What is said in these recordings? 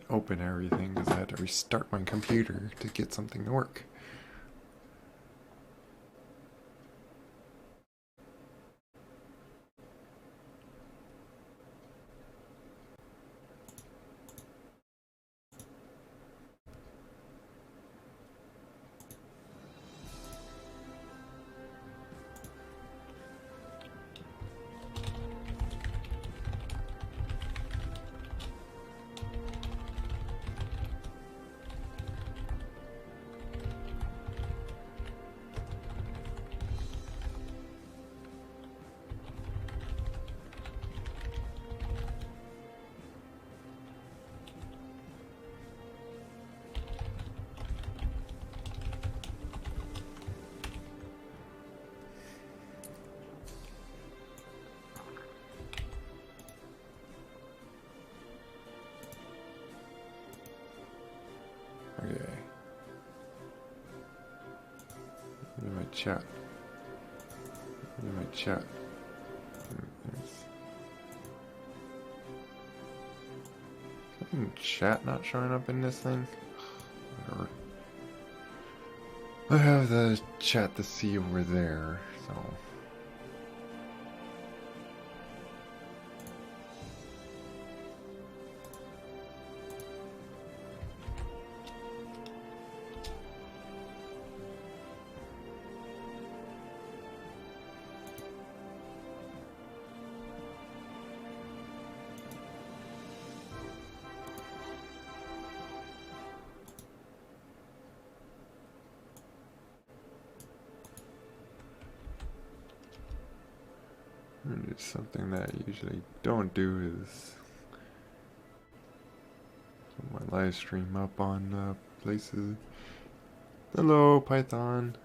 open everything because I had to restart my computer to get something to work. Okay. In my chat. In my chat. Chat not showing up in this thing? Whatever. I have the chat to see over there, so. And something that I usually don't do is put my live stream up on places. Hello, Python.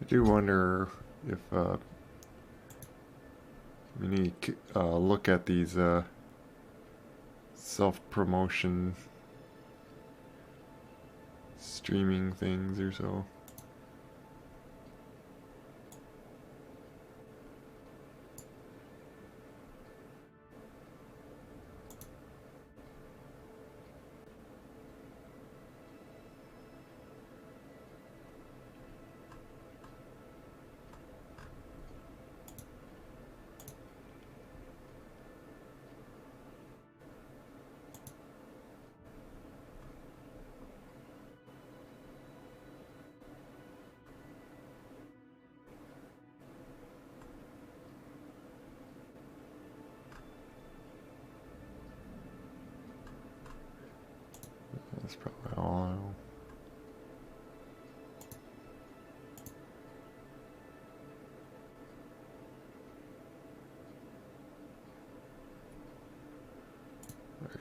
I do wonder if we need to look at these self-promotion streaming things or so. That's probably all I know.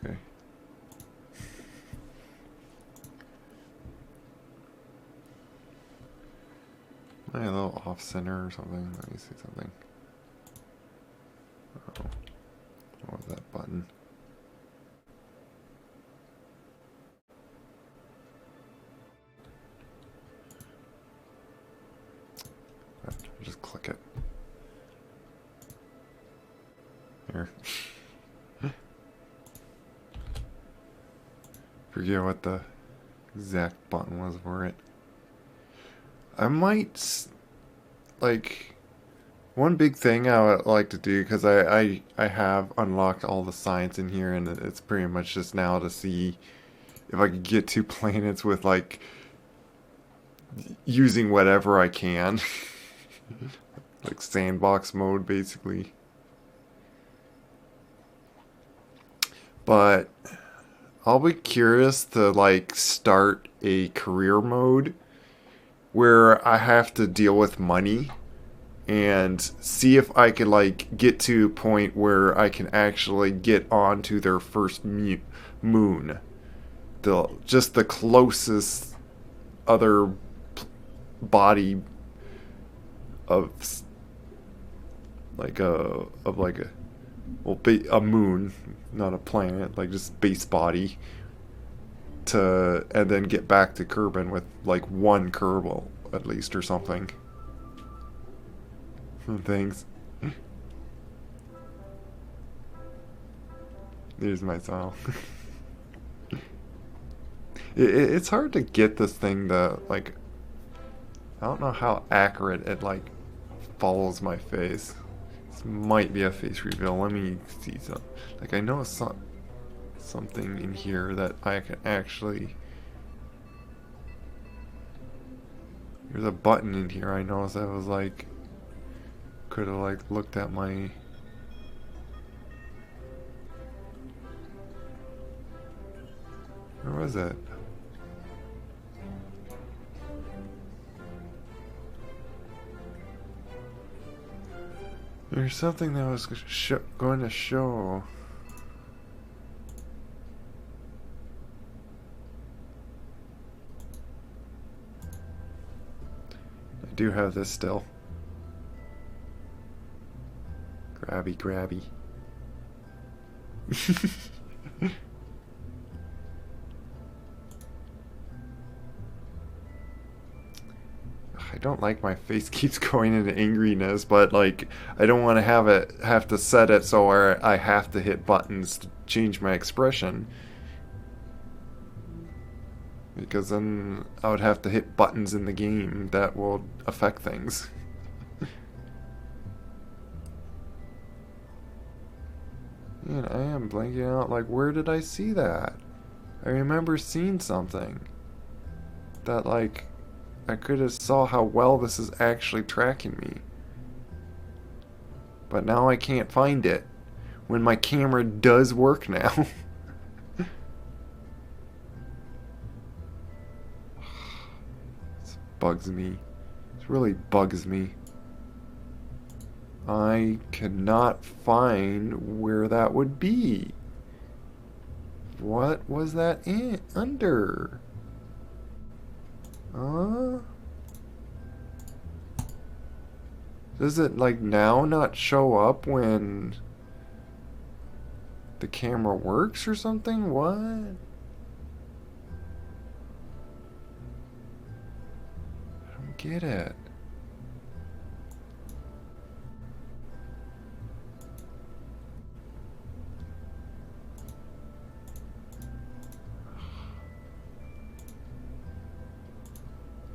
Okay. Am I a little off center or something? Let me see something. Oh, what was that button? Just click it. Here. Forget what the exact button was for it. I might, like, one big thing I would like to do, because I have unlocked all the science in here, and it's pretty much just now to see if I could get 2 planets with, like, using whatever I can. Like sandbox mode, basically. But I'll be curious to, like, start a career mode where I have to deal with money and see if I could like get to a point where I can actually get onto their first moon. Just the closest other body of like a well, a moon, not a planet, like just space body, to and then get back to Kerbin with like one Kerbal at least or something. Thanks. There's my smile. It's hard to get this thing to like. I don't know how accurate it like follows my face. This might be a face reveal. Let me see some. Like I know something in here that I can actually. There's a button in here. I noticed that was like. Could have like looked at my. Where was it? There's something that was going to show. I do have this still. Grabby, grabby. I don't like my face keeps going into angriness, but like I don't want to have to set it so where I have to hit buttons to change my expression. Because then I would have to hit buttons in the game that will affect things. Man, I am blanking out. Like, where did I see that? I remember seeing something that like I could have saw how well this is actually tracking me. But now I can't find it when my camera does work now. This bugs me. This really bugs me. I cannot find where that would be. What was that under? Does it like now not show up when the camera works or something? What? I don't get it.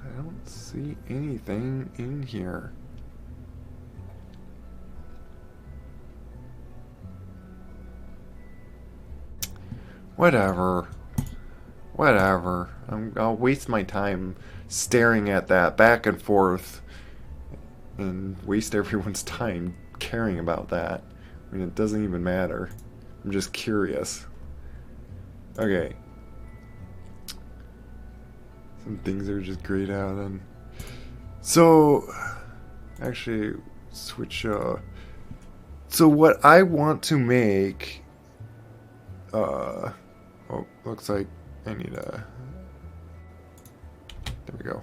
I don't see anything in here. Whatever. Whatever. I'll waste my time staring at that back and forth and waste everyone's time caring about that. I mean, it doesn't even matter. I'm just curious. Okay. Some things are just grayed out and so actually switch so what I want to make oh, looks like I need a there we go.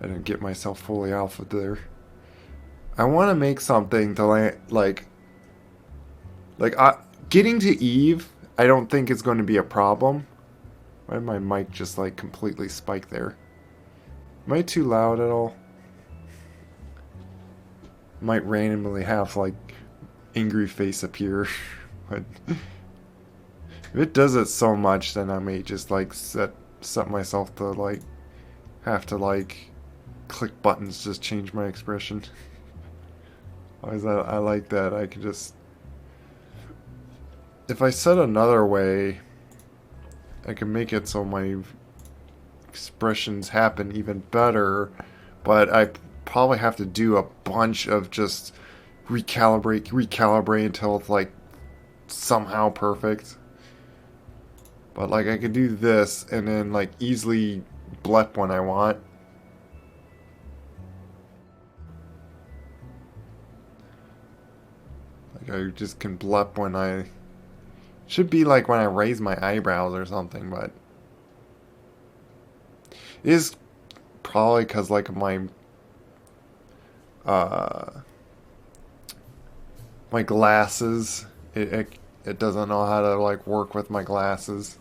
I didn't get myself fully alpha there. I want to make something to like getting to Eve I don't think is going to be a problem. Why did my mic just like completely spike there? Am I too loud at all? Might randomly have like angry face appear. But if it does it so much then I may just like set myself to like have to like click buttons just change my expression. Always I like that I can just if I set another way I can make it so my expressions happen even better, but I probably have to do a bunch of just recalibrate until it's like somehow perfect. But like I could do this and then like easily blep when I want. Like I just can blep when I should be like when I raise my eyebrows or something, but it is probably because like uh my glasses it doesn't know how to like work with my glasses.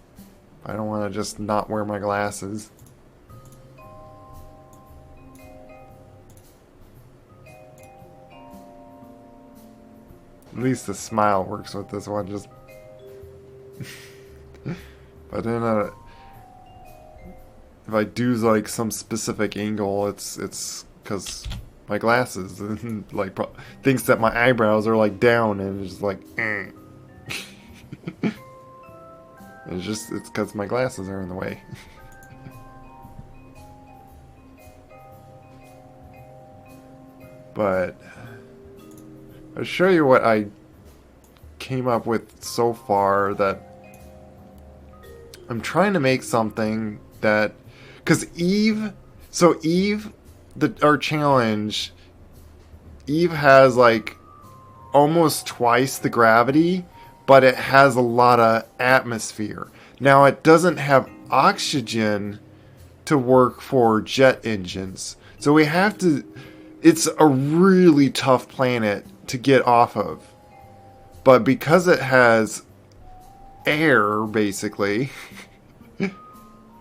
I don't want to just not wear my glasses. At least the smile works with this one. Just, but then if I do like some specific angle, it's because my glasses like thinks that my eyebrows are like down and it's just like. It's because my glasses are in the way. But I'll show you what I came up with so far. That I'm trying to make something that, because Eve, our challenge, Eve has like almost twice the gravity, but it has a lot of atmosphere. Now it doesn't have oxygen to work for jet engines, so we have to. It's a really tough planet to get off of. But because it has air, basically,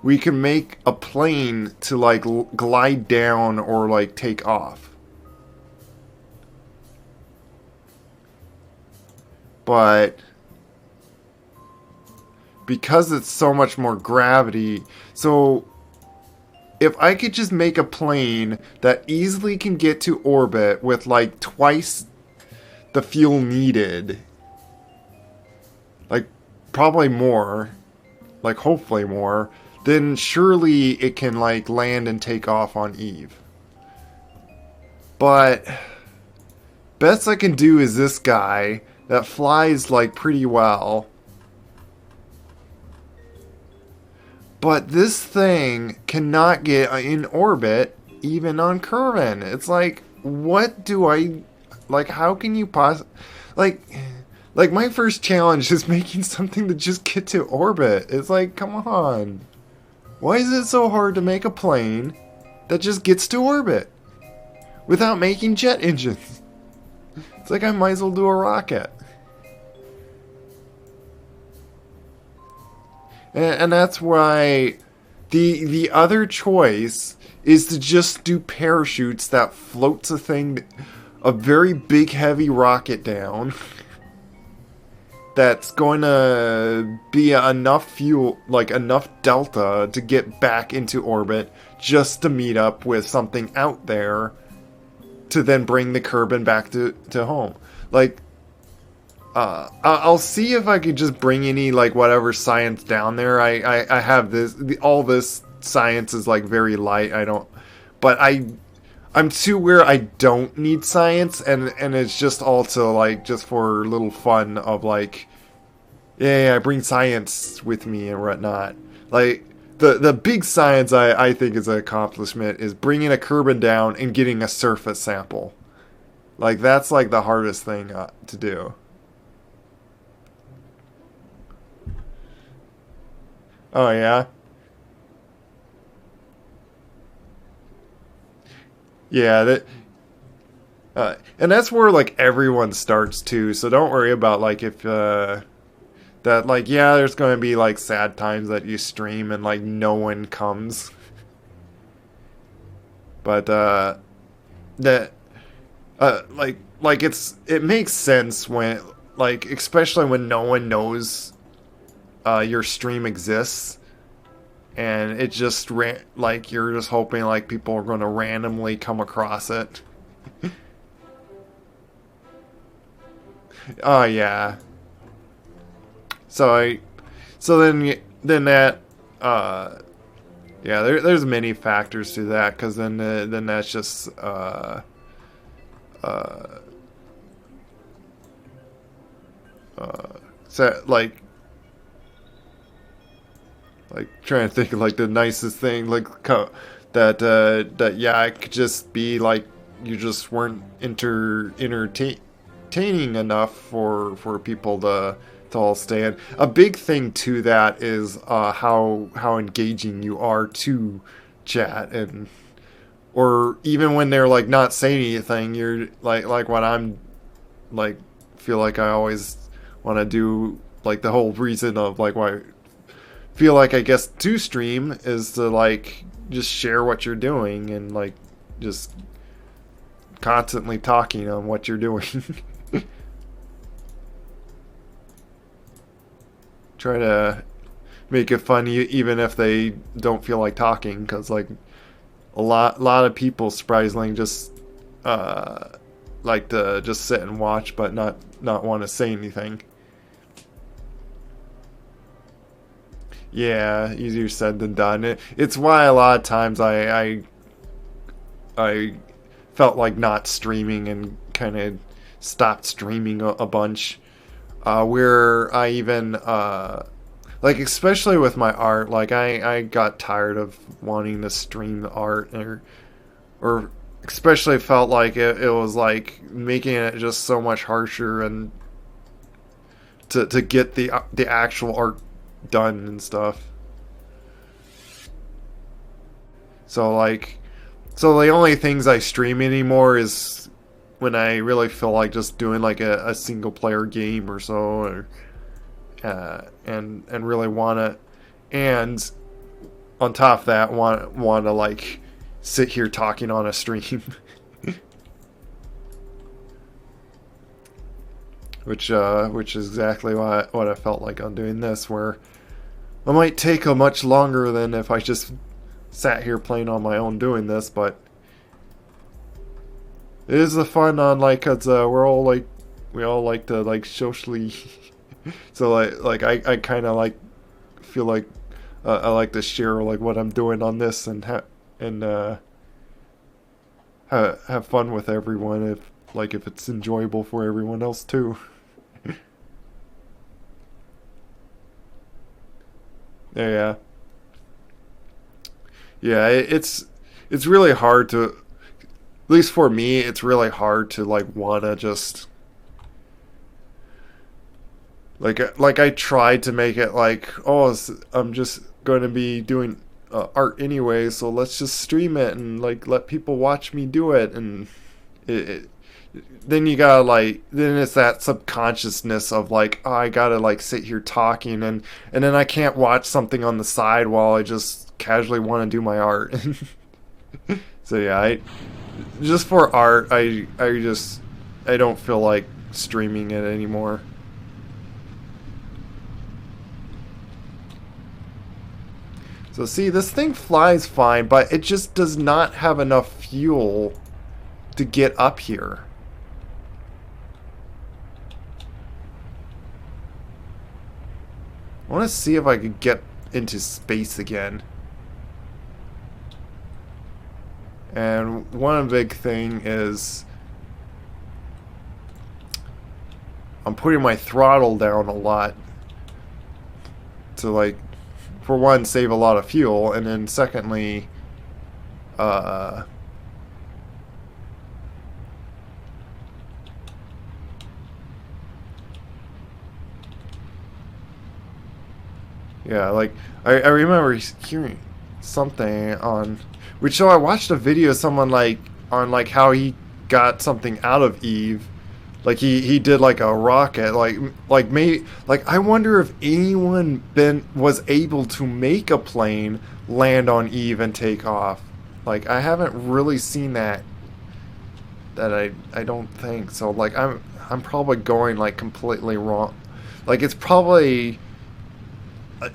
we can make a plane to like glide down or like take off. But because it's so much more gravity, so if I could just make a plane that easily can get to orbit with like twice the fuel needed, like probably more, like hopefully more, then surely it can like land and take off on Eve. But best I can do is this guy that flies like pretty well. But this thing cannot get in orbit even on Kerbal. It's like, what do I... Like, how can you Like, my first challenge is making something to just get to orbit. It's like, come on. Why is it so hard to make a plane that just gets to orbit without making jet engines? It's like I might as well do a rocket. And that's why the other choice is to just do parachutes that floats a very big heavy rocket down that's going to be enough fuel, like enough delta to get back into orbit just to meet up with something out there to then bring the Kerbal back to home. Like, I'll see if I could just bring any like whatever science down there. I have this, all this science is like very light. But I'm too where I don't need science, and it's just all to like just for a little fun of like, yeah, I bring science with me and whatnot. Like the big science I think is an accomplishment is bringing a Kerbal down and getting a surface sample. Like that's like the hardest thing to do. Oh yeah? Yeah, and that's where like everyone starts too, so don't worry about like if that like yeah, there's going to be like sad times that you stream and like no one comes. But that it makes sense when like especially when no one knows your stream exists. And it just like you're just hoping like people are going to randomly come across it. Oh yeah. So then that yeah, there's many factors to that, because then that's just so like trying to think of like the nicest thing like that yeah, it could just be like you just weren't entertained. entertaining enough for people to all stay in. A big thing to that is how engaging you are to chat, and or even when they're like not saying anything, you're like what I'm like feel like I always want to do, like the whole reason of like why I feel like I guess to stream is to like just share what you're doing and like just constantly talking on what you're doing. Try to make it fun even if they don't feel like talking, because like a lot of people surprisingly just like to just sit and watch but not want to say anything. Yeah, easier said than done. It's why a lot of times I felt like not streaming and kind of stopped streaming a bunch. Where I even like especially with my art, like I got tired of wanting to stream the art, or especially felt like it was like making it just so much harsher and to get the actual art done and stuff. So like, so the only things I stream anymore is when I really feel like just doing like a single player game or so, or and really want to, and on top of that want to like sit here talking on a stream. Which is exactly what I felt like on doing this, where it might take a much longer than if I just sat here playing on my own doing this, but it is the fun on like, cause we all like to like socially. So like I kind of like feel like I like to share like what I'm doing on this and have fun with everyone, if it's enjoyable for everyone else too. Yeah, yeah. It's really hard to, at least for me, it's really hard to like wanna just like I tried to make it like, oh, I'm just going to be doing art anyway, so let's just stream it and like let people watch me do it, and it then you gotta like, then it's that subconsciousness of like, oh, I gotta like sit here talking, and then I can't watch something on the side while I just casually want to do my art. So yeah, I just for art, I don't feel like streaming it anymore. So see, this thing flies fine, but it just does not have enough fuel to get up here. I want to see if I could get into space again. And one big thing is I'm putting my throttle down a lot to like, for one, save a lot of fuel, and then secondly, uh, yeah, like I remember hearing something on, which, so I watched a video of someone like on like how he got something out of Eve, like he did like a rocket, like maybe, like I wonder if anyone was able to make a plane land on Eve and take off. Like I haven't really seen that I don't think so. Like I'm probably going like completely wrong. Like it's probably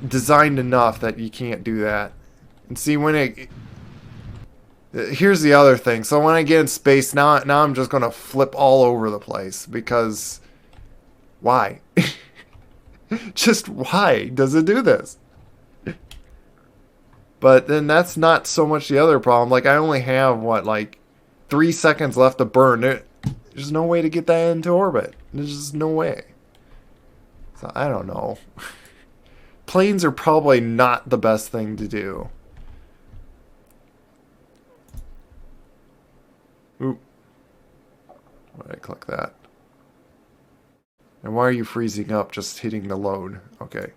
designed enough that you can't do that. And see, when it, here's the other thing. So when I get in space, now I'm just gonna flip all over the place, because why? Just why does it do this? But then that's not so much the other problem. Like I only have what, like 3 seconds left to burn. There's no way to get that into orbit. There's just no way. So I don't know. Planes are probably not the best thing to do. Oop. Why did I click that? And why are you freezing up just hitting the load? Okay.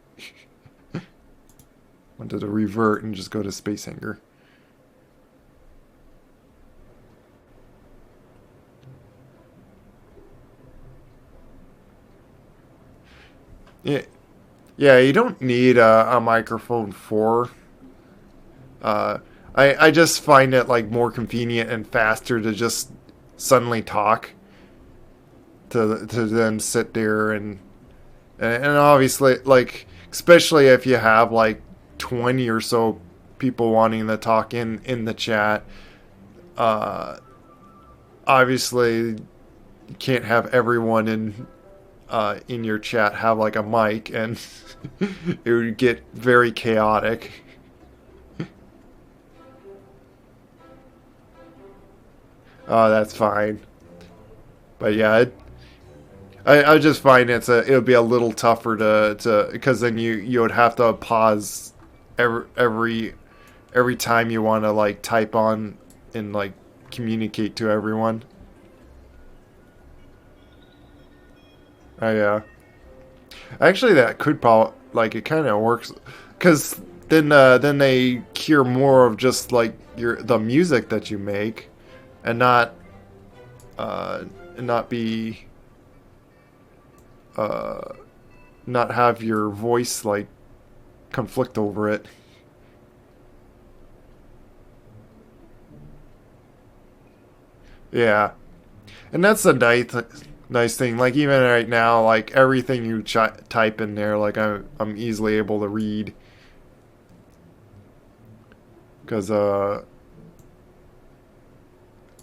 Wanted to revert and just go to Space Hanger. Yeah, yeah. You don't need a microphone for. Uh, I just find it like more convenient and faster to just suddenly talk to then sit there and obviously like especially if you have like 20 or so people wanting to talk in the chat. Uh, Obviously you can't have everyone in your chat have like a mic, and it would get very chaotic. Oh, that's fine. But yeah, I just find it would be a little tougher to because then you would have to pause every time you want to like type on and like communicate to everyone. Yeah. Actually, that could probably like it kind of works because then they hear more of just like the music that you make, and uh not be uh not have your voice like conflict over it. Yeah, and that's the nice thing. Like even right now, like everything you type in there, like I'm easily able to read because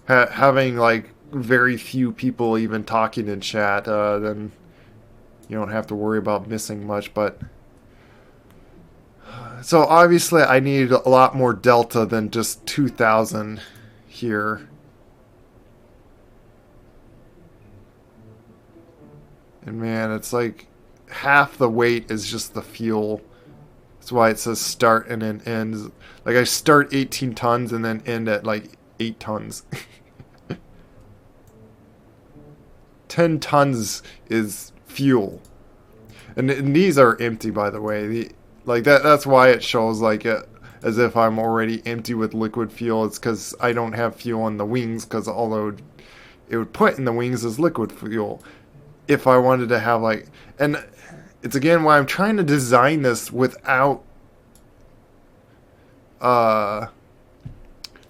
having like very few people even talking in chat, then you don't have to worry about missing much. But so obviously, I need a lot more delta than just 2,000 here. And man, it's like half the weight is just the fuel. That's why it says start and then ends. Like I start 18 tons and then end at like 8 tons. 10 tons is fuel. And these are empty, by the way. Like that's why it shows like it as if I'm already empty with liquid fuel. It's because I don't have fuel on the wings, because although it would put in the wings as liquid fuel, if I wanted to have like, and it's again why I'm trying to design this without uh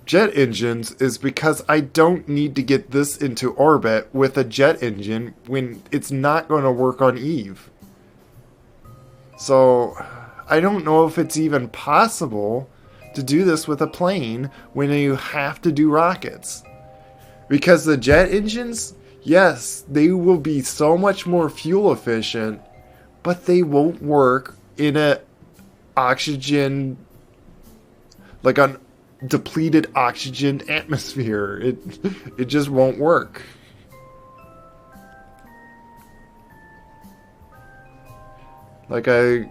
jet engines, is because I don't need to get this into orbit with a jet engine when it's not going to work on Eve. So I don't know if it's even possible to do this with a plane when you have to do rockets. Because the jet engines, yes, they will be so much more fuel efficient, but they won't work in a oxygen, like an depleted oxygen atmosphere. It just won't work. Like I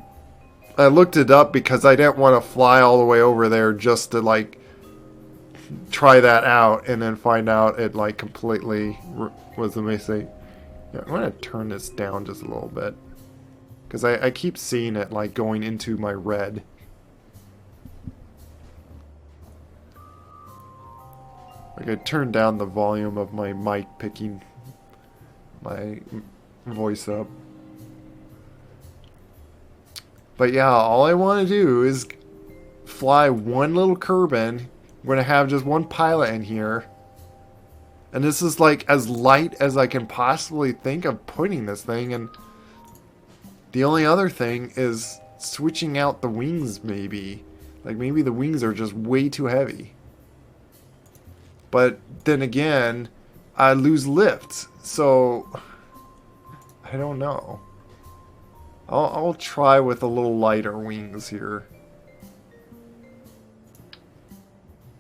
looked it up because I didn't want to fly all the way over there just to like try that out and then find out it like completely was amazing. Yeah, I'm gonna turn this down just a little bit because I keep seeing it like going into my red. Like I turned down the volume of my mic picking my voice up. But yeah, all I want to do is fly one little Kerbal. I'm going to have just one pilot in here. And this is like as light as I can possibly think of putting this thing. And the only other thing is switching out the wings maybe. Like maybe the wings are just way too heavy. But then again, I lose lift. So I don't know. I'll try with a little lighter wings here.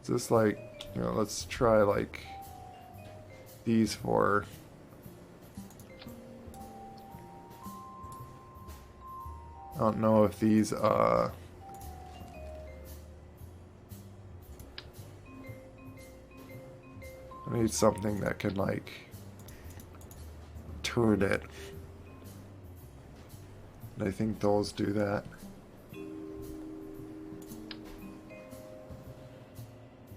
Just like, let's try like these four. I don't know if these, I need something that can like turn it. I think those do that.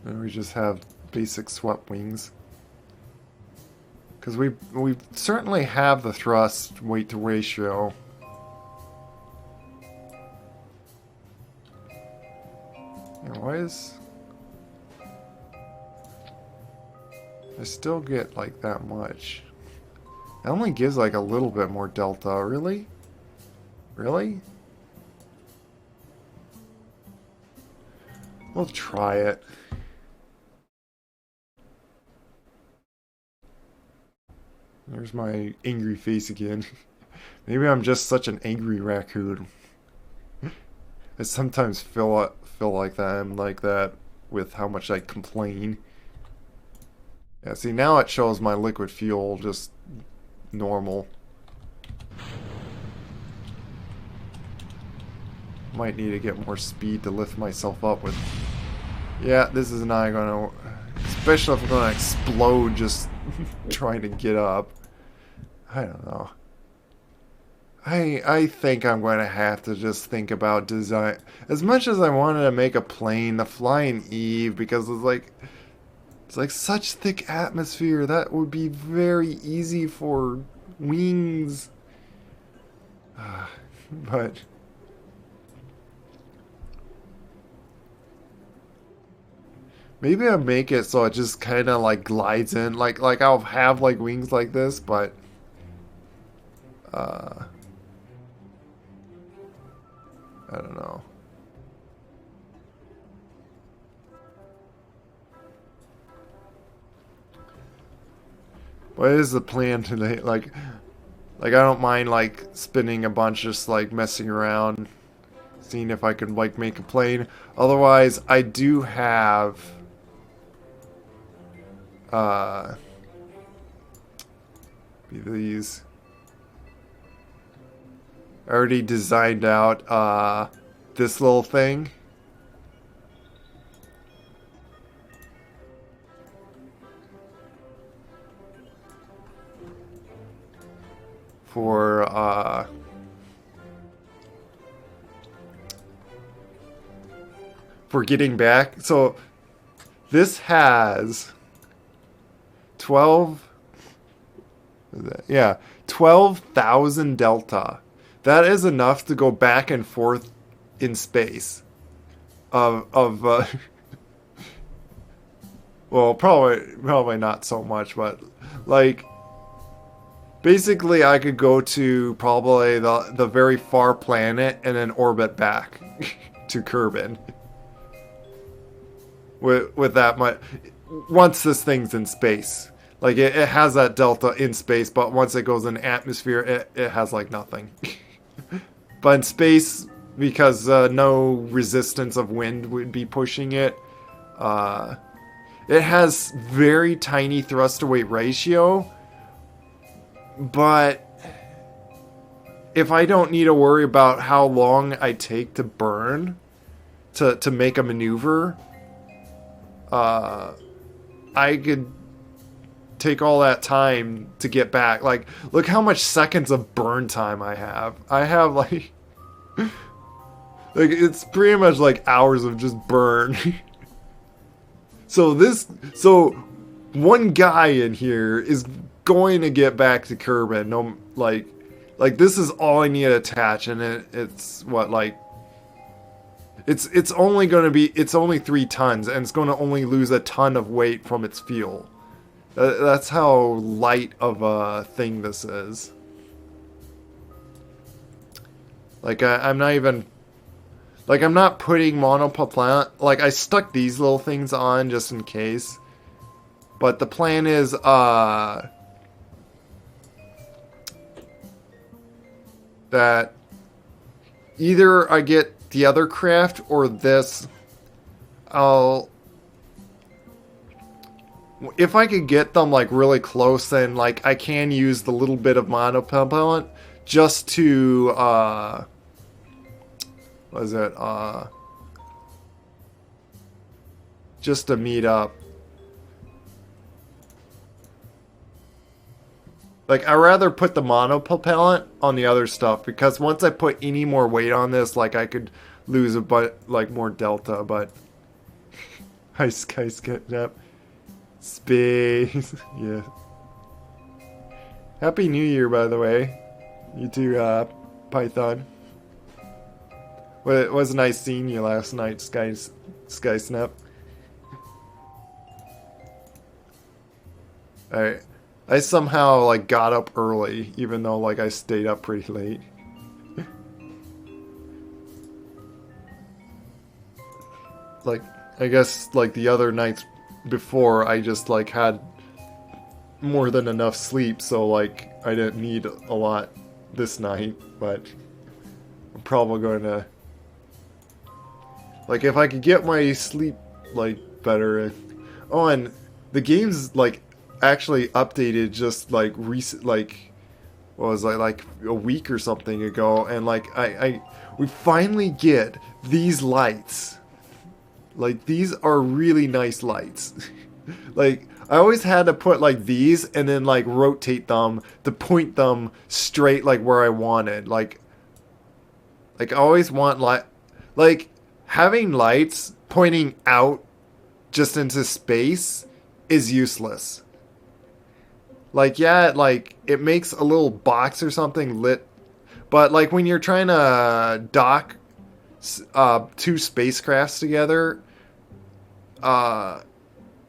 And we just have basic swept wings. Because we certainly have the thrust weight to ratio. And why is... I still get like that much. It only gives like a little bit more delta. Really? Really? We'll try it. There's my angry face again. Maybe I'm just such an angry raccoon. I sometimes feel like that. I'm like that with how much I complain. Yeah, see, now it shows my liquid fuel just normal. Might need to get more speed to lift myself up with. Yeah, this is not gonna... Especially if I'm gonna explode just trying to get up. I don't know. I think I'm going to have to just think about design. As much as I wanted to make a plane, the Flying Eve, because it's like such thick atmosphere, that would be very easy for wings. But maybe I'll make it so it just kind of like glides in, like I'll have like wings like this, but I don't know. What is the plan today? Like I don't mind like spinning a bunch, just like messing around, seeing if I can like make a plane. Otherwise, I do have these. I already designed out this little thing. For getting back. So this has 12 yeah, 12,000 delta. That is enough to go back and forth in space. Well, probably not so much, but like basically I could go to probably the very far planet and then orbit back to Kerbin. With that much, once this thing's in space. Like it has that delta in space, but once it goes in atmosphere, it has like nothing. But in space, because no resistance of wind would be pushing it, it has very tiny thrust to weight ratio. But if I don't need to worry about how long I take to burn to make a maneuver, I could take all that time to get back. Like, look how much seconds of burn time I have. I have like it's pretty much like hours of just burn. So one guy in here is going to get back to Kerbin. No, like this is all I need to attach, and it's what, like it's only going to be, it's only 3 tons, and it's going to only lose a ton of weight from its fuel. That's how light of a thing this is. Like I'm not even, like I'm not putting monopropellant. Like I stuck these little things on just in case. But the plan is that either I get the other craft or this. If I could get them like really close, then like I can use the little bit of monopropellant just to what is it? Just to meet up. Like, I'd rather put the monopropellant on the other stuff because once I put any more weight on this, like, I could lose a but like more delta. But hi, Sky's getting up. Space, yeah. Happy New Year, by the way. You too, Python. Well, it was nice seeing you last night, Sky Snap. I somehow like got up early, even though like I stayed up pretty late. Like, I guess like the other nights before, I just like had more than enough sleep, so like I didn't need a lot this night. But I'm probably going to, like, if I could get my sleep like better. Oh, and the game's like actually updated just like recent, like what was like a week or something ago, and like we finally get these lights. Like, these are really nice lights. Like, I always had to put like these and then like rotate them to point them straight like where I wanted. Like I always want like having lights pointing out just into space is useless. Like, yeah, like it makes a little box or something lit, but like when you're trying to dock two spacecrafts together,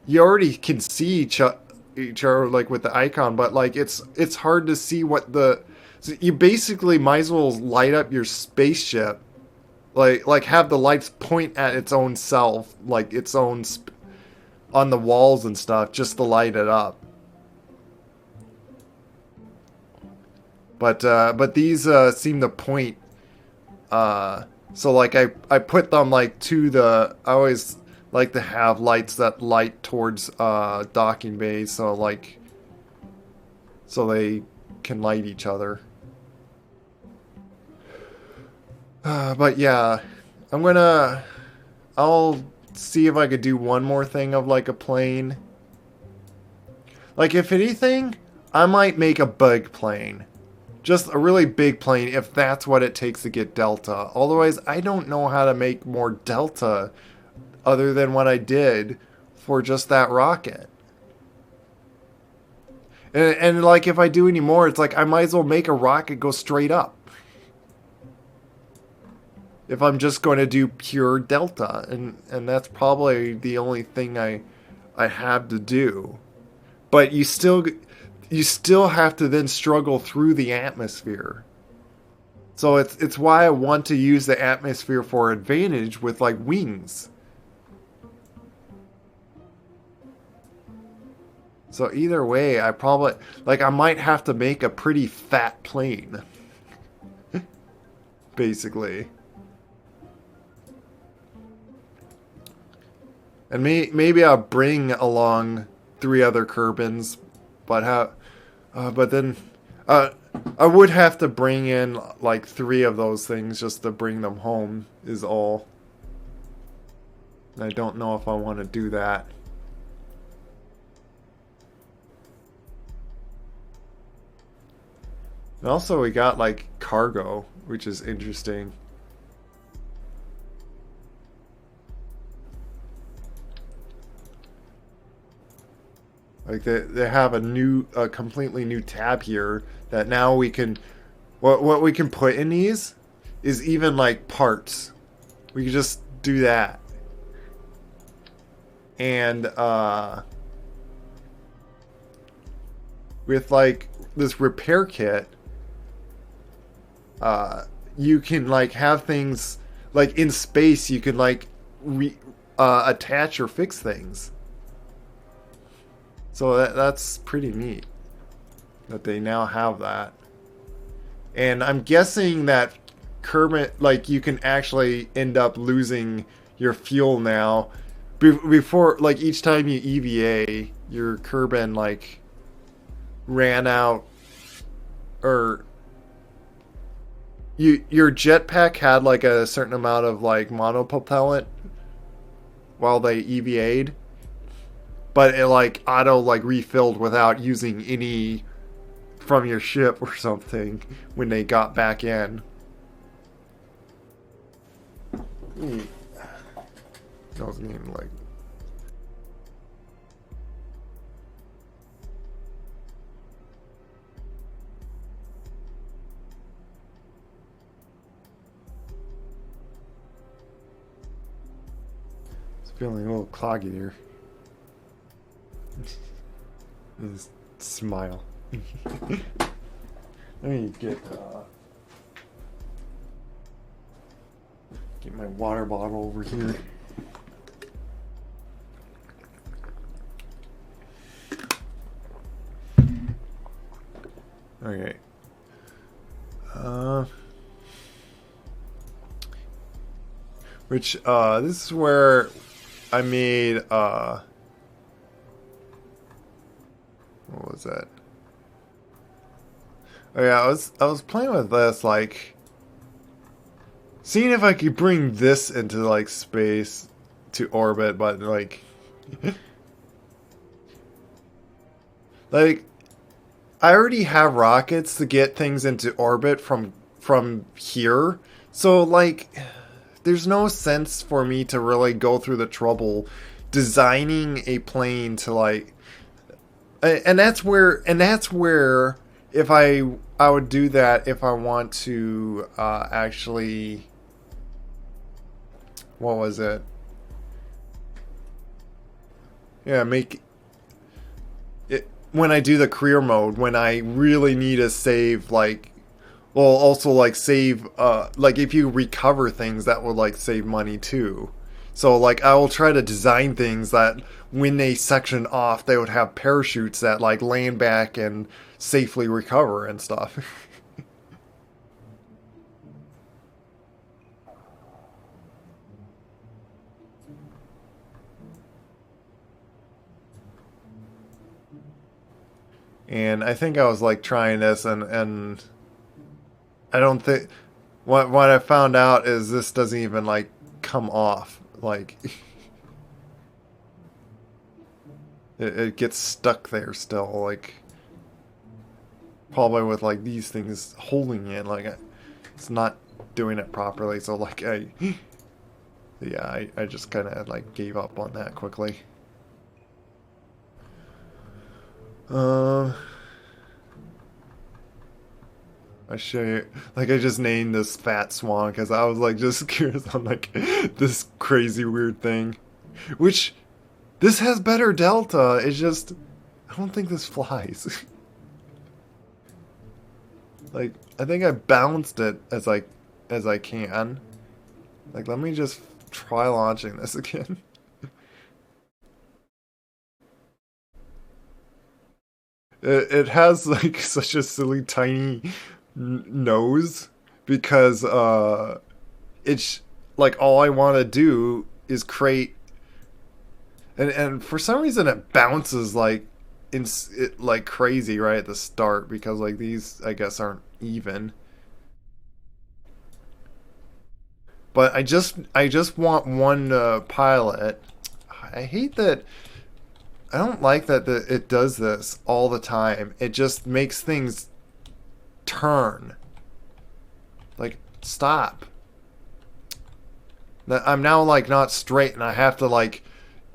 you already can see each other like with the icon, but like it's hard to see what the, so you basically might as well light up your spaceship, like have the lights point at its own self, like its own on the walls and stuff, just to light it up. But these seem to point. So like I put them like to the. I always like to have lights that light towards docking bays, so like so they can light each other. But yeah, I'll see if I could do one more thing of like a plane. Like, if anything, I might make a big plane. Just a really big plane if that's what it takes to get delta. Otherwise, I don't know how to make more delta other than what I did for just that rocket. And like, if I do any more, it's like I might as well make a rocket go straight up. If I'm just going to do pure delta, and that's probably the only thing I have to do. But you still have to then struggle through the atmosphere. So it's why I want to use the atmosphere for advantage with like wings. So either way, I probably, like, I might have to make a pretty fat plane. Basically. And maybe I'll bring along 3 other Kerbins, but then I would have to bring in like 3 of those things just to bring them home is all. And I don't know if I want to do that. And also we got like cargo, which is interesting. Like they have a completely new tab here that now we can, what we can put in these is even like parts. We can just do that. And with like this repair kit, you can like have things like in space. You can like attach or fix things. So that's pretty neat that they now have that. And I'm guessing that Kermit, like, you can actually end up losing your fuel now. Before, like, each time you EVA, your Kerbin, like, ran out, or your jetpack had, like, a certain amount of, like, monopropellant while they EVA'd. But it like auto like refilled without using any from your ship or something when they got back in. I was getting like. It's feeling a little cloggy here. Just smile. Let me get my water bottle over here. Okay. This is where I made what was that? Oh yeah, I was playing with this, like seeing if I could bring this into like space to orbit, but like like I already have rockets to get things into orbit from here. So like there's no sense for me to really go through the trouble designing a plane to like and that's where if I would do that if I want to actually what was it? Yeah, make it when I do the career mode when I really need to save like well also like save like if you recover things that will like save money too. So like I will try to design things that when they section off they would have parachutes that like land back and safely recover and stuff. And I think I was like trying this and I don't think what I found out is this doesn't even like come off like it gets stuck there still like probably with like these things holding it like it's not doing it properly so like I just kind of like gave up on that quickly. uh I show you, like I just named this Fat Swan because I was like just curious on like this crazy weird thing, which this has better delta. It's just I don't think this flies. Like I think I balanced it as I can. Like let me just try launching this again. It has like such a silly tiny nose because it's like all I want to do is create and for some reason it bounces like it like crazy right at the start because like these I guess aren't even. But I just want one pilot. I hate that. I don't like that it does this all the time. It just makes things turn. Like stop. I'm now like not straight and I have to like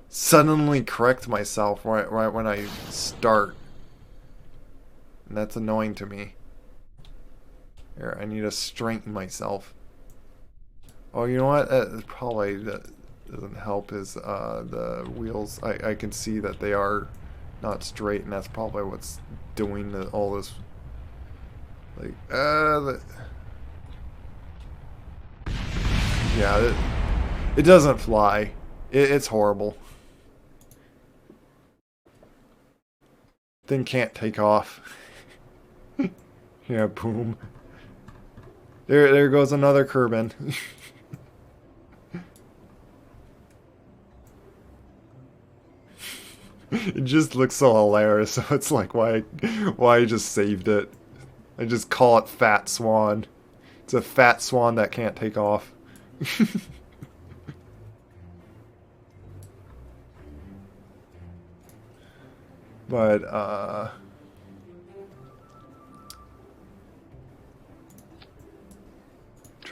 suddenly correct myself right when I start. And that's annoying to me. Here, I need to straighten myself. Oh, you know what? Probably that doesn't help is the wheels. I can see that they are not straight, and that's probably what's doing all this. Like, yeah, it doesn't fly. It's horrible. Thing can't take off. Yeah, boom. There goes another Kerbal. It just looks so hilarious. So it's like why I just saved it. I just call it Fat Swan. It's a fat swan that can't take off. But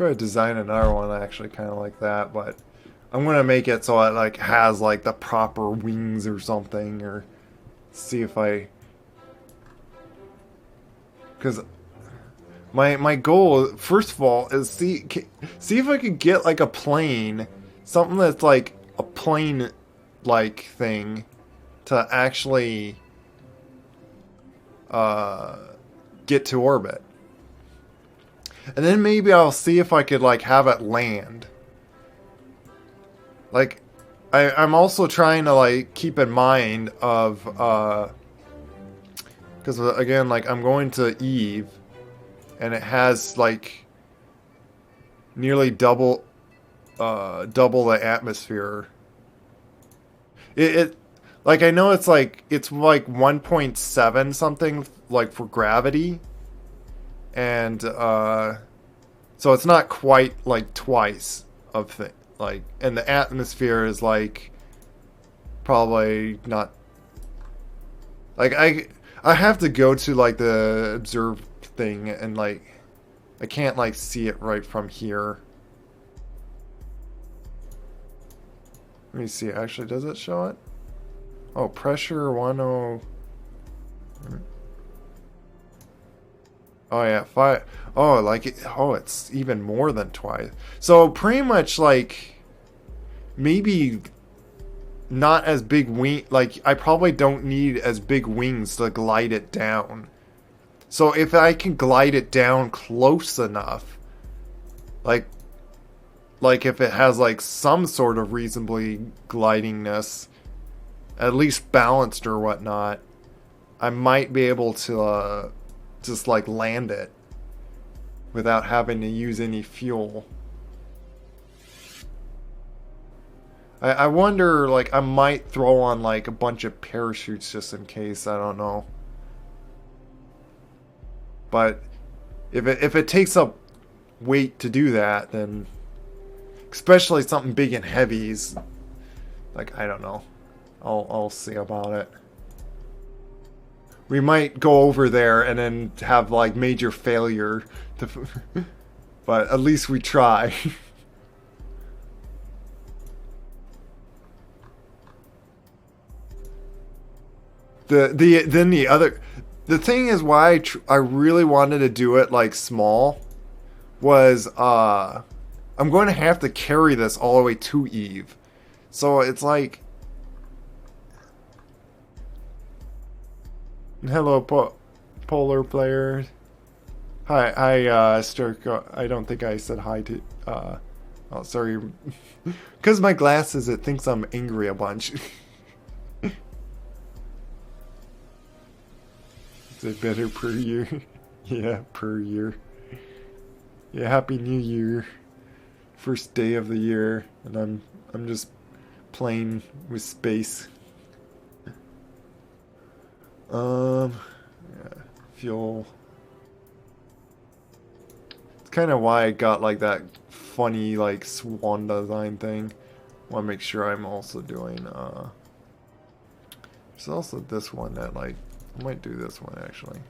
try to design another one actually kind of like that, but I'm gonna make it so it like has like the proper wings or something, or see if I, because my goal first of all is see if I could get like a plane, something that's like a plane like thing to actually get to orbit. And then maybe I'll see if I could like have it land. Like I'm also trying to like keep in mind of because again, like I'm going to Eve and it has like nearly double the atmosphere. It like I know it's like 1.7 something like for gravity, and so it's not quite like twice of thing, like, and the atmosphere is like probably not like I have to go to like the observe thing, and like I can't like see it right from here. Let me see. Actually, does it show it? Oh, pressure 10. Oh yeah, 5. Oh, like it, oh, it's even more than twice. So pretty much like maybe not as big wing. Like I probably don't need as big wings to glide it down. So if I can glide it down close enough, like if it has like some sort of reasonably glidingness, at least balanced or whatnot, I might be able to just like land it without having to use any fuel. I wonder, like I might throw on like a bunch of parachutes just in case, I don't know. But if it takes up weight to do that, then especially something big and heavies, like I don't know. I'll see about it. We might go over there and then have like major failure to but at least we try. The thing is why I really wanted to do it like small was I'm going to have to carry this all the way to Eve. So it's like, hello polar players. Hi Sturk. I don't think I said hi to oh sorry. Cuz my glasses it thinks I'm angry a bunch. Is it better per year? Yeah, per year. Yeah, happy new year. First day of the year, and I'm just playing with space. Yeah, fuel. It's kind of why I got like that funny like swan design thing. Want to make sure I'm also doing there's also this one that like I might do this one actually.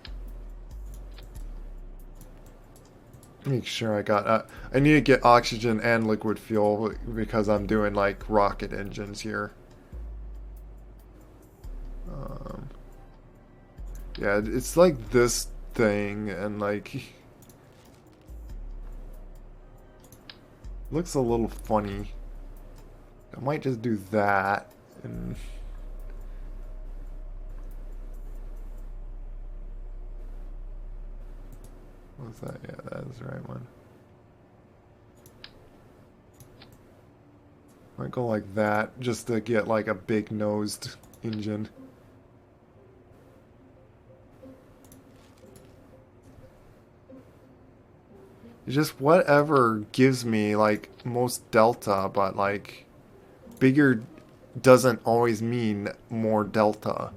Make sure I got I need to get oxygen and liquid fuel because I'm doing like rocket engines here. Yeah, it's like this thing and like looks a little funny. I might just do that and what's that? Yeah, that is the right one. Might go like that just to get like a big nosed engine. Just whatever gives me like most delta, but like bigger doesn't always mean more delta.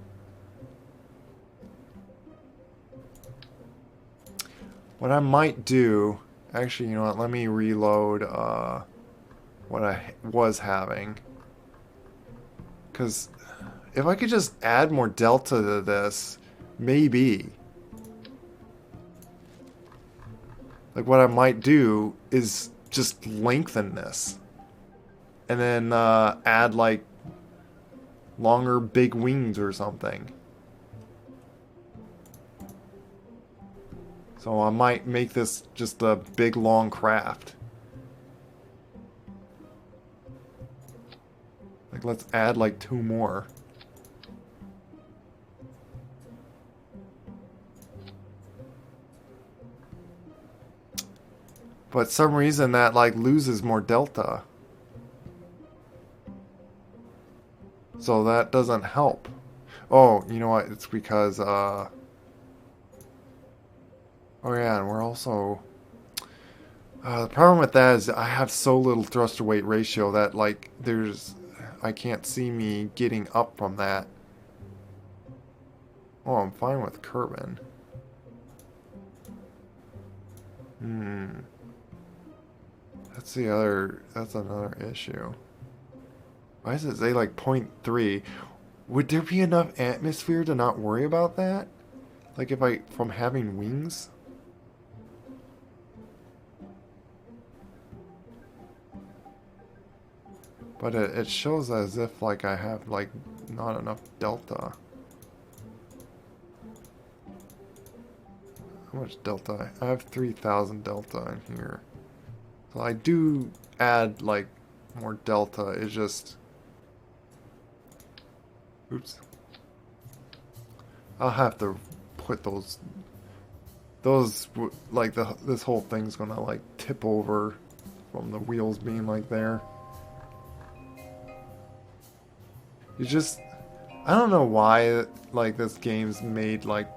What I might do, actually, you know what, let me reload what I was having. Because if I could just add more delta to this, maybe. Like what I might do is just lengthen this. And then add like longer big wings or something. So I might make this just a big long craft. Like let's add like 2 more. But some reason that like loses more delta. So that doesn't help. Oh, you know what? It's because oh yeah, and we're also the problem with that is I have so little thruster weight ratio that like I can't see me getting up from that. Oh, I'm fine with Kerbal. That's another issue. Why does it say like 0.3? Would there be enough atmosphere to not worry about that? Like if from having wings? But it shows as if like I have like not enough delta. How much delta? I have 3,000 delta in here. So I do add like more delta. It's just... Oops. I'll have to put those like this whole thing's gonna like tip over from the wheels being like there. You just... I don't know why like this game's made like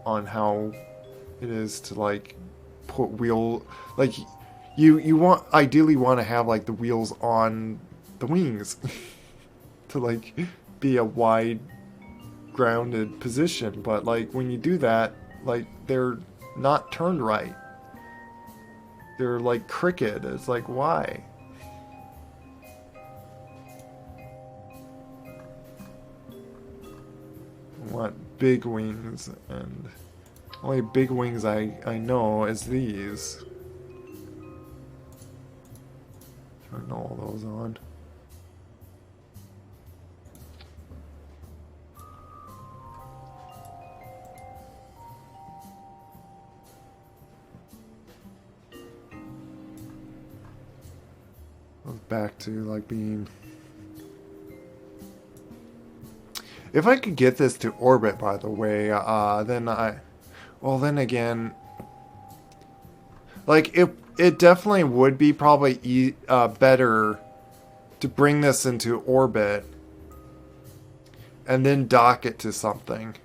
on how it is to like put wheel like you ideally want to have like the wheels on the wings to like be a wide grounded position, but like when you do that, like they're not turned right. They're like crooked. It's like, why? I want big wings, and only big wings I know is these. Turn all those on. Goes back to like being... If I could get this to orbit, by the way, then well, then again, like it definitely would be probably better to bring this into orbit and then dock it to something.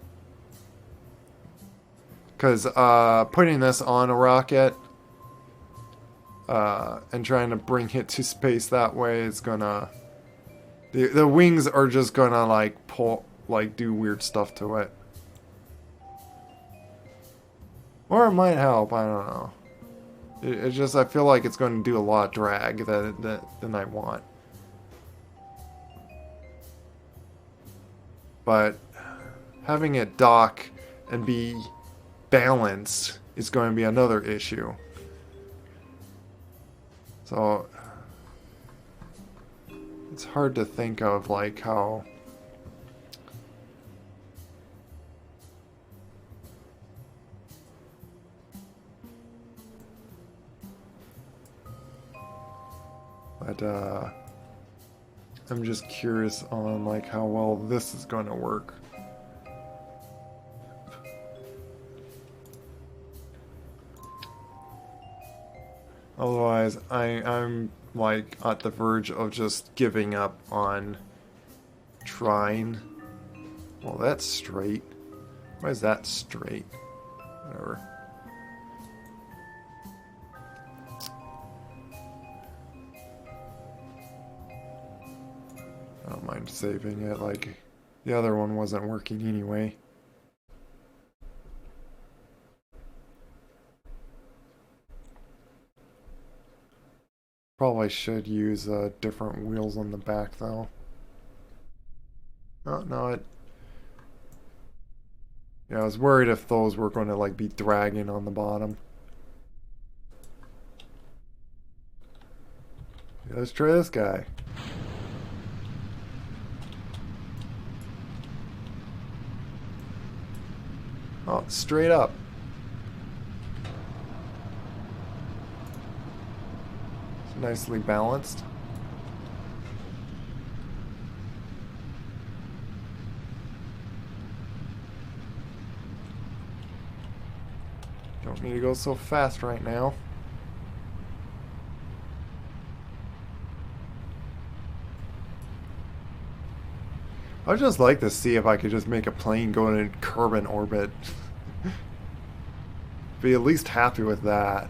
Because putting this on a rocket and trying to bring it to space that way is gonna... The wings are just gonna like pull, like do weird stuff to it. Or it might help, I don't know. It just, I feel like it's going to do a lot of drag than I want. But having it dock and be balanced is going to be another issue. So it's hard to think of like how... But I'm just curious on like how well this is going to work. Otherwise, I'm like at the verge of just giving up on trying. Well, that's straight. Why is that straight? Whatever. I don't mind saving it, like the other one wasn't working anyway. Probably should use different wheels on the back though. No, yeah, I was worried if those were going to like be dragging on the bottom. Let's try this guy. Oh, straight up. It's nicely balanced. Don't need to go so fast right now. I'd just like to see if I could just make a plane go in Kerbal orbit. Be at least happy with that.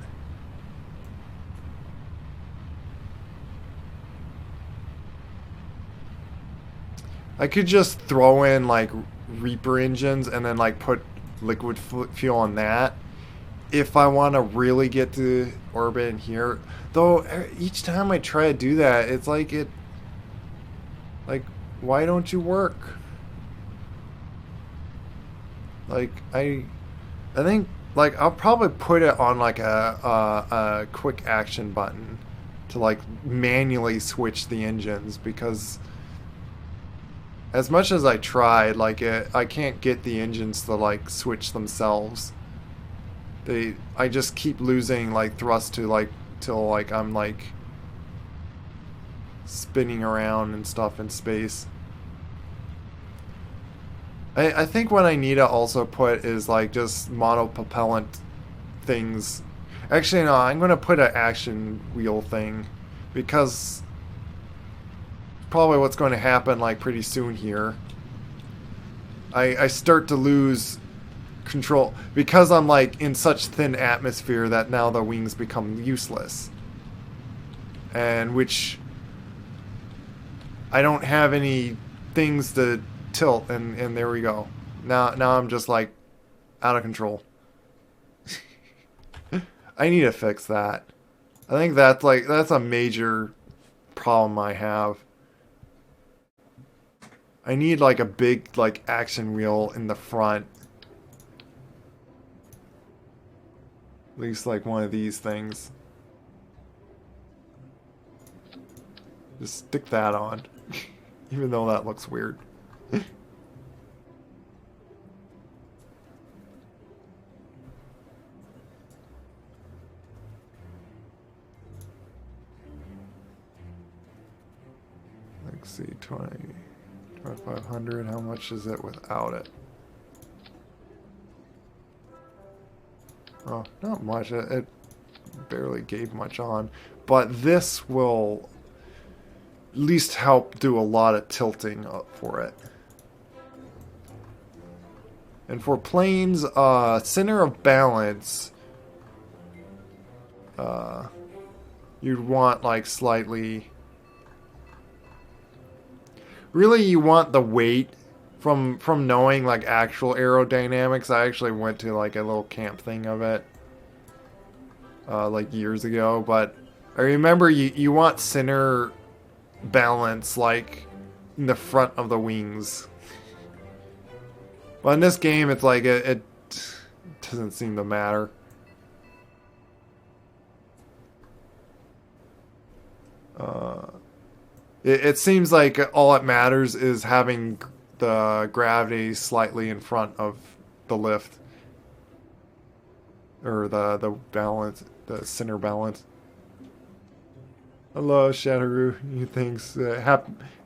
I could just throw in like Reaper engines and then like put liquid fuel on that if I want to really get to orbit in here. Though each time I try to do that, it's like like, why don't you work? Like I think like I'll probably put it on like a quick action button to like manually switch the engines, because as much as I tried, like I can't get the engines to like switch themselves. I just keep losing like thrust to like till like I'm like spinning around and stuff in space. I think what I need to also put is like just monopropellant things. Actually, no, I'm going to put an action wheel thing, because probably what's going to happen like pretty soon here. I start to lose control because I'm like in such thin atmosphere that now the wings become useless. And which I don't have any things to tilt, and there we go. Now I'm just like out of control. I need to fix that. I think that's a major problem I have. I need like a big like action wheel in the front. At least like one of these things. Just stick that on. Even though that looks weird. Let's see, 2500, how much is it without it? Oh, not much. It barely gave much on. But this will at least help do a lot of tilting up for it. And for planes, center of balance, you'd want like slightly... Really, you want the weight from knowing like actual aerodynamics. I actually went to like a little camp thing of it like years ago, but I remember you want center balance like in the front of the wings. But in this game, it's like it doesn't seem to matter. It seems like all that matters is having the gravity slightly in front of the lift. Or the balance, the center balance. Hello, Shadowroo. Thanks.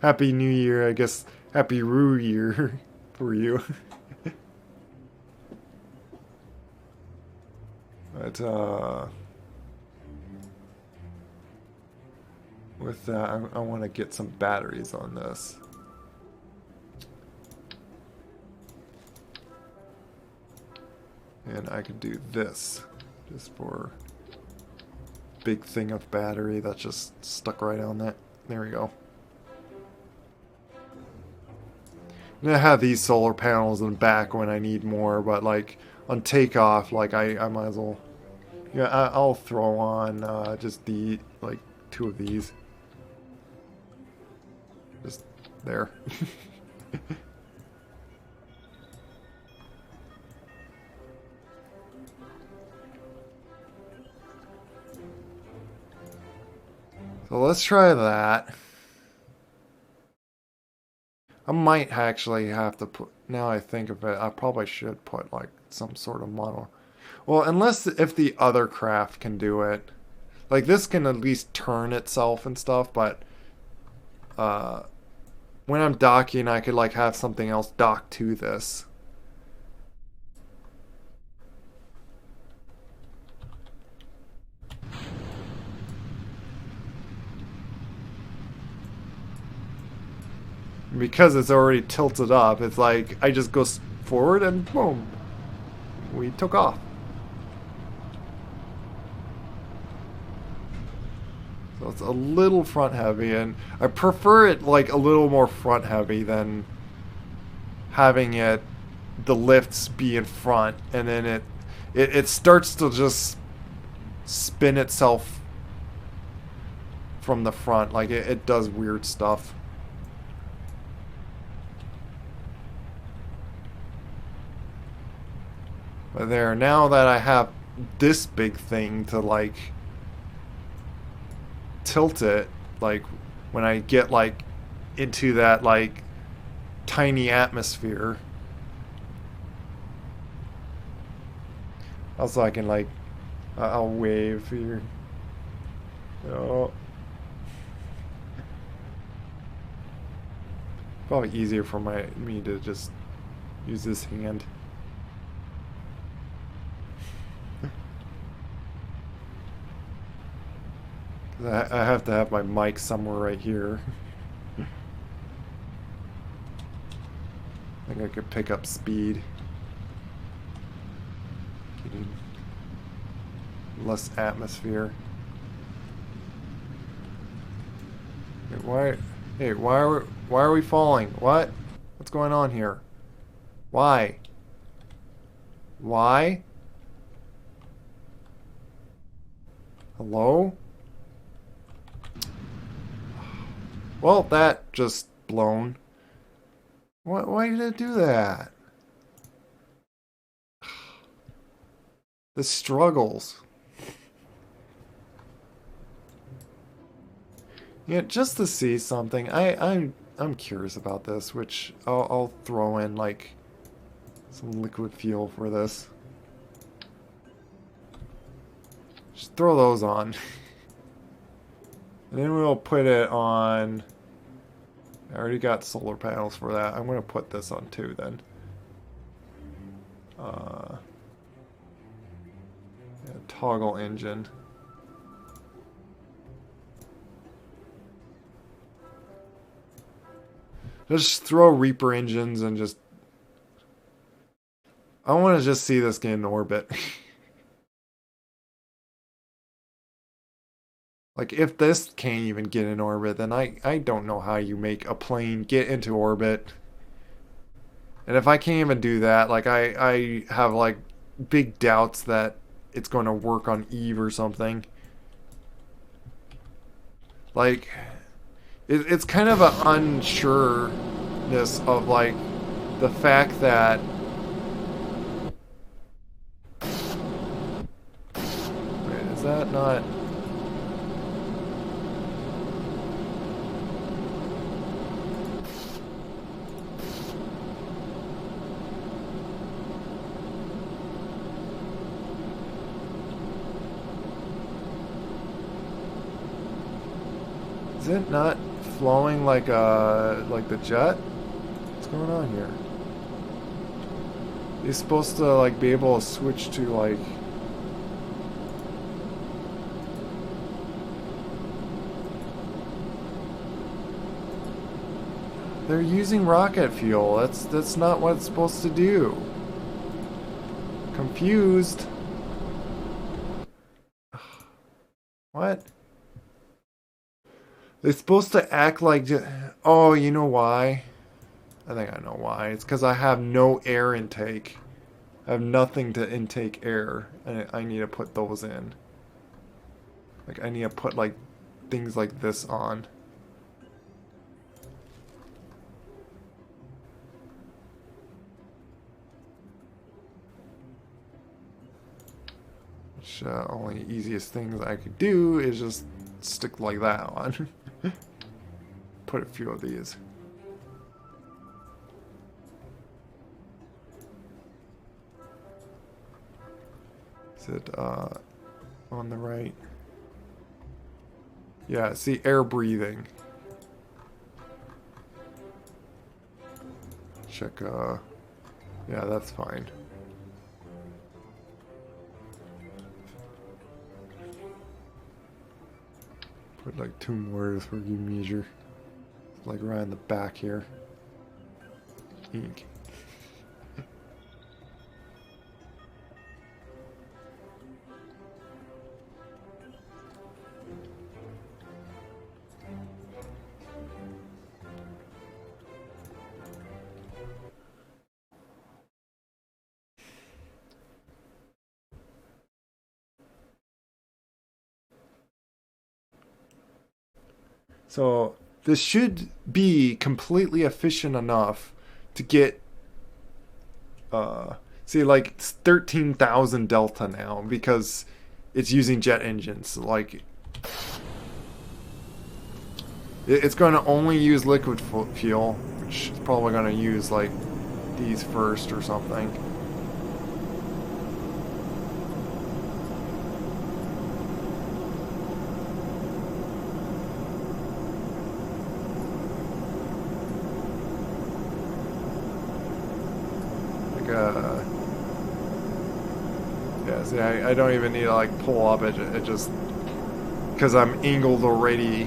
Happy New Year, I guess. Happy Roo Year for you. But, with that, I want to get some batteries on this. And I could do this just for big thing of battery that's just stuck right on that. There we go. I'm gonna have these solar panels in the back when I need more, but like on takeoff, like I might as well. Yeah, I'll throw on just the like 2 of these. Just there. So let's try that. I might actually have to put, now I think of it, I probably should put like some sort of model. Well, unless if the other craft can do it. Like this can at least turn itself and stuff, but uh, when I'm docking, I could like have something else dock to this. Because it's already tilted up, it's like I just go forward and boom, we took off. So it's a little front heavy, and I prefer it like a little more front heavy than having it the lifts be in front and then it starts to just spin itself from the front. Like it does weird stuff. But there, now that I have this big thing to like tilt it, like when I get like into that like tiny atmosphere, also I can like I'll wave here. Oh, probably easier for me to just use this hand. I have to have my mic somewhere right here. I think I could pick up speed. Getting less atmosphere. Why are we falling? What? What's going on here? Why? Why? Hello? Well, that just blown. Why did it do that? The struggles. Yeah, just to see something. I'm curious about this, which I'll throw in like some liquid fuel for this. Just throw those on. And then we'll put it on. I already got solar panels for that. I'm going to put this on too then. Yeah, toggle engine. Just throw Reaper engines and just... I want to just see this get in orbit. Like, if this can't even get in orbit, then I don't know how you make a plane get into orbit. And if I can't even do that, like, I have, like, big doubts that it's going to work on Eve or something. Like, it's kind of an unsureness of, like, the fact that... Wait, is that not... Is it not flowing like the jet? What's going on here? He's supposed to like be able to switch to like they're using rocket fuel. That's not what it's supposed to do. Confused. What? They're supposed to act like... Oh, you know why? I think I know why. It's because I have no air intake. I have nothing to intake air. And I need to put those in. Like, I need to put, like, things like this on. Which, only easiest things I could do is just stick like that on. Put a few of these. Is it on the right? Yeah, see, air breathing. Check, yeah, that's fine. Put like 2 more for you measure. Like right in the back here. Ink. So this should be completely efficient enough to get, see, like it's 13,000 delta now because it's using jet engines. Like, it's going to only use liquid fuel, which is probably going to use like these first or something. Yeah, see, I don't even need to like pull up it just because I'm angled already.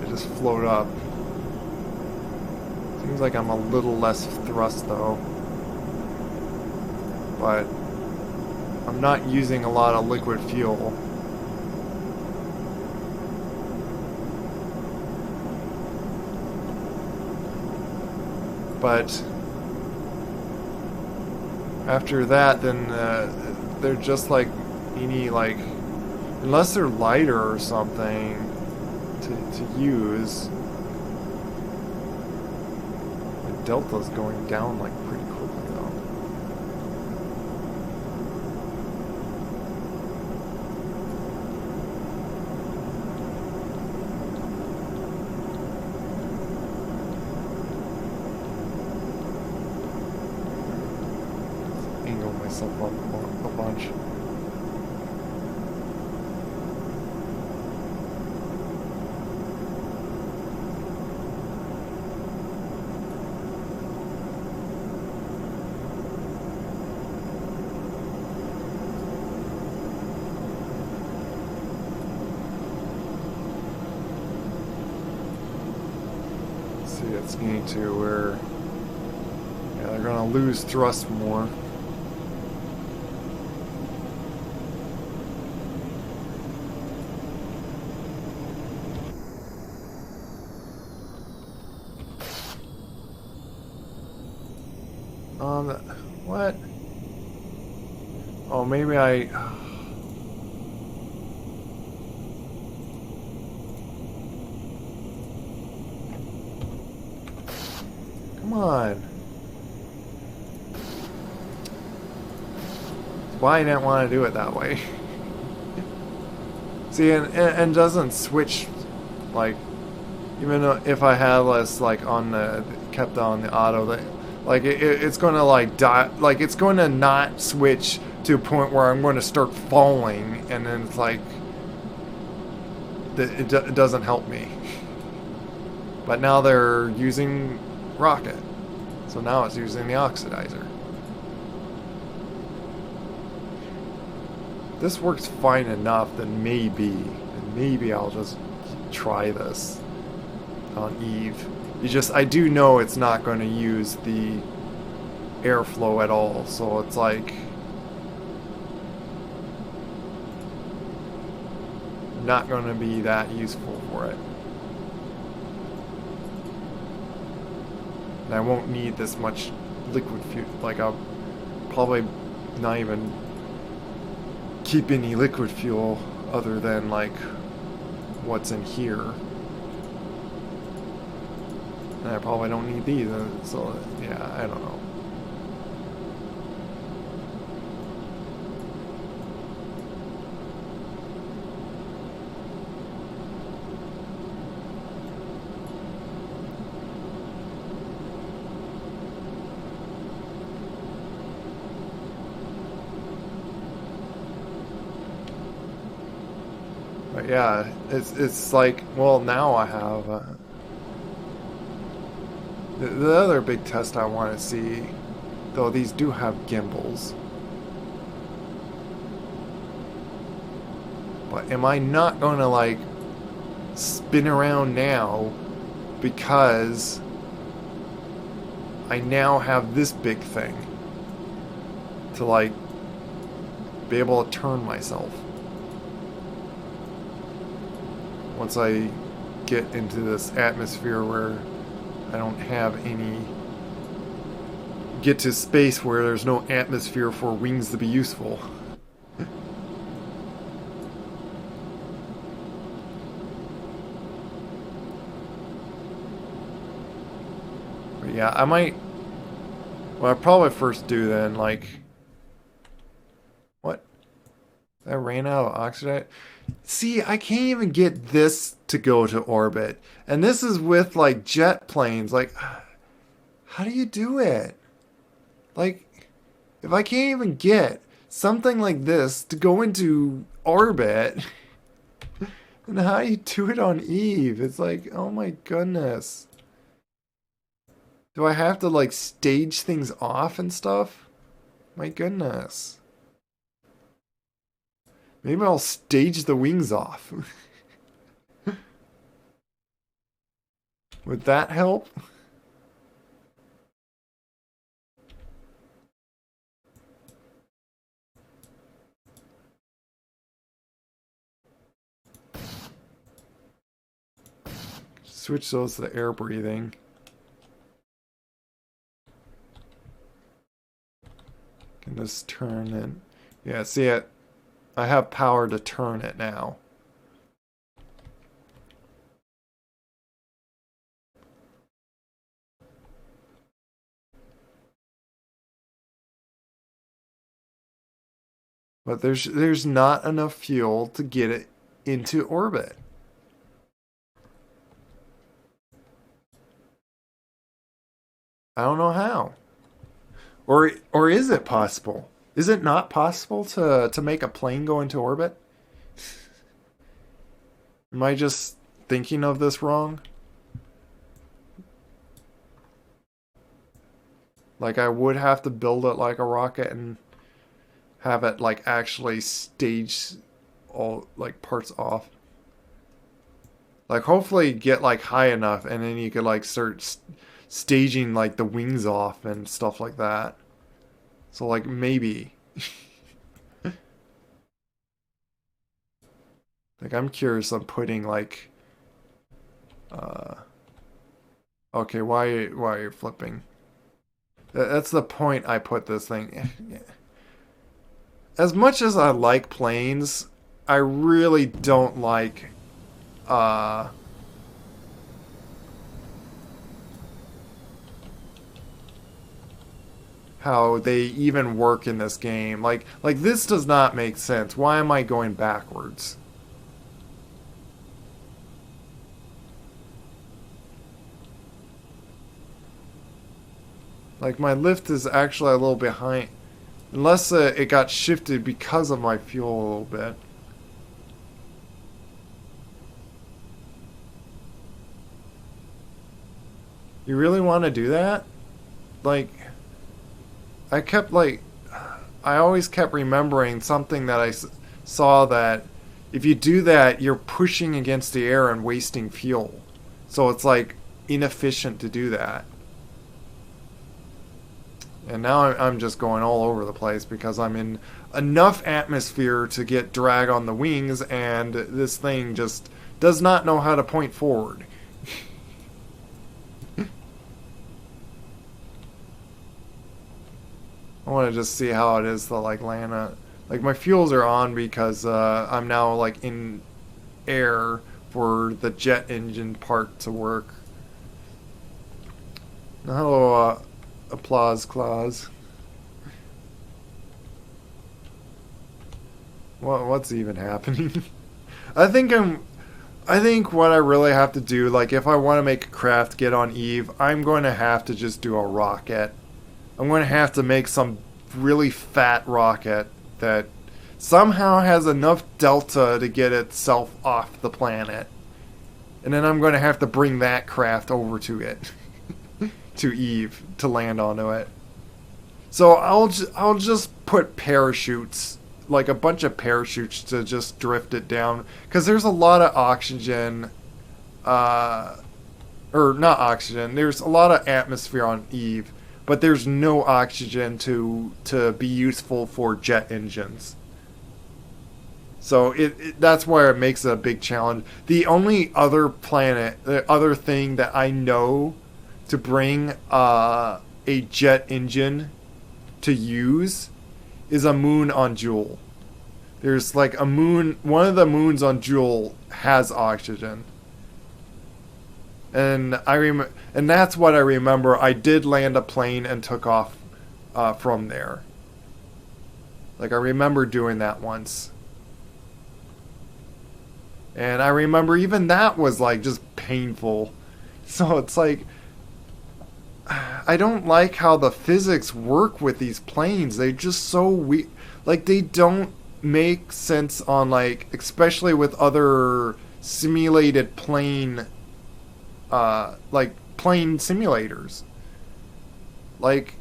It just float up. Seems like I'm a little less thrust though, but I'm not using a lot of liquid fuel. But after that, then they're just like any, like, unless they're lighter or something to use. The delta's going down like pretty quickly though. Angle myself up a bunch. See, it's getting to where, yeah, they're gonna lose thrust more. What? Oh, maybe I... Come on. That's why I didn't want to do it that way. See, and doesn't switch, like, even if I had less, like, on the, kept on the auto, that, like, it's going to, like, die, like, it's going to not switch to a point where I'm going to start falling, and then it's like, it doesn't help me. But now they're using rocket, so now it's using the oxidizer. This works fine enough, then maybe I'll just try this on Eve. I do know it's not going to use the airflow at all, so it's like not going to be that useful for it. And I won't need this much liquid fuel. Like, I'll probably not even keep any liquid fuel other than like what's in here. And I probably don't need these, so yeah, I don't know. But yeah, it's like, well, now I have the other big test I want to see, though these do have gimbals. But am I not going to like spin around now because I now have this big thing to like be able to turn myself once I get into this atmosphere where I don't have any, get to space where there's no atmosphere for wings to be useful. But yeah, I might, what I'll probably first do then, like, what? I ran out of oxygen? See, I can't even get this to go to orbit. And this is with, like, jet planes. Like, how do you do it? Like, if I can't even get something like this to go into orbit, then how do you do it on Eve? It's like, oh my goodness. Do I have to, like, stage things off and stuff? My goodness. Maybe I'll stage the wings off. Would that help? Switch those to the air breathing. Can this turn it? Yeah, see it? I have power to turn it now. But there's not enough fuel to get it into orbit. I don't know how. Or is it possible? Is it not possible to make a plane go into orbit? Am I just thinking of this wrong? Like I would have to build it like a rocket and have it like actually stage all like parts off. Like hopefully get like high enough and then you could like start staging like the wings off and stuff like that. So like maybe. Like I'm curious on putting like okay, why are you flipping? That's the point I put this thing. As much as I like planes, I really don't like how they even work in this game. Like this does not make sense. Why am I going backwards? Like my lift is actually a little behind. Unless it got shifted because of my fuel a little bit. You really want to do that? Like, I kept like, I always kept remembering something that I saw that if you do that, you're pushing against the air and wasting fuel. So it's like inefficient to do that. And now I'm just going all over the place because I'm in enough atmosphere to get drag on the wings, and this thing just does not know how to point forward. I want to just see how it is to like land a, like my fuels are on because I'm now like in air for the jet engine part to work. Hello, applause clause. What's even happening? I think what I really have to do, like if I want to make a craft get on Eve, I'm going to have to just do a rocket. I'm going to have to make some really fat rocket that somehow has enough delta to get itself off the planet. And then I'm going to have to bring that craft over to it. To Eve, to land onto it. So I'll just put parachutes, like a bunch of parachutes to just drift it down. Because there's a lot of oxygen, or not oxygen, there's a lot of atmosphere on Eve. But there's no oxygen to be useful for jet engines. So that's where it makes it a big challenge. The only other planet, the other thing that I know to bring a jet engine to use is a moon on Jewel. There's like a moon, one of the moons on Jewel has oxygen. And and that's what I remember. I did land a plane and took off from there. Like I remember doing that once. And I remember even that was like just painful. So it's like, I don't like how the physics work with these planes. They're just so weird. Like they don't make sense on like, especially with other simulated plane, like plane simulators. Like,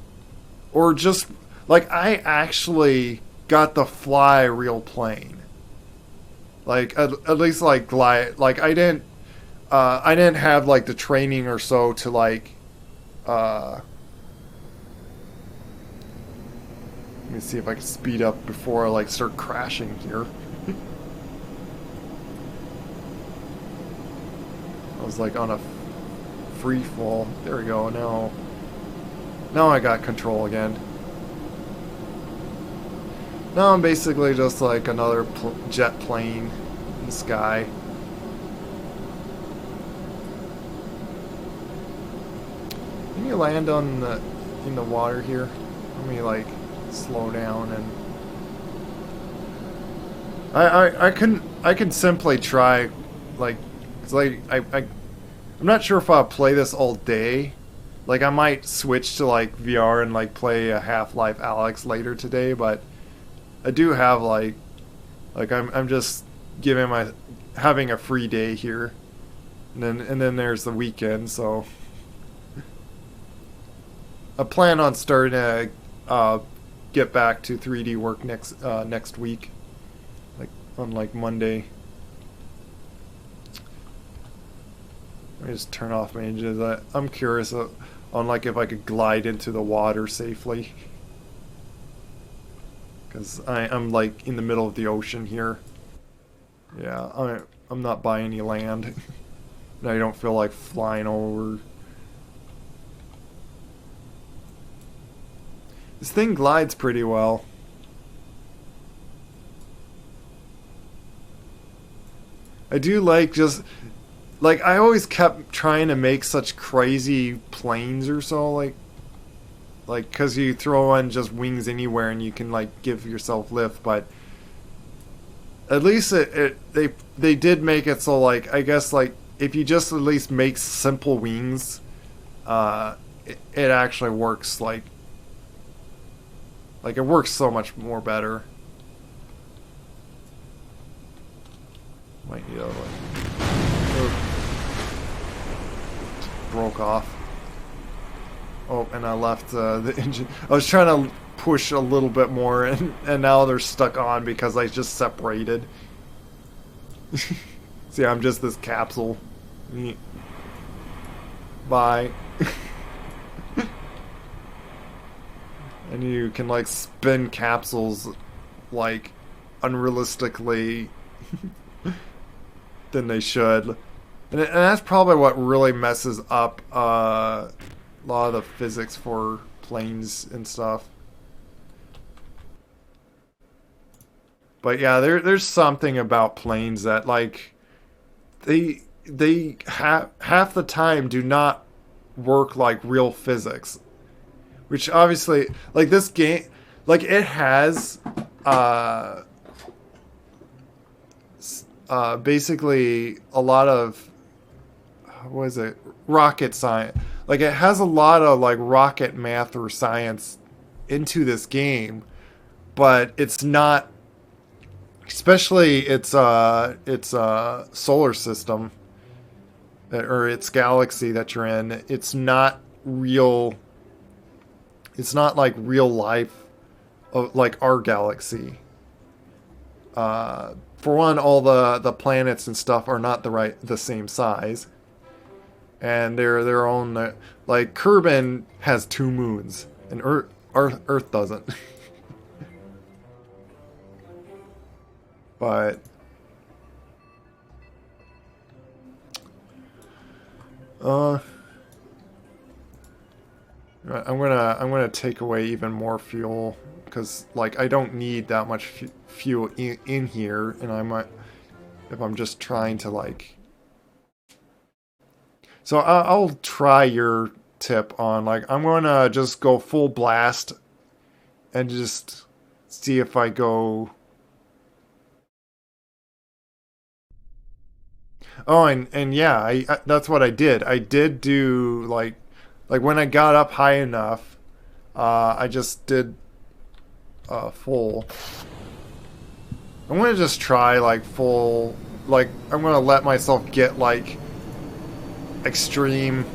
or just, like I actually got to fly a real plane. Like at least like glide. Like I didn't have like the training or so to like. Let me see if I can speed up before I like start crashing here. I was like on a free fall. There we go. Now I got control again. Now I'm basically just like another jet plane in the sky. Can you land on in the water here? Let me like slow down and I can simply try like, cause like I'm not sure if I'll play this all day. Like I might switch to like VR and like play a Half-Life Alyx later today, but I do have like I'm just having a free day here, and then there's the weekend, so I plan on starting to get back to 3D work next week, like on like Monday. Let me just turn off my engines. I'm curious on like if I could glide into the water safely. Because I'm like in the middle of the ocean here. Yeah, I'm not by any land. And I don't feel like flying over. This thing glides pretty well. I do like just... Like, I always kept trying to make such crazy planes or so, like, because you throw on just wings anywhere and you can like give yourself lift, but at least they did make it so like I guess like if you just at least make simple wings, it actually works like it works so much more better. Might need a broke off. Oh, and I left the engine. I was trying to push a little bit more, and now they're stuck on because I just separated. See, I'm just this capsule. Bye. And you can like spin capsules like unrealistically than they should. And that's probably what really messes up a lot of the physics for planes and stuff. But yeah, there's something about planes that like they half the time do not work like real physics. Which obviously like this game like it has basically a lot of what is it? Rocket science. Like it has a lot of like rocket math or science into this game, but it's not especially its solar system or its galaxy that you're in. It's not real. It's not like real life, like our galaxy. For one, all the planets and stuff are not the same size, and they're their own. Like Kerbin has 2 moons, and Earth doesn't. But uh, I'm gonna take away even more fuel because like I don't need that much fuel in here, and I might if I'm just trying to like. So I'll try your tip on like I'm gonna just go full blast and just see if I go. Oh, and yeah, that's what I did. I did do like when I got up high enough, I just did full. I'm gonna just try like full. Like I'm gonna let myself get like extreme.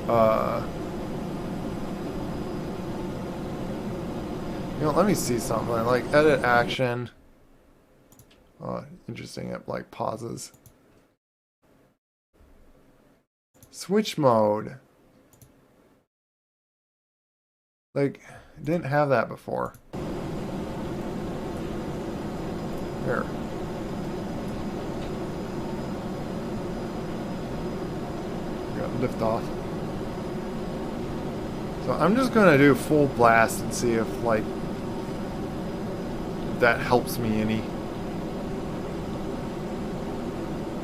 Uh, let me see something like edit action. Oh, interesting. It like pauses. Switch mode. Like, didn't have that before. Here. Got lift off. So I'm just gonna do full blast and see if like that helps me any.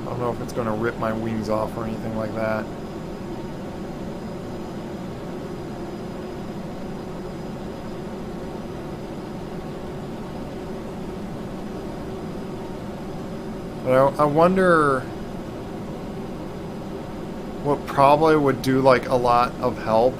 I don't know if it's gonna rip my wings off or anything like that. But I wonder what probably would do like a lot of help.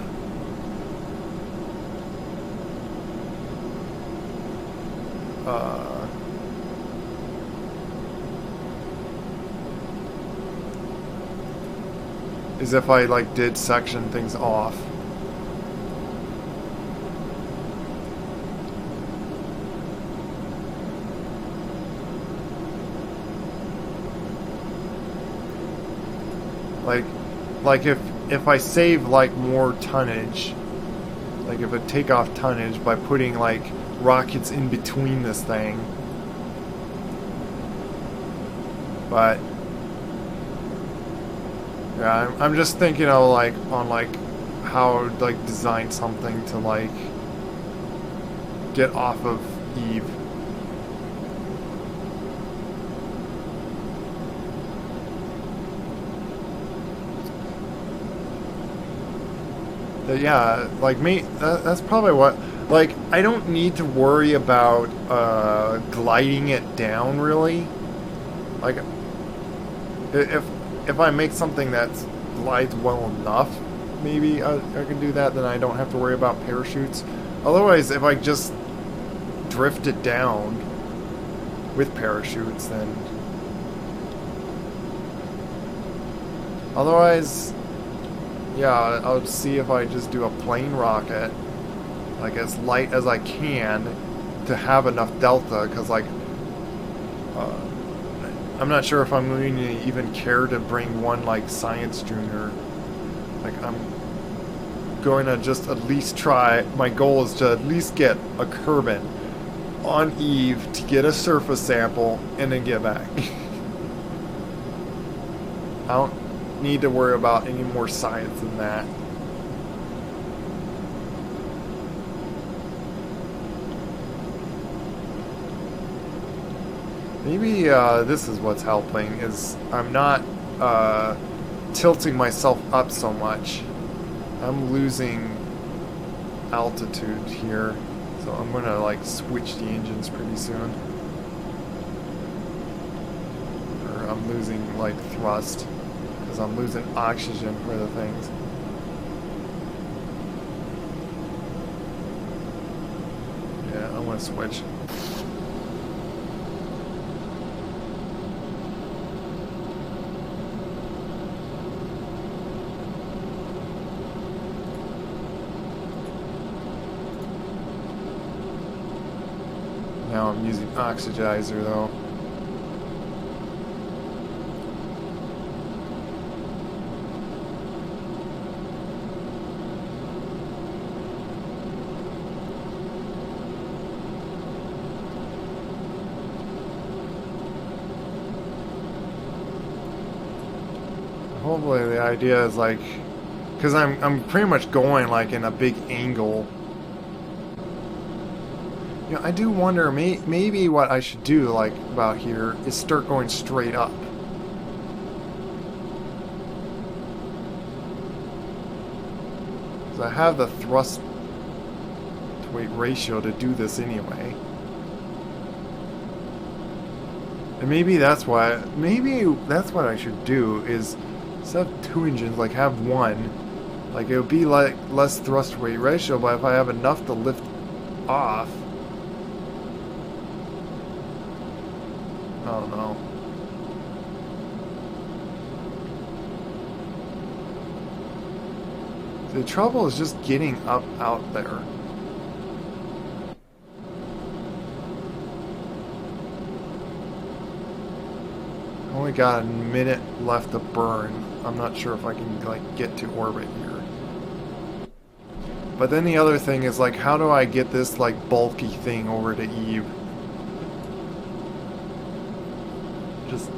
Is if I like did section things off. Like if I save like more tonnage, like if I take off tonnage by putting like rockets in between this thing. But yeah, I'm just thinking of like on like how to like design something to like get off of Eve. Yeah, like me, that's probably what. Like, I don't need to worry about gliding it down really. Like, if I make something that glides well enough, maybe I can do that. Then I don't have to worry about parachutes. Otherwise, if I just drift it down with parachutes, then otherwise. Yeah, I'll see if I just do a plain rocket, like as light as I can, to have enough delta, because like, I'm not sure if I'm going to even care to bring one like science junior. Like I'm going to just at least try, my goal is to at least get a Kerbin on Eve to get a surface sample and then get back. I don't need to worry about any more science than that. Maybe this is what's helping, is I'm not tilting myself up so much. I'm losing altitude here, so I'm gonna like switch the engines pretty soon. Or I'm losing like thrust. I'm losing oxygen for the things. Yeah, I'm gonna gonna switch. Now I'm using oxidizer though. Hopefully the idea is like, because I'm pretty much going like in a big angle. You know, I do wonder, maybe what I should do, like, about here is start going straight up. Because I have the thrust to weight ratio to do this anyway. And maybe that's what I should do, is instead of 2 engines, like, have one. Like, it would be like less thrust to weight ratio, but if I have enough to lift off, I don't know. The trouble is just getting up out there. Only got a minute left to burn. I'm not sure if I can like get to orbit here. But then the other thing is like, how do I get this like bulky thing over to Eve? Just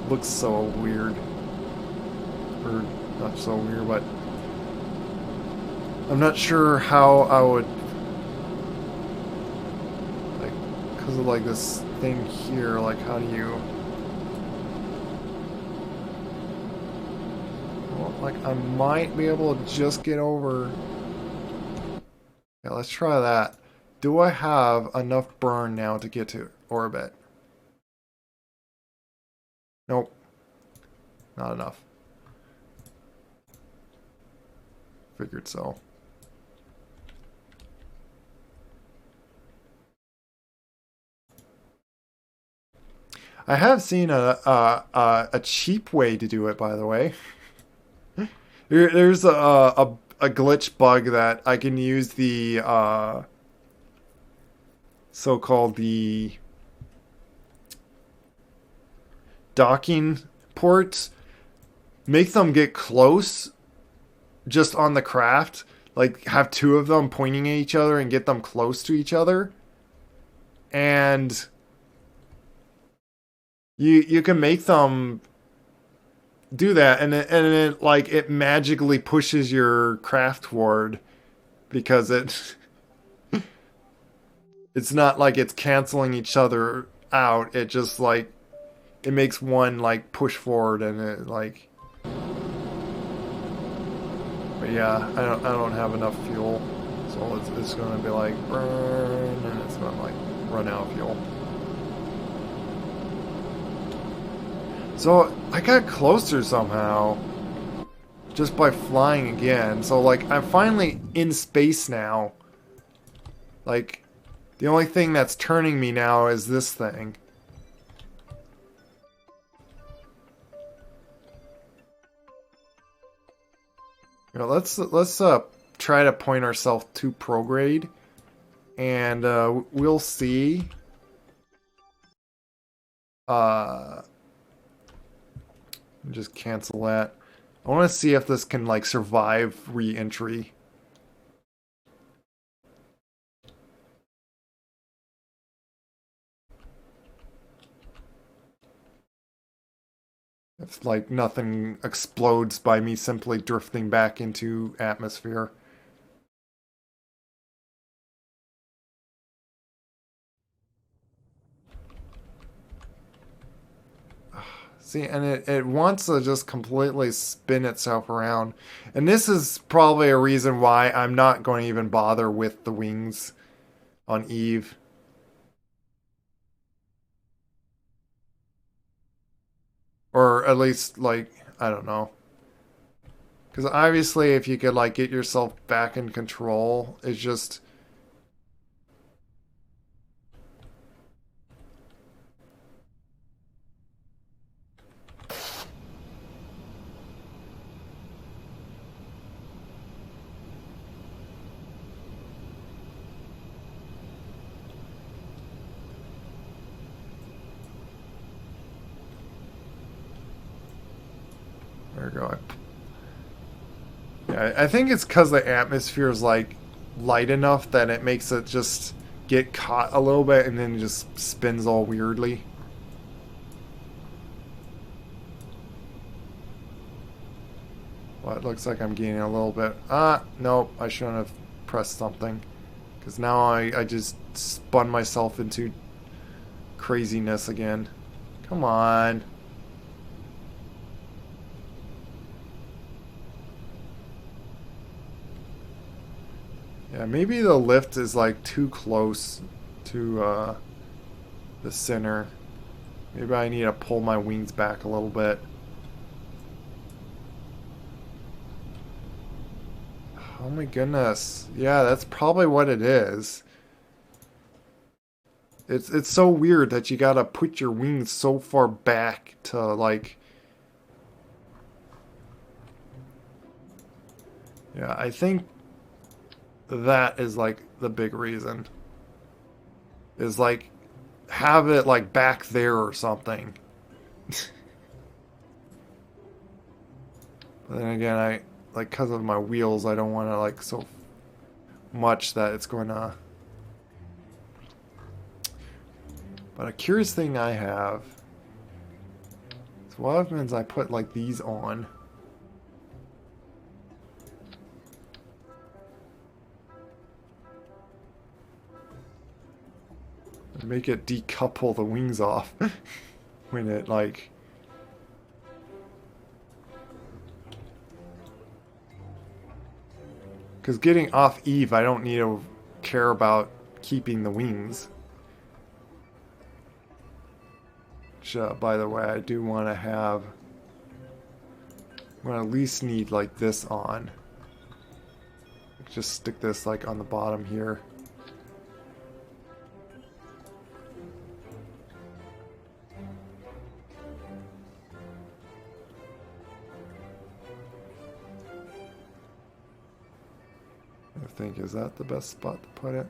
looks so weird. Or not so weird, but I'm not sure how I would, like, because of like this thing here, like how do you, well, like I might be able to just get over. Yeah, let's try that. Do I have enough burn now to get to orbit? Nope. Not enough. Figured so. I have seen a cheap way to do it, by the way. There's a glitch bug that I can use the so-called the docking ports, make them get close just on the craft, like have 2 of them pointing at each other and get them close to each other, and you can make them do that, and it like it magically pushes your craft forward because it's not like it's canceling each other out. It just like it makes one like push forward, and it like. But yeah, I don't have enough fuel, so it's gonna be like burn, and it's gonna like run out of fuel. So I got closer somehow, just by flying again. So like I'm finally in space now. Like the only thing that's turning me now is this thing. You know, let's try to point ourselves to prograde, and we'll see. Just cancel that. I want to see if this can like survive re-entry. If like nothing explodes by me simply drifting back into atmosphere. See, and it wants to just completely spin itself around. And this is probably a reason why I'm not going to even bother with the wings on Eve. Or at least, like, I don't know. Because obviously if you could, like, get yourself back in control, it's just... I think it's because the atmosphere is like light enough that it makes it just get caught a little bit and then it just spins all weirdly. Well, it looks like I'm getting a little bit... nope, I shouldn't have pressed something. Because now I just spun myself into craziness again. Come on. Yeah, maybe the lift is like too close to the center. Maybe I need to pull my wings back a little bit. Oh my goodness. Yeah, that's probably what it is. It's so weird that you gotta put your wings so far back to like... Yeah, I think that is like the big reason. Is like have it like back there or something. But then again, I like because of my wheels, I don't want to like so much that it's going to... But a curious thing I have is what happens I put like these on. And make it decouple the wings off when it like... Because getting off Eve, I don't need to care about keeping the wings. Which, by the way, I do want to have... I'm going to at least need, like, this on. Just stick this, like, on the bottom here. I think, is that the best spot to put it?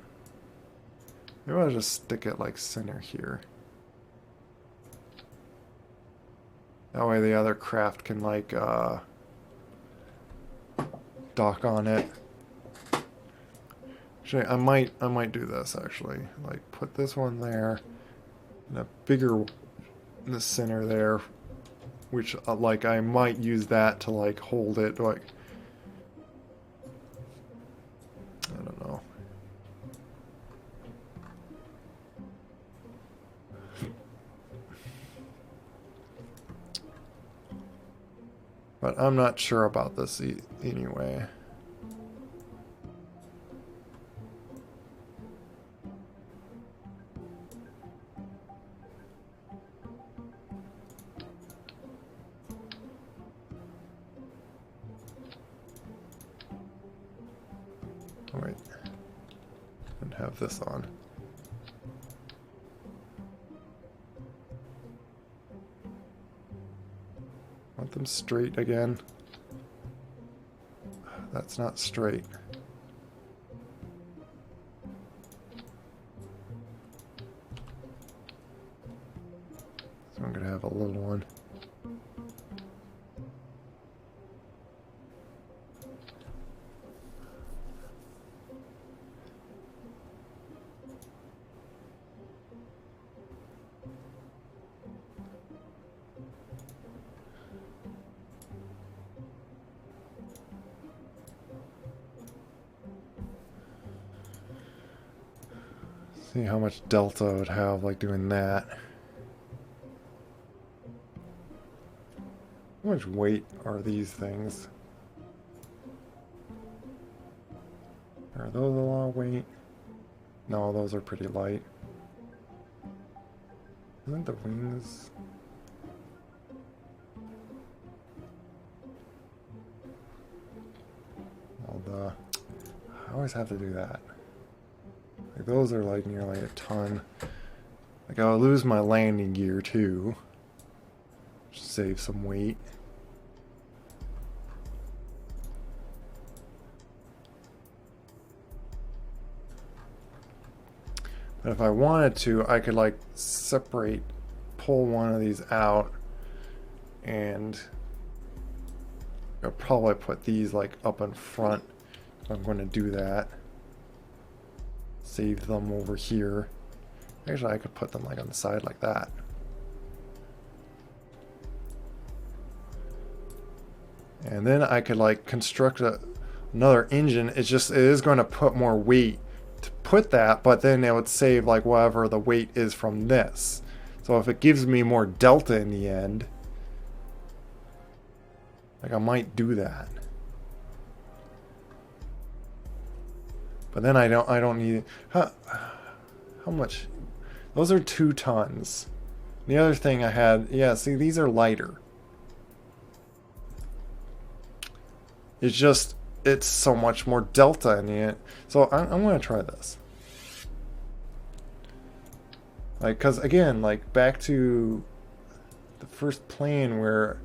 Maybe I'll just stick it, like, center here. That way the other craft can like dock on it. Actually, I might do this actually. Like put this one there and a bigger in the center there, which like I might use that to like hold it like I don't know. But I'm not sure about this anyway. Oh, wait. And have this on. Want them straight again? That's not straight. So I'm gonna have a little one. See how much delta I would have like doing that. How much weight are these things? Are those a lot of weight? No, those are pretty light. Isn't the wings... Well, I always have to do that. Like those are like nearly a ton. Like I'll lose my landing gear too. Just save some weight. But if I wanted to, I could like separate, pull one of these out and I'll probably put these like up in front if I'm going to do that. Save them over here. Actually, I could put them like on the side like that. And then I could like construct another engine. It is going to put more weight to put that, but then it would save like whatever the weight is from this. So if it gives me more delta in the end, like I might do that. But then I don't need how much? Those are 2 tons. The other thing I had, yeah, see these are lighter. It's just it's so much more delta in it. So I'm gonna try this. Like, cause again, like back to the first plane where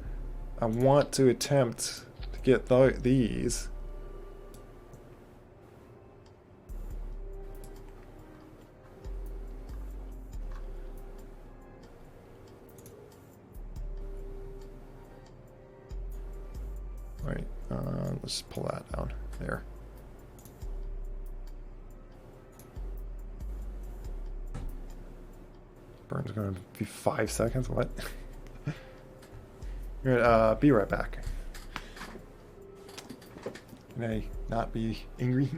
I want to attempt to get these. Right, let's pull that down there. Burn's gonna be 5 seconds. What? Good. Be right back. Can I not be angry?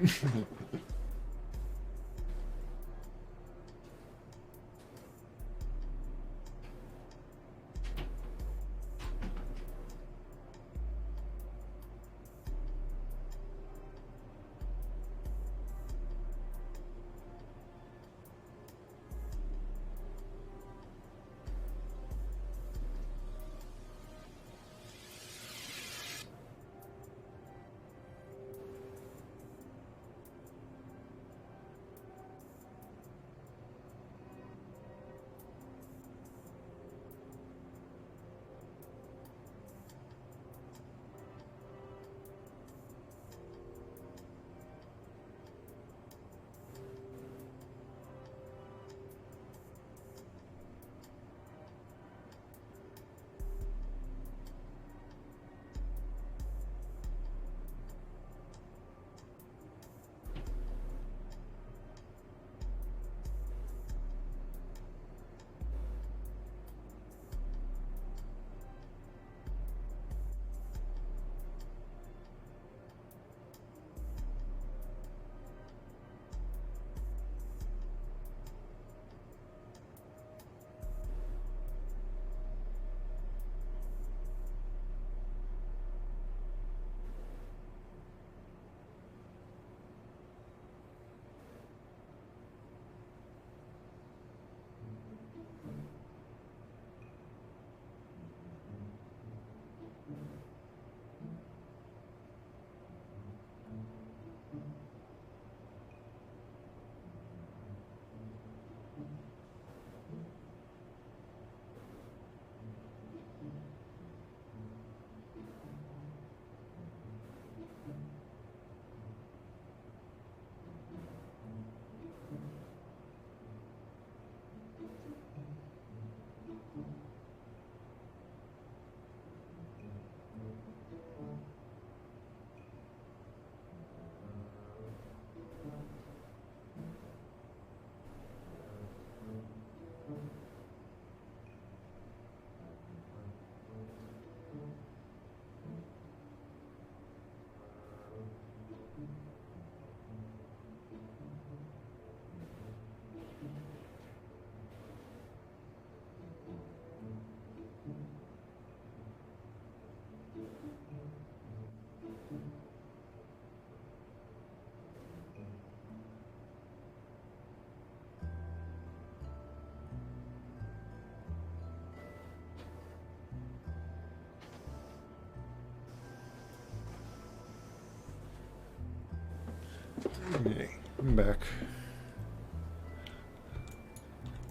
Okay, I'm back.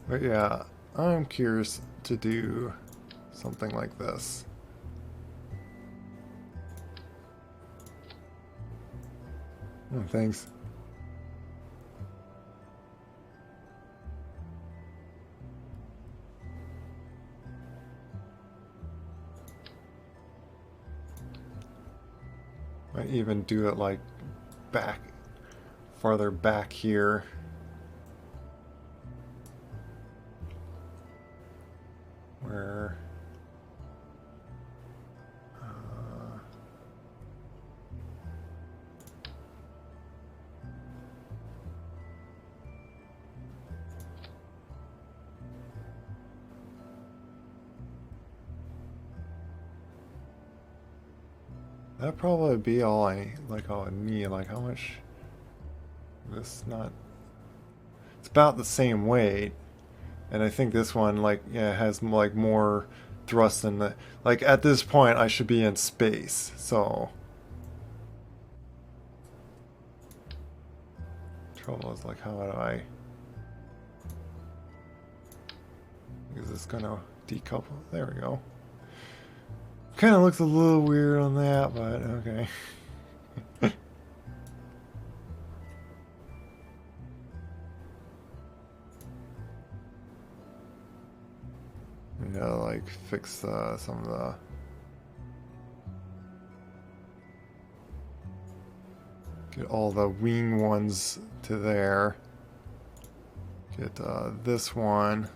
But yeah, I'm curious to do something like this. Oh, thanks. I even do it like back, farther back here. Where that'd probably be all I need. Like how much? This not. It's about the same weight, and I think this one like yeah has like more thrust than the like at this point I should be in space. So trouble is like how do I? Is this gonna decouple? There we go. Kind of looks a little weird on that, but okay. We gotta like fix some of the get all the wing ones to there. Get this one.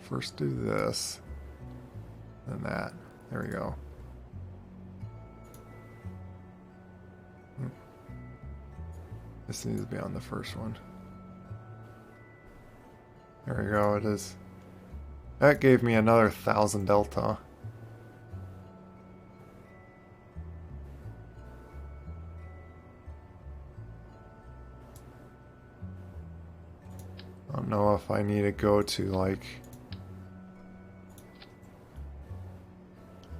First do this, then that. There we go. This needs to be on the first one. There we go, it is. That gave me another 1,000 delta. I don't know if I need to go to like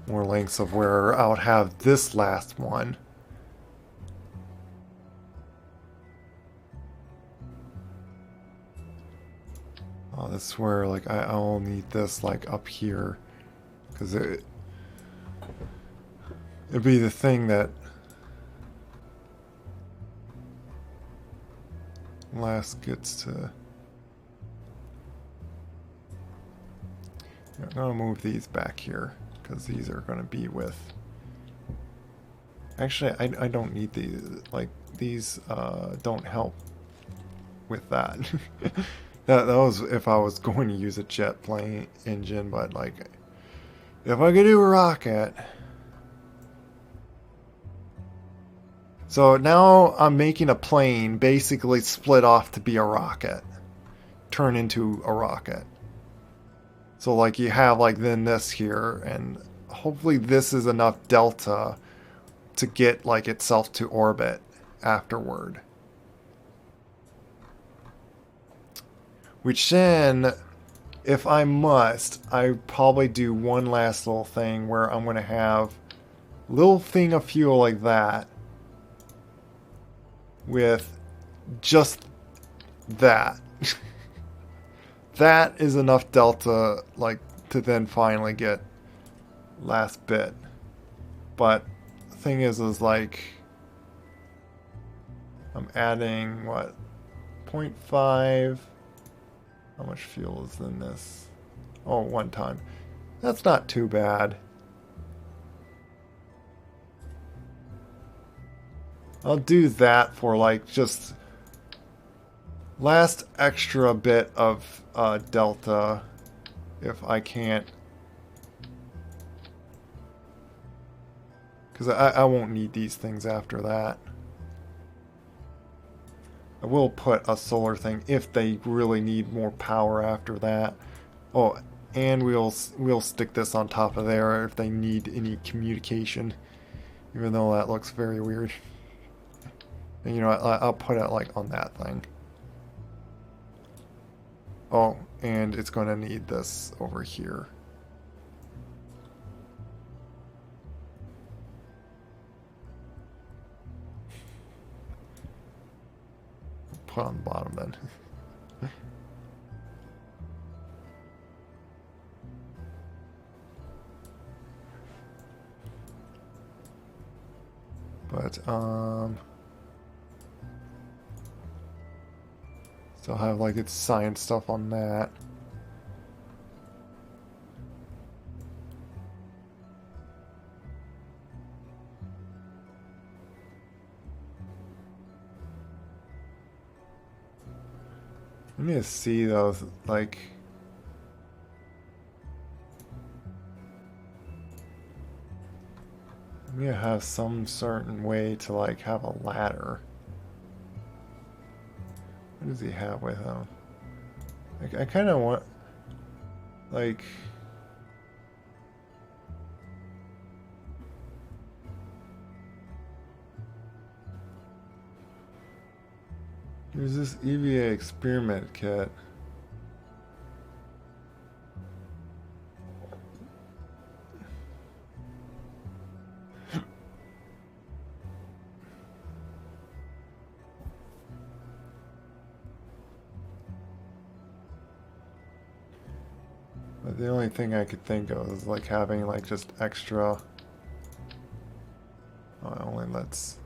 more lengths of where I would have this last one. Oh, this is where like I'll need this like up here because it'd be the thing that last gets to. I'm gonna move these back here because these are gonna be with. Actually, I don't need these. Like these don't help with that. That was if I was going to use a jet plane engine, but like if I could do a rocket. So now I'm making a plane basically split off to be a rocket, turn into a rocket. So like you have like then this here, and hopefully this is enough delta to get like itself to orbit afterward. Which then, if I must, I probably do one last little thing where I'm going to have a little thing of fuel like that with just that. That is enough delta like to then finally get last bit. But the thing is like I'm adding what 0.5. How much fuel is in this? Oh, 1 ton. That's not too bad. I'll do that for like just last extra bit of delta if I can't. Because I won't need these things after that. I will put a solar thing if they really need more power after that. Oh, and we'll stick this on top of there if they need any communication. Even though that looks very weird. And, you know, I'll put it like on that thing. Oh, and it's going to need this over here. Put on the bottom then. But still have like its science stuff on that. I need to see those, like... I need to have some certain way to, like, have a ladder. What does he have with him? Like, I kind of want... Like... There's this EVA experiment kit. But the only thing I could think of is like having like just extra... Oh, it only lets...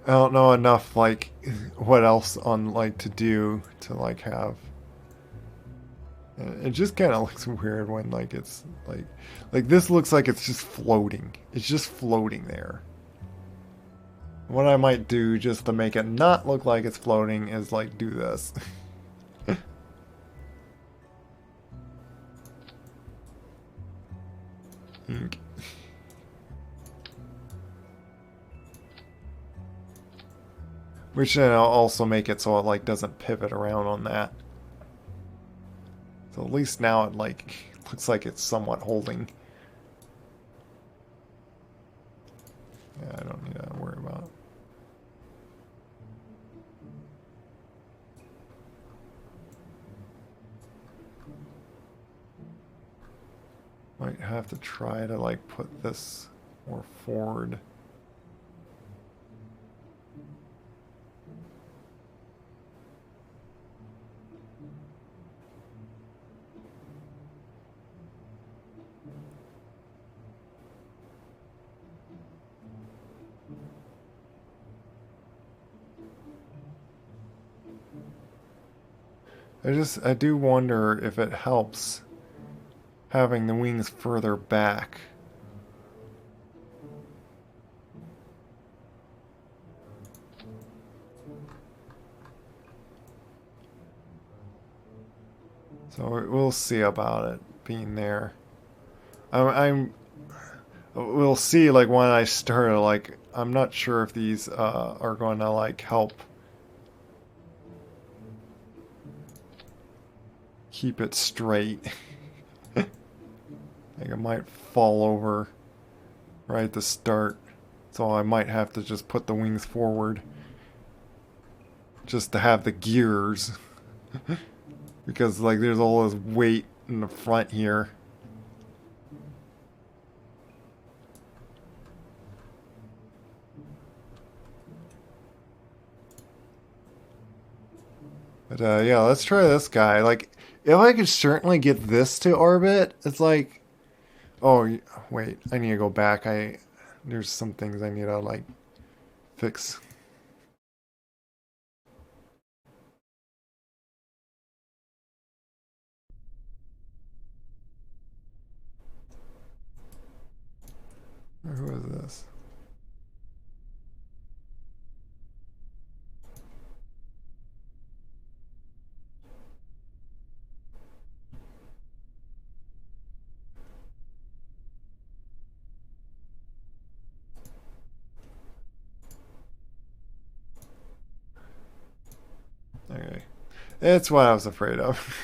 I don't know enough like what else on like to do to like have... It just kind of looks weird when like it's like this looks like it's just floating. It's just floating there. What I might do just to make it not look like it's floating is like do this. Ink. Which then I'll also make it so it like doesn't pivot around on that. So at least now it like looks like it's somewhat holding. Yeah, I don't need to worry about it. Might have to try to like put this more forward. I do wonder if it helps having the wings further back. So we'll see about it being there. We'll see like when I start, like I'm not sure if these are going to like help keep it straight. Like it might fall over right at the start. So I might have to just put the wings forward just to have the gears. Because like there's all this weight in the front here. But yeah, let's try this guy. Like if I could certainly get this to orbit, it's like... Oh, wait, I need to go back. There's some things I need to, like, fix. Who is this? Okay. It's what I was afraid of.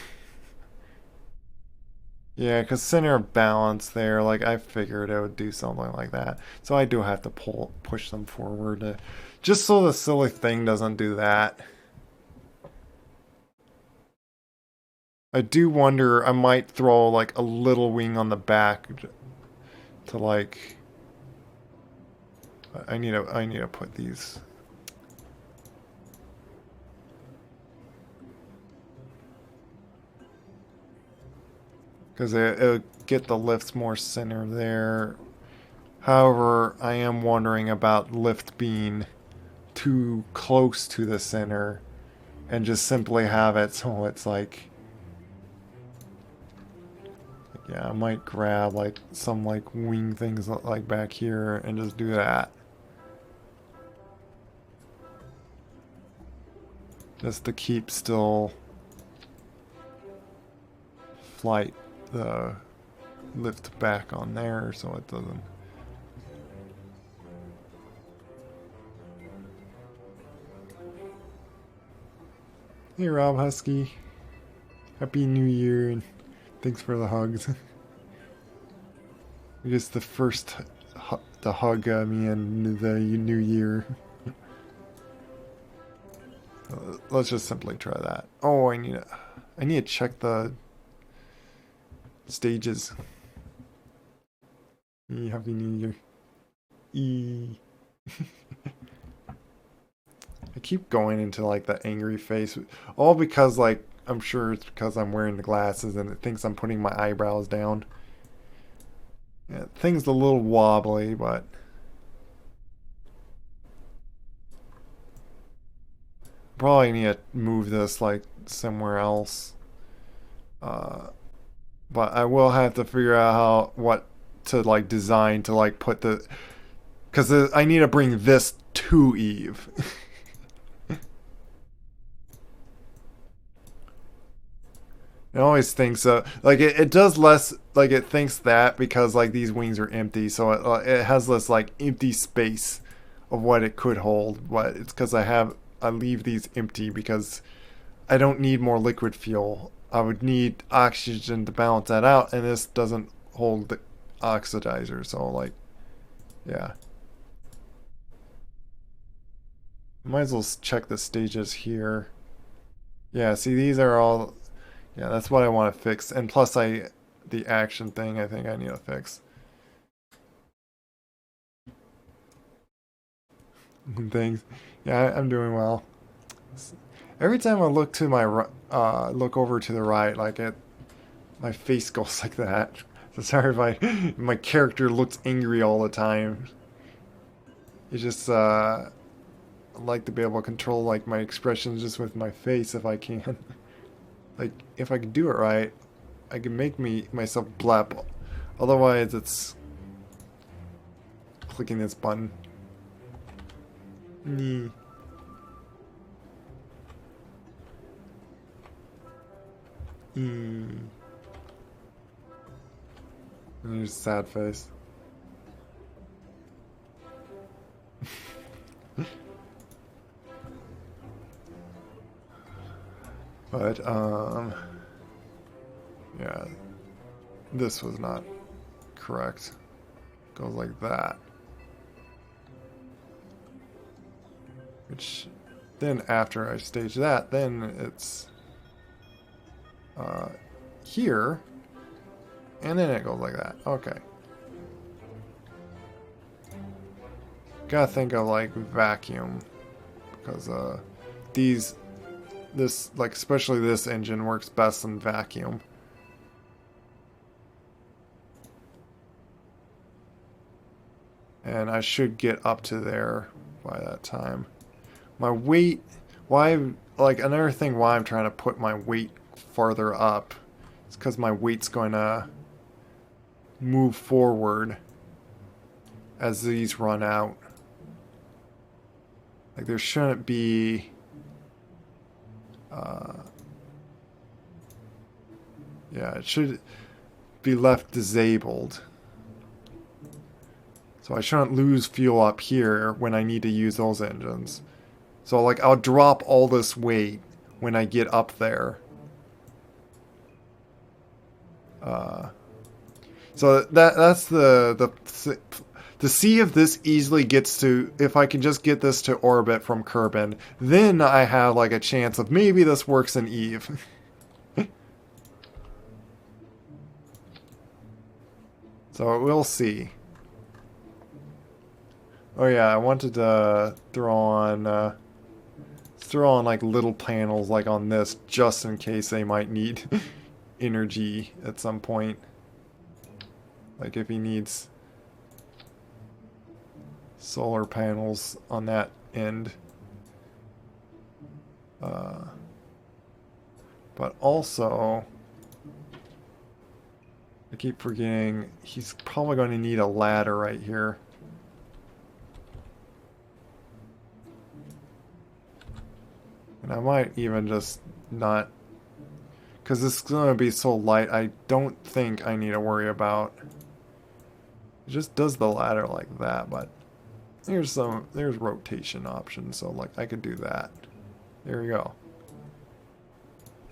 Yeah, because center of balance there, like, I figured it would do something like that. So I do have to push them forward just so the silly thing doesn't do that. I do wonder, I might throw, like, a little wing on the back to, like... I need to put these... Because it'll get the lifts more center there. However, I am wondering about lift being too close to the center and just simply have it so it's like Yeah, I might grab like some like wing things like back here and just do that. Just to keep still flight the lift back on there so it doesn't. Hey Rob Husky. Happy New Year and thanks for the hugs. I guess the first to hug me in the new year. Let's just simply try that. Oh, I need to check the stages. Happy New Year. E. I keep going into like the angry face, all because like I'm sure it's because I'm wearing the glasses and it thinks I'm putting my eyebrows down. Yeah, thing's a little wobbly, but probably need to move this like somewhere else. Uh, but I will have to figure out what to like design to like put the, because I need to bring this to Eve. It always thinks like it does less, like it thinks that because like these wings are empty, so it has this like empty space of what it could hold. But it's because I leave these empty because I don't need more liquid fuel. I would need oxygen to balance that out, and this doesn't hold the oxidizer. So like, yeah, might as well check the stages here. Yeah, see these are all. Yeah, that's what I want to fix. And plus the action thing I think I need to fix. Thanks. Yeah, I'm doing well. Every time I look to my look over to the right, like my face goes like that. So sorry if my character looks angry all the time. It's just I like to be able to control like my expressions just with my face if I can. Like if I can do it right, I can make myself blap. Otherwise, it's clicking this button. Nee. And there's a sad face. But yeah, this was not correct. Goes like that. Which then after I stage that, then it's here, and then it goes like that. Okay. Gotta think of like vacuum, because this like especially this engine works best in vacuum. And I should get up to there by that time. My weight, why, like another thing why I'm trying to put my weight farther up is because my weight's going to move forward as these run out. Like there shouldn't be yeah, it should be left disabled. So I shouldn't lose fuel up here when I need to use those engines. So like I'll drop all this weight when I get up there. So that's to see if this easily gets to, if I can just get this to orbit from Kerbal, then I have like a chance of maybe this works in Eve. So we'll see. Oh yeah, I wanted to throw on like little panels like on this just in case they might need energy at some point. Like if he needs solar panels on that end. But also, I keep forgetting he's probably going to need a ladder right here. And I might even just not... Because this is going to be so light, I don't think I need to worry about... It just does the ladder like that, but... There's rotation options, so like I could do that. There we go.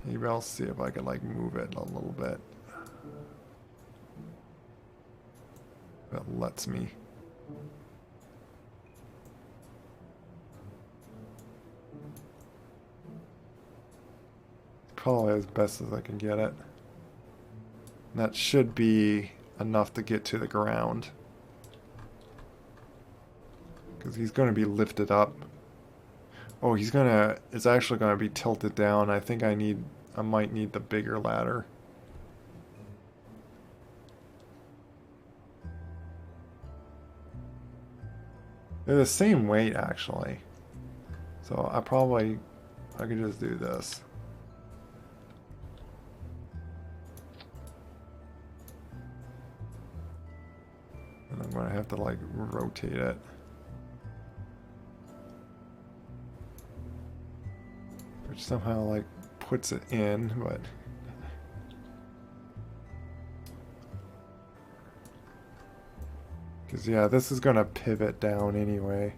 Maybe I'll see if I can like move it a little bit. That lets me. Probably as best as I can get it. And that should be enough to get to the ground. Because he's going to be lifted up. Oh, it's actually going to be tilted down. I think I might need the bigger ladder. They're the same weight, actually. So I could just do this. And I'm going to have to, like, rotate it. Which somehow, like, puts it in, but... Because, yeah, this is going to pivot down anyway.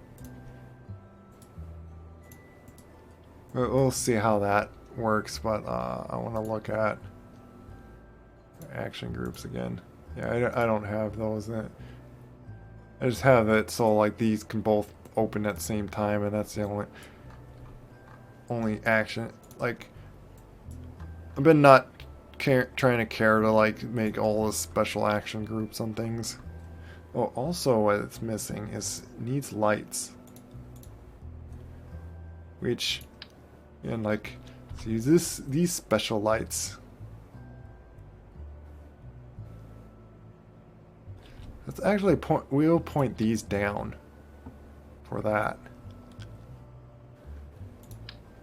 We'll see how that works, but I want to look at action groups again. Yeah, I don't have those. I just have it so, like, these can both open at the same time, and that's the only action. Like, I've been not trying to care to, like, make all the special action groups on things. Oh, also what it's missing is needs lights. Which, and like, let's use these special lights. Let's actually we'll point these down for that.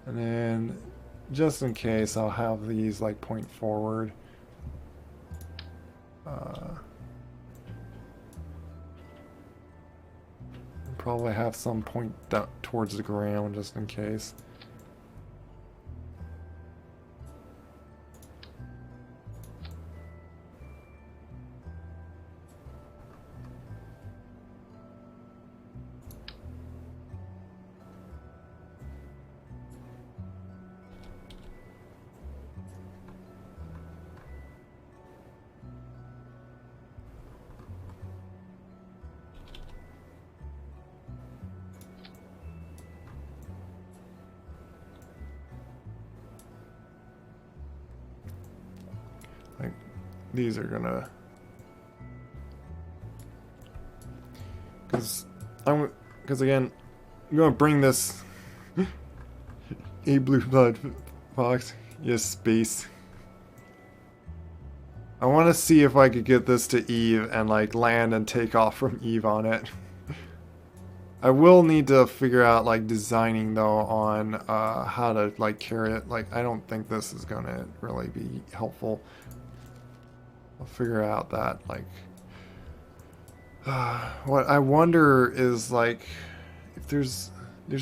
And then, just in case, I'll have these like point forward. Probably have some point down towards the ground just in case. These are gonna, because again, I'm gonna bring this a blue blood fox. Yes, space. I want to see if I could get this to Eve and like land and take off from Eve on it. I will need to figure out like designing though on how to like carry it. Like I don't think this is gonna really be helpful. I'll figure out that, like, what I wonder is, like, if there's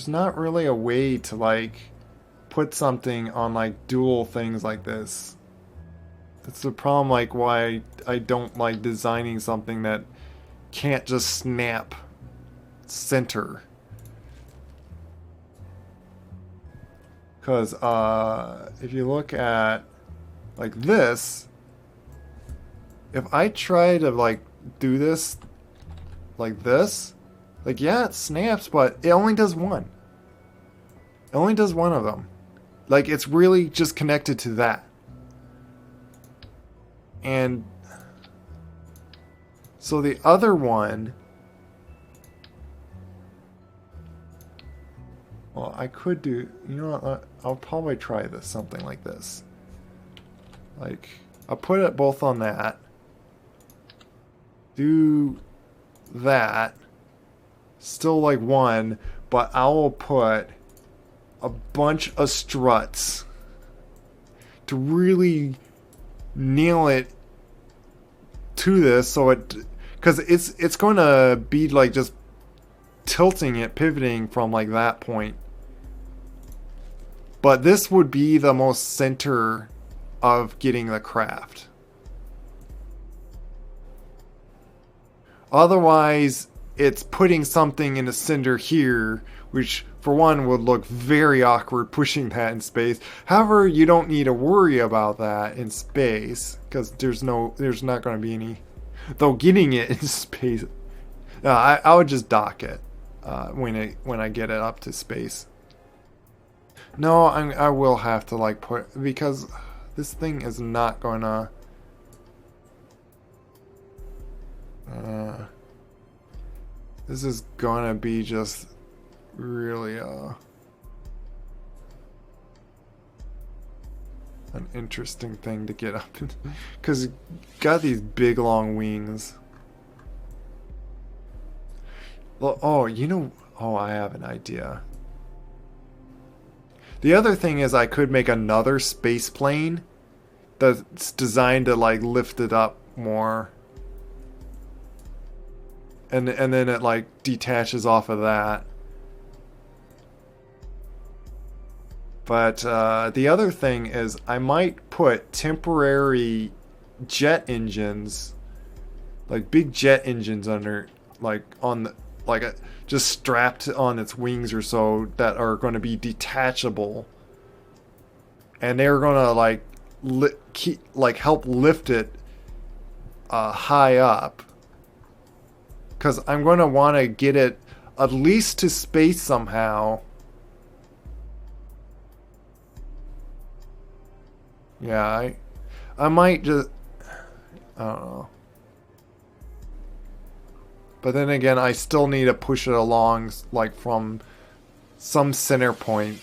not really a way to, like, put something on, like, dual things like this. That's the problem, like, why I don't like designing something that can't just snap center. Because, if you look at, like, this... If I try to, like, do this, like this, like, yeah, it snaps, but it only does one. It only does one of them. Like, it's really just connected to that. And so the other one, well, I could do, you know what, I'll probably try this, something like this. Like, I'll put it both on that. Do that, still like one, but I will put a bunch of struts to really nail it to this, so it, because it's going to be like just tilting it, pivoting from like that point. But this would be the most center of getting the craft. Otherwise, it's putting something in the center here, which for one would look very awkward pushing that in space. However, you don't need to worry about that in space because there's not going to be any. Though getting it in space, I would just dock it when I get it up to space. No, I will have to like put, because this thing is not gonna. This is gonna be just really an interesting thing to get up because it got these big long wings. Well, oh, I have an idea. The other thing is I could make another space plane that's designed to like lift it up more. And then it like detaches off of that. But the other thing is I might put temporary jet engines, like big jet engines under, like on the, like just strapped on its wings or so, that are going to be detachable, and they're going to like help lift it high up. Because I'm going to want to get it at least to space somehow. Yeah, I might just, I don't know. But then again, I still need to push it along like from some center point.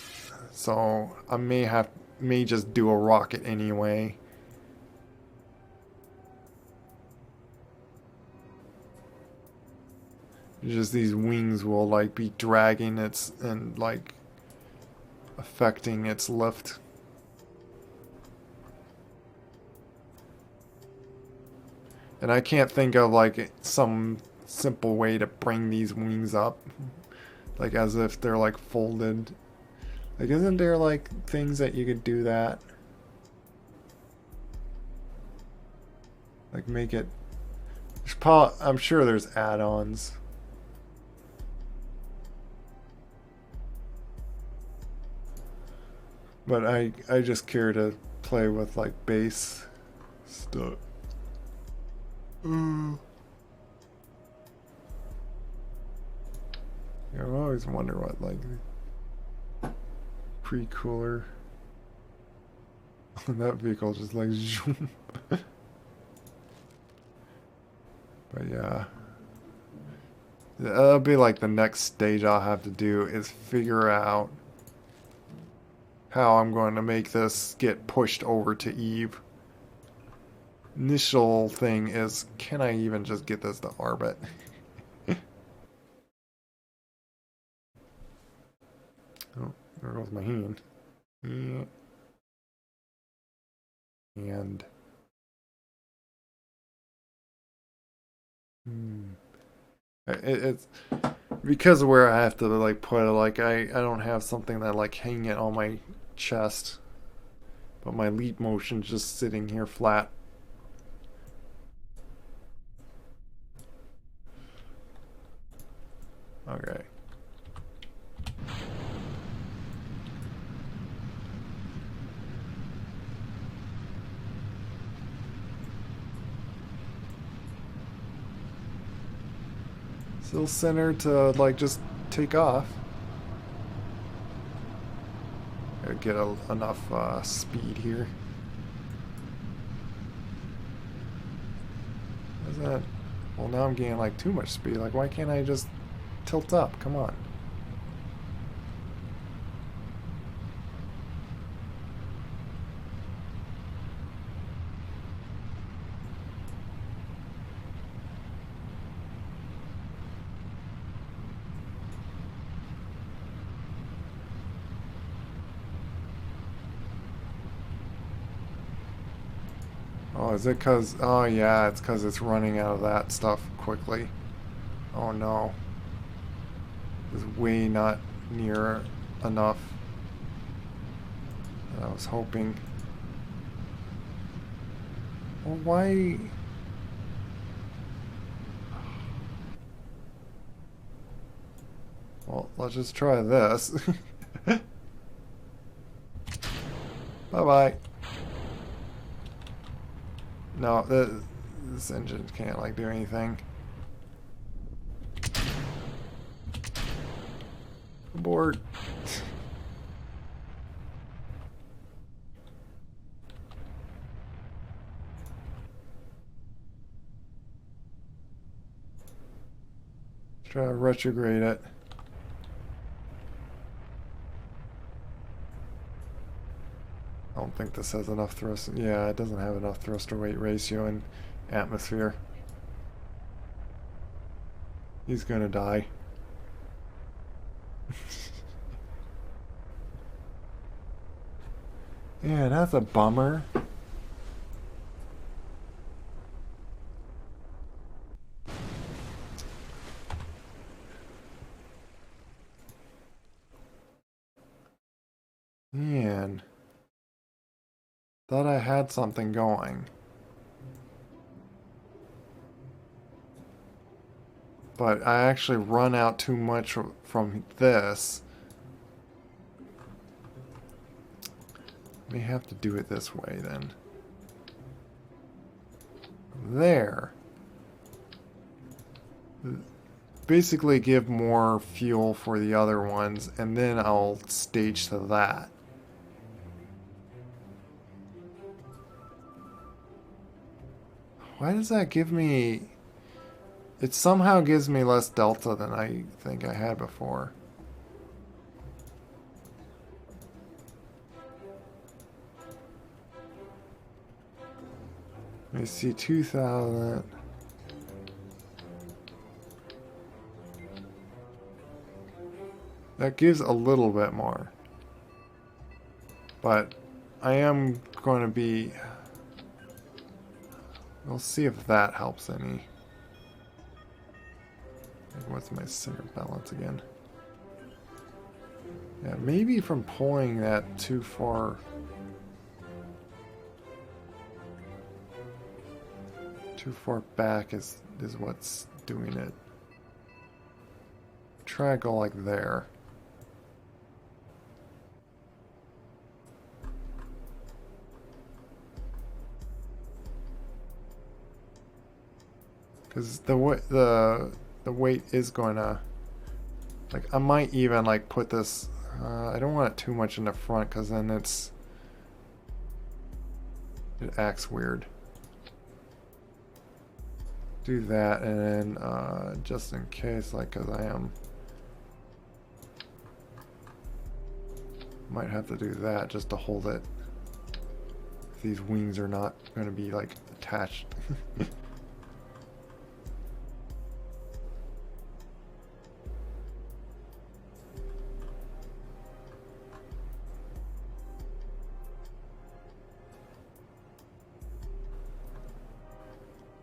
So I may just do a rocket anyway. Just these wings will like be dragging its and like affecting its lift. And I can't think of like some simple way to bring these wings up, like as if they're like folded. Like, isn't there like things that you could do that? Like make it, I'm sure there's add-ons. But I just care to play with like base stuff. Yeah, I always wonder what like pre-cooler. That vehicle just like zoom. But yeah, that'll be like the next stage I'll have to do, is figure out how I'm going to make this get pushed over to Eve. Initial thing is, can I even just get this to orbit? Oh, there goes my hand. Yeah. And it's because of where I have to like put it. Like I don't have something that like hang it on my chest, but my leap motion's just sitting here flat. Okay. Still center to like just take off. Gotta get enough speed here. Is that? Well, now I'm getting like too much speed. Like, why can't I just tilt up? Come on. Oh, is it cause... Oh, yeah, it's cause it's running out of that stuff quickly. Oh, no. It's way not near enough. I was hoping. Well, why... Well, let's just try this. Bye-bye. No, this engine can't, like, do anything. Abort. Try to retrograde it. I don't think this has enough thrust. Yeah, it doesn't have enough thrust to weight ratio in atmosphere. He's gonna die. Yeah, that's a bummer. Man. Thought I had something going. But I actually run out too much from this. May have to do it this way then. There. Basically give more fuel for the other ones, and then I'll stage to that. Why does that give me... It somehow gives me less delta than I think I had before. Let me see, 2,000. That gives a little bit more. But I am going to be... We'll see if that helps any. What's my center balance again? Yeah, maybe from pulling that too far. Too far back is what's doing it. Try to go like there. Because the weight is going to, like, I might even like put this, I don't want it too much in the front because then it acts weird. Do that, and then just in case, like, because I might have to do that just to hold it. These wings are not going to be like attached.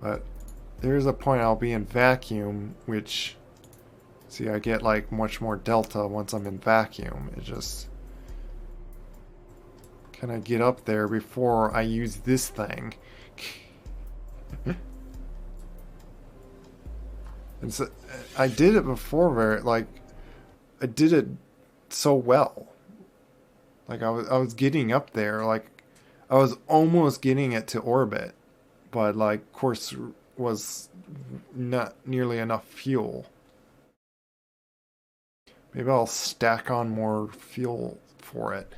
But there's a point I'll be in vacuum, which, see, I get like much more delta once I'm in vacuum. It just, can I get up there before I use this thing? And so I did it before, like, I did it so well. Like I was getting up there, like I was almost getting it to orbit. But, like, of course, was not nearly enough fuel. Maybe I'll stack on more fuel for it.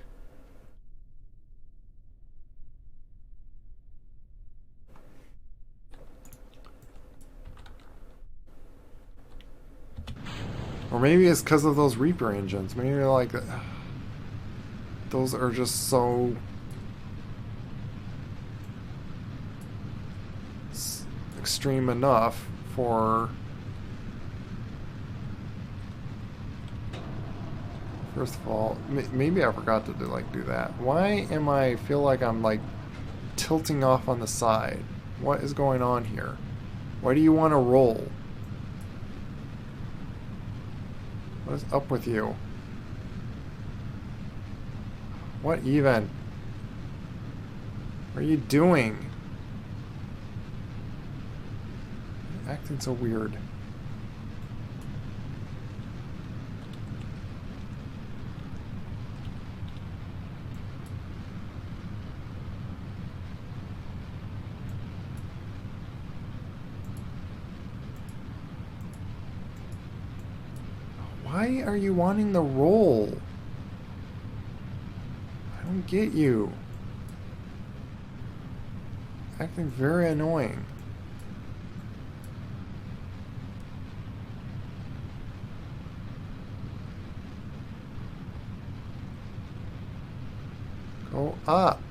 Or maybe it's because of those Reaper engines. Maybe, like, those are just so... extreme enough for... First of all, maybe I forgot to do that. Why am I feel like I'm like tilting off on the side? What is going on here? Why do you want to roll? What is up with you? What even? What are you doing? You're acting so weird. Why are you wanting the roll? I don't get you. Acting very annoying. Go up.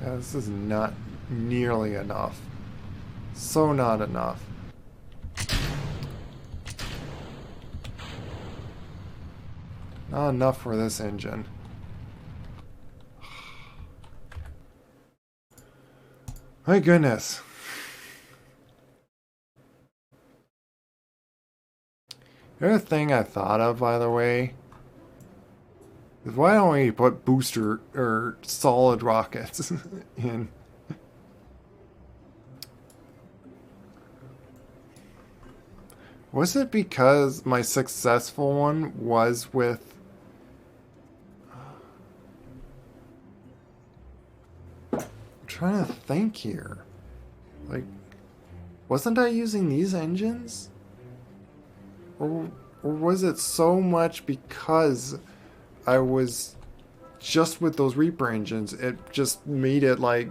Yeah, this is not nearly enough. So not enough. Not enough for this engine. My goodness. The other thing I thought of, by the way, is why don't we put booster or solid rockets in? Was it because my successful one was with... I'm trying to think here. Like, wasn't I using these engines? Or was it so much because I was just with those Reaper engines, it just made it like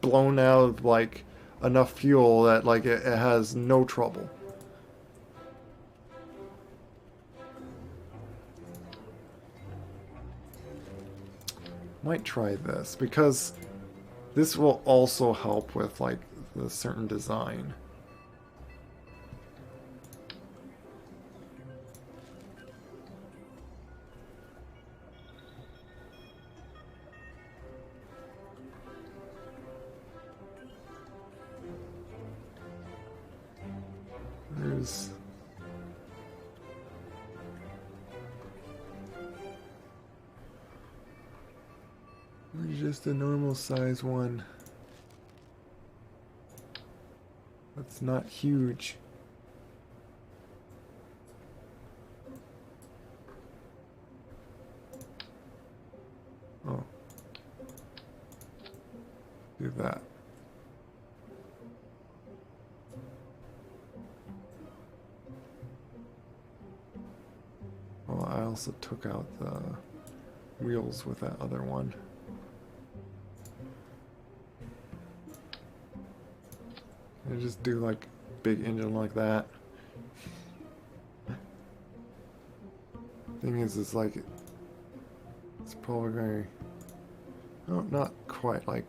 blown out of like enough fuel that like it has no trouble. Might try this because this will also help with like the certain design. There's just a normal size one. That's not huge. Oh. Do that. Well, I also took out the wheels with that other one. I just do like big engine like that. Thing is, it's like it's probably very, oh, not quite like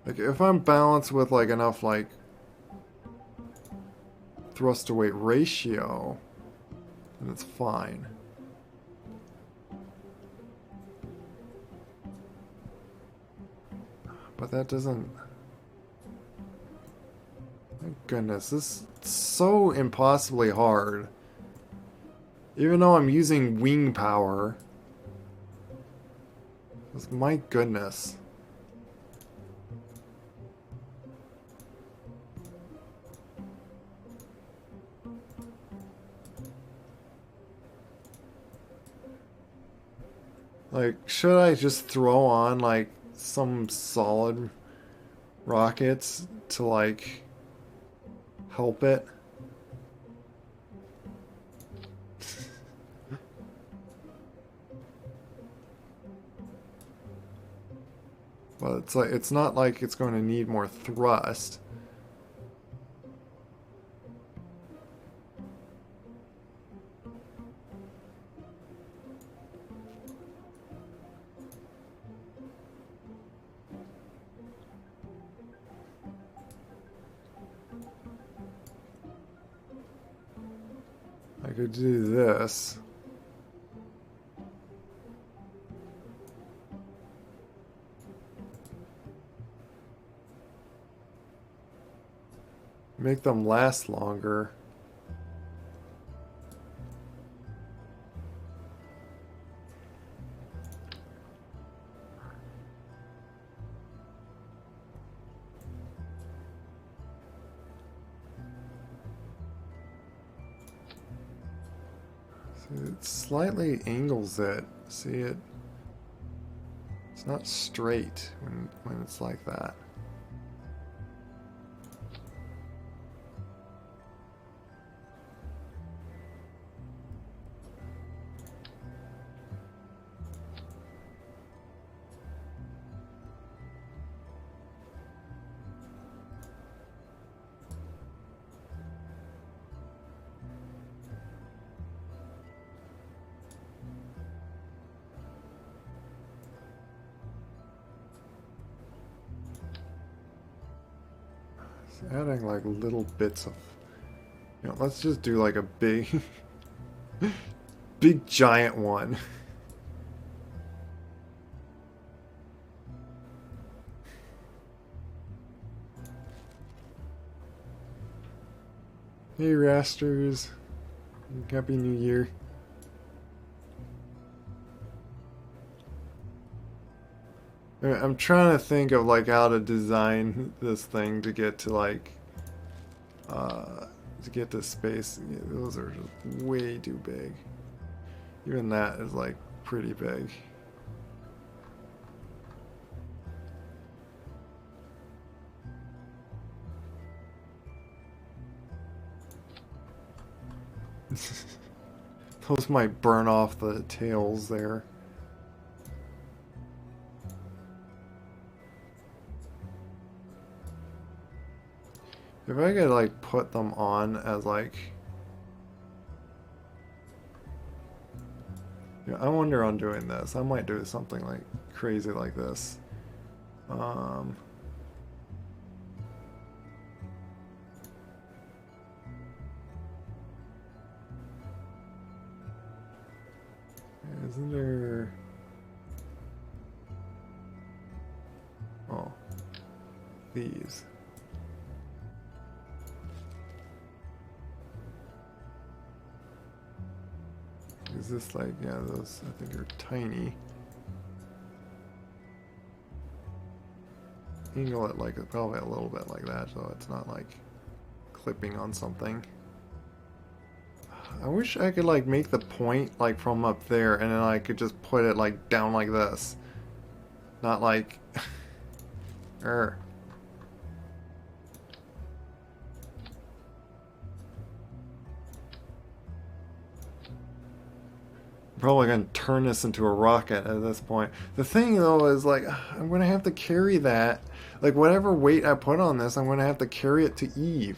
if I'm balanced with like enough like thrust to weight ratio, then it's fine. But that doesn't. My goodness, this is so impossibly hard. Even though I'm using wing power. My goodness. Like, should I just throw on like some solid rockets to like help it? But it's like, it's not like it's going to need more thrust. Like could do this. Make them last longer. So it slightly angles it. See it? It's not straight when it's like that. Adding like little bits of, let's just do like a big, big giant one. Hey Rasters, Happy New Year. I'm trying to think of like how to design this thing to get to like to get to space. Yeah, those are just way too big. Even that is like pretty big. Those might burn off the tails there. If I could like put them on as like, I wonder on doing this. I might do something like crazy like this. Isn't there? Oh, these. Is this like, yeah, those I think are tiny. Angle it like probably a little bit like that so it's not like clipping on something. I wish I could like make the point like from up there and then I could just put it like down like this. Not like Probably gonna turn this into a rocket at this point. The thing though is like I'm gonna have to carry that. Like whatever weight I put on this, I'm gonna have to carry it to Eve.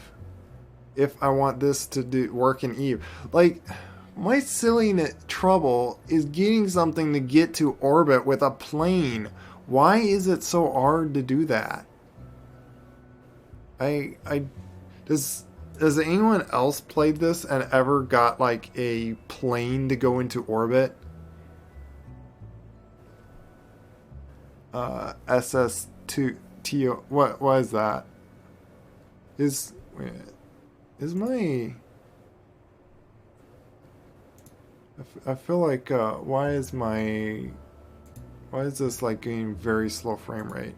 If I want this to work in Eve. Like my silly trouble is getting something to get to orbit with a plane. Why is it so hard to do that? Has anyone else played this and ever got like a plane to go into orbit? SS2 TO. What is that? Is my? I feel like why is this like getting very slow frame rate?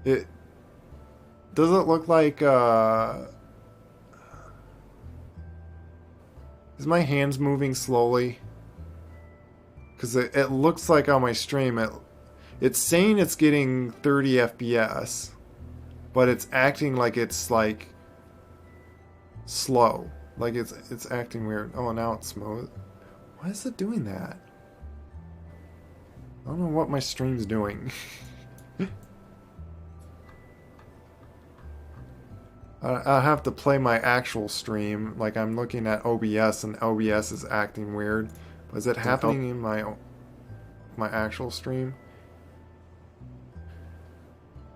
It does it look like is my hands moving slowly? Because it looks like on my stream it's saying it's getting 30 FPS, but it's acting like it's like slow. Like it's acting weird. Oh, now it's smooth. Why is it doing that? I don't know what my stream's doing. I have to play my actual stream. Like I'm looking at OBS and OBS is acting weird. But is it happening in my actual stream?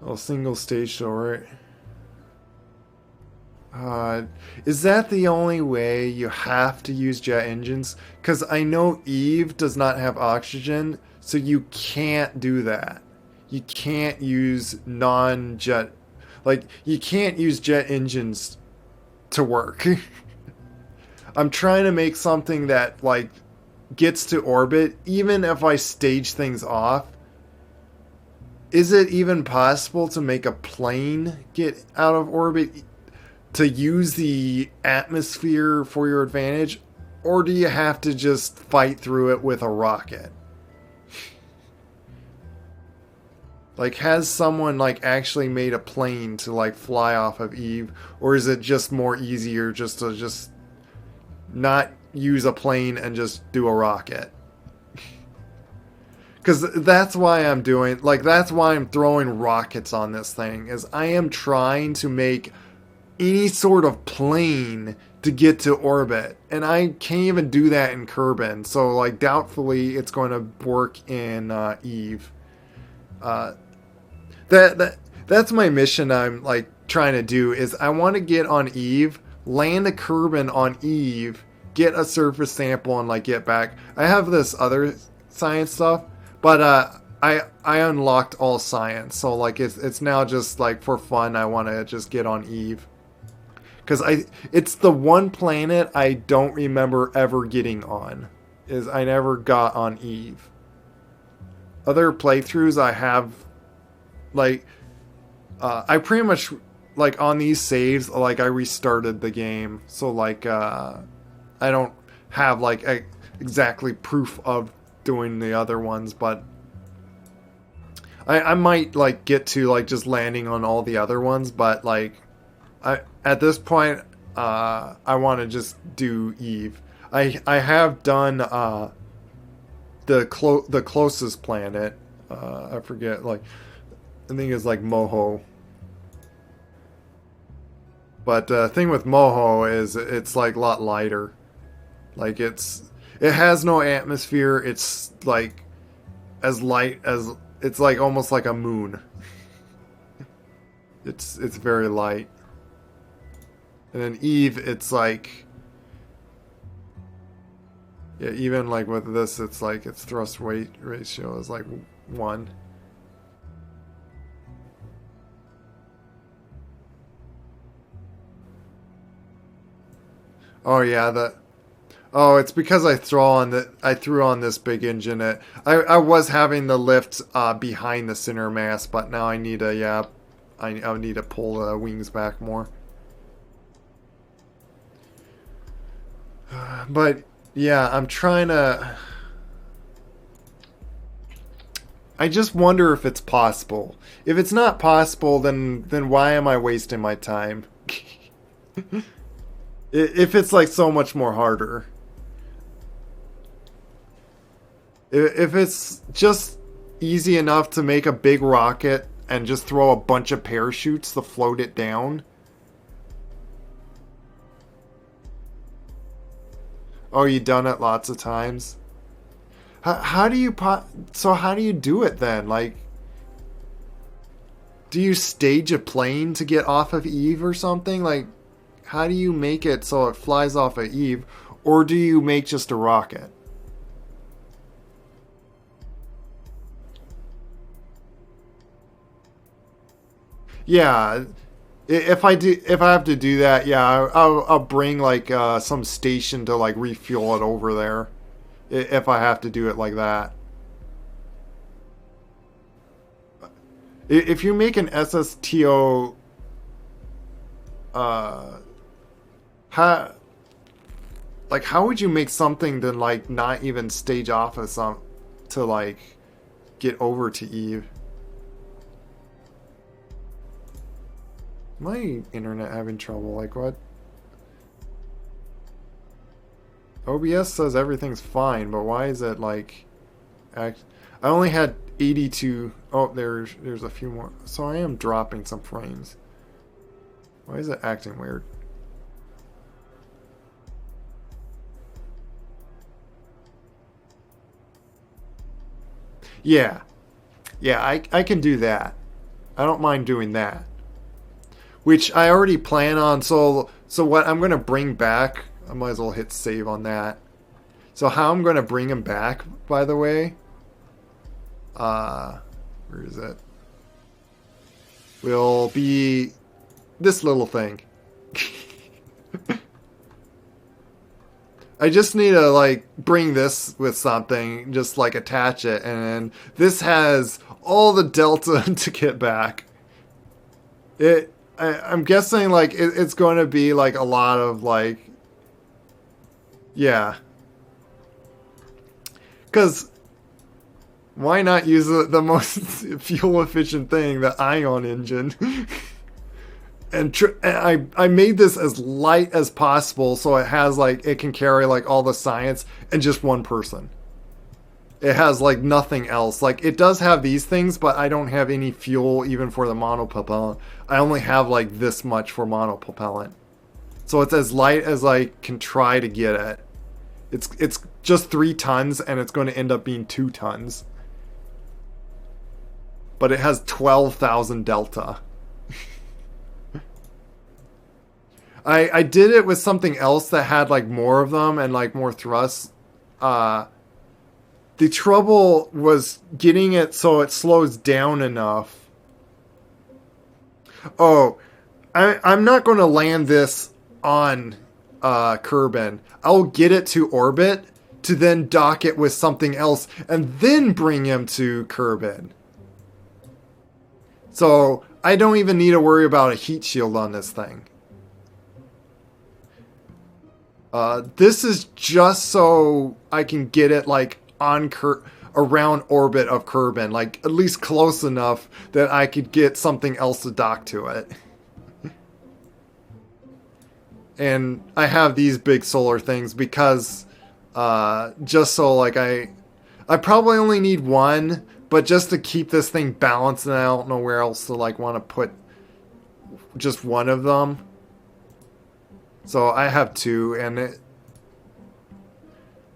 Oh, single stage show, right? Uh, is that the only way you have to use jet engines? Because I know Eve does not have oxygen, so you can't do that. You can't use non-jet, like, you can't use jet engines to work. I'm trying to make something that, like, gets to orbit, even if I stage things off. Is it even possible to make a plane get out of orbit to use the atmosphere for your advantage, or do you have to just fight through it with a rocket? Like, has someone like actually made a plane to like fly off of Eve, or is it just more easier just to just not use a plane and just do a rocket? Because that's why I'm doing, like, that's why I'm throwing rockets on this thing, is I am trying to make any sort of plane to get to orbit, and I can't even do that in Kerbin. So, like, doubtfully it's going to work in Eve. Uh, that's my mission. I'm like trying to do is I want to get on Eve, land a Kerbin on Eve, get a surface sample, and like get back. I have this other science stuff, but I unlocked all science, so like it's now just like for fun. I want to just get on Eve. Because it's the one planet I don't remember ever getting on. Is I never got on Eve. Other playthroughs I have, like, I pretty much, like, on these saves, like, I restarted the game. So, like, I don't have, like, exactly proof of doing the other ones, but I might, like, get to, like, just landing on all the other ones, but, like, at this point, I want to just do Eve. I have done the closest planet. I forget, like, I think it's like Moho. But the thing with Moho is it's like a lot lighter. Like it has no atmosphere. It's like as light as it's like almost like a moon. It's very light. And then Eve, it's like, yeah, even like with this, it's like its thrust weight ratio is like 1. Oh yeah, that. Oh, it's because I threw on this big engine. I was having the lift behind the center mass, but now I need to, yeah, I need to pull the wings back more. But yeah, I'm trying to. I just wonder if it's possible. If it's not possible, then why am I wasting my time? If it's like so much more harder. If it's just easy enough to make a big rocket and just throw a bunch of parachutes to float it down. Oh, you done it lots of times? How do you so how do you do it then? Like, do you stage a plane to get off of Eve or something? Like, how do you make it so it flies off of Eve? Or do you make just a rocket? Yeah, if I have to do that, yeah, I'll bring like some station to like refuel it over there. If I have to do it like that. If you make an SSTO, uh, how like how would you make something to like not even stage off of some to like get over to Eve? My internet having trouble? Like what? OBS says everything's fine, but why is it like? Act I only had 82. Oh, there's a few more. So I am dropping some frames. Why is it acting weird? Yeah, yeah, I can do that. I don't mind doing that. which I already plan on. So what I'm gonna bring back, I might as well hit save on that. So how I'm gonna bring him back, by the way, where is it? Will be this little thing. I just need to like bring this with something, just like attach it, and then this has all the delta to get back. I'm guessing like it's going to be like a lot of like, yeah, because why not use the most fuel efficient thing, the ion engine? And I made this as light as possible so it has like it can carry like all the science and just one person. It has like nothing else. Like it does have these things, but I don't have any fuel even for the monopropellant. I only have like this much for monopropellant. So it's as light as I can try to get it. It's just 3 tons and it's going to end up being 2 tons. But it has 12,000 delta. I did it with something else that had like more of them and like more thrust. The trouble was getting it so it slows down enough. Oh, I'm not going to land this on Kerbal. I'll get it to orbit to then dock it with something else and then bring him to Kerbal. So I don't even need to worry about a heat shield on this thing. This is just so I can get it like on around orbit of Kerbal, like at least close enough that I could get something else to dock to it. And I have these big solar things because just so like I probably only need one, but just to keep this thing balanced, and I don't know where else to like want to put just one of them. So I have 2, and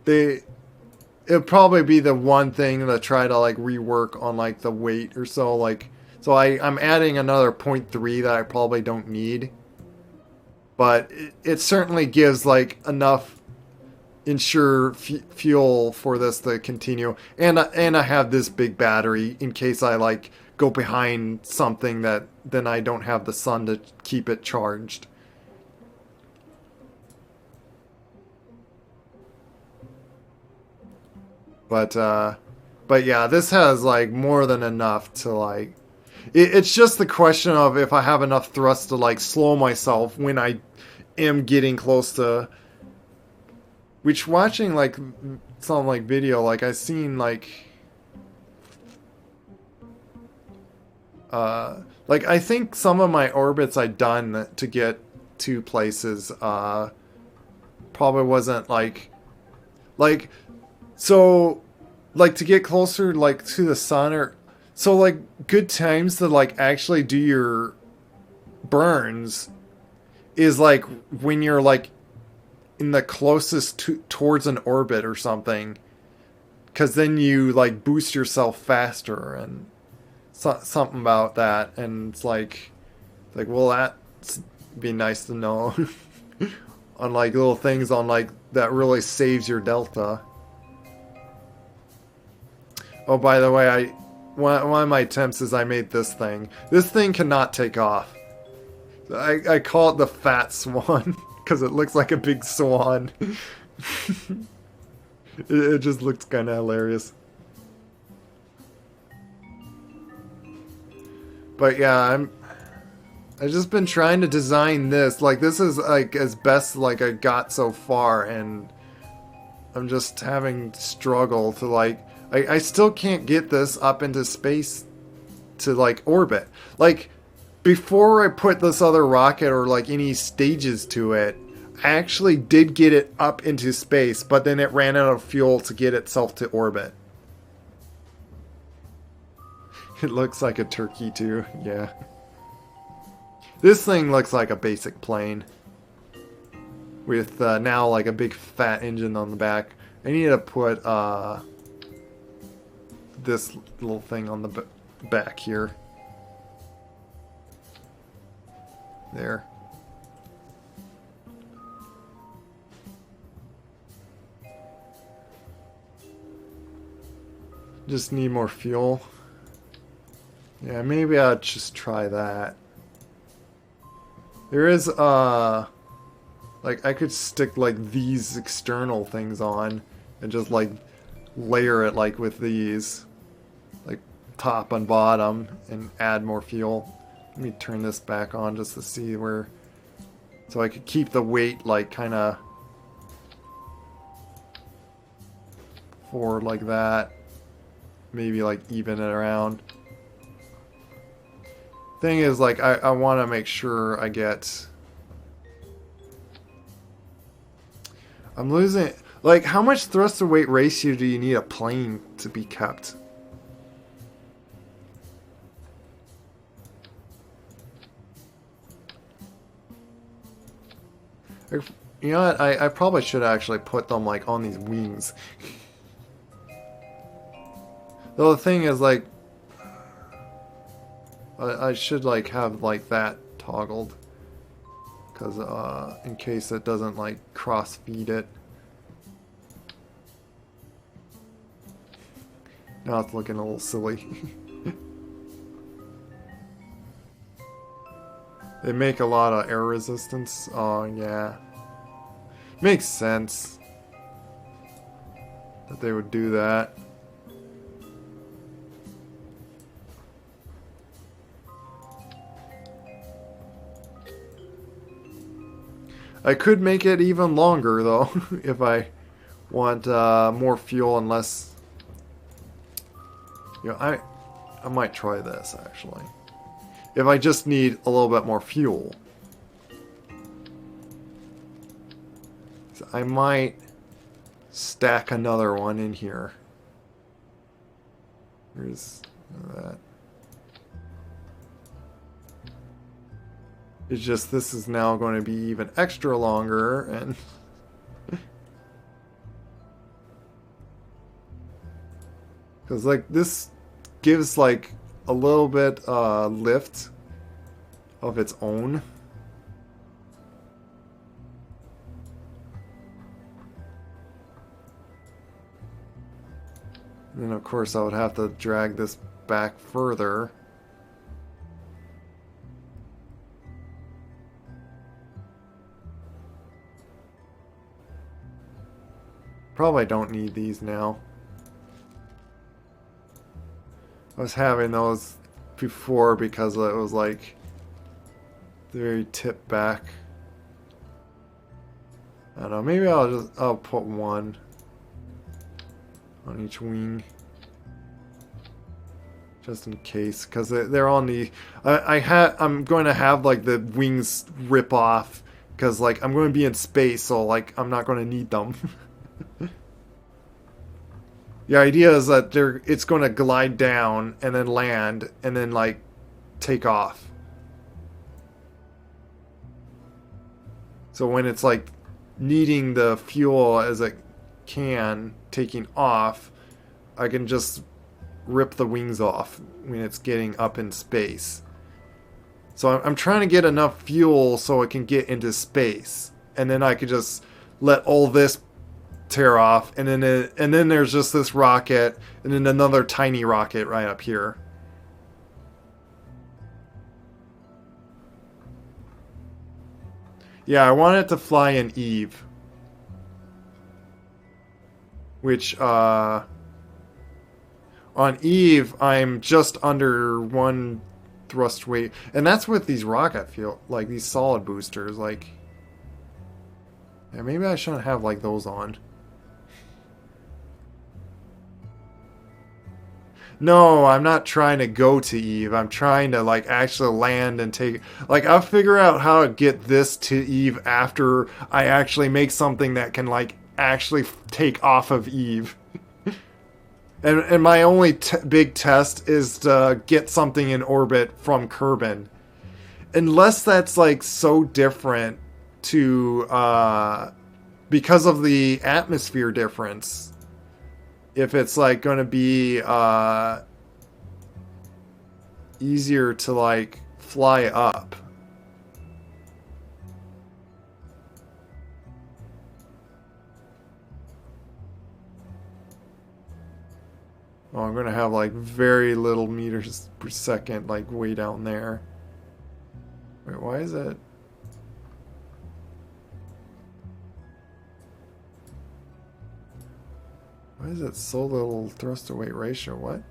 it'll probably be the one thing to try to like rework on like the weight or so. Like, so I'm adding another 0.3 that I probably don't need, but it certainly gives like enough ensure fuel for this to continue. And I have this big battery in case I like go behind something that then I don't have the sun to keep it charged. But yeah, this has like more than enough to like. It's just the question of if I have enough thrust to like slow myself when I am getting close to. Which watching like some like video, like I've seen like like I think some of my orbits I done to get to places probably wasn't like so, like, to get closer, like, to the sun, or... So, like, good times to, like, actually do your burns is, like, when you're, like, in the closest towards an orbit or something. Because then you, like, boost yourself faster, and something about that. And it's like, well, that'd be nice to know. On, like, little things on, like, that really saves your delta. Oh, by the way, one of my attempts is I made this thing. This thing cannot take off. I call it the fat swan because it looks like a big swan. it just looks kind of hilarious. But yeah, I've just been trying to design this. Like, this is like as best like I got so far, and I'm just having struggle to like. I still can't get this up into space to like orbit. Like, before I put this other rocket or like any stages to it, I actually did get it up into space, but then it ran out of fuel to get itself to orbit. It looks like a turkey too, yeah. This thing looks like a basic plane with now like a big fat engine on the back. I need to put this little thing on the back here. There. Just need more fuel. Yeah, maybe I'll just try that. There is, like, I could stick, like, these external things on and just, like, layer it, like, with these. Like, top and bottom and add more fuel. Let me turn this back on just to see where... So I could keep the weight, like, kind of forward like that. Maybe, like, even it around. Thing is, like, I want to make sure I get... I'm losing... Like, how much thrust to weight ratio do you need a plane to be kept? You know what? I probably should actually put them, like, on these wings. Though the thing is, like... I should, like, have, like, that toggled. Because, in case it doesn't, like, cross-feed it. Now it's looking a little silly. They make a lot of air resistance. Oh, yeah. Makes sense that they would do that. I could make it even longer, though, if I want more fuel and less... You know, I might try this, actually. If I just need a little bit more fuel. So I might stack another one in here. Here's that. It's just this is now going to be even extra longer, and because like this gives like a little bit lift of its own. And then of course I would have to drag this back further. Probably don't need these now. I was having those before because it was like very tip back. I don't know, maybe I'll put one on each wing. Just in case, because they're on the... I'm going to have like the wings rip off because like I'm going to be in space, so like I'm not going to need them. The idea is that it's going to glide down and then land and then like take off. So when it's like needing the fuel as it can, taking off, I can just rip the wings off when it's getting up in space. So I'm trying to get enough fuel so it can get into space, and then I could just let all this tear off, and then there's just this rocket, and then another tiny rocket right up here. Yeah, I want it to fly in Eve, which on Eve I'm just under 1 thrust weight, and that's with these rocket fuel, like these solid boosters. Like, yeah, maybe I shouldn't have like those on. No, I'm not trying to go to Eve. I'm trying to like actually land and take... Like, I'll figure out how to get this to Eve after I actually make something that can like actually take off of Eve. And my only big test is to get something in orbit from Kerbal. Unless that's like so different to... because of the atmosphere difference. If it's like going to be easier to like fly up. Oh, I'm gonna have like very little meters per second, like way down there. Wait, why is it? Why is it so little thrust to weight ratio? What?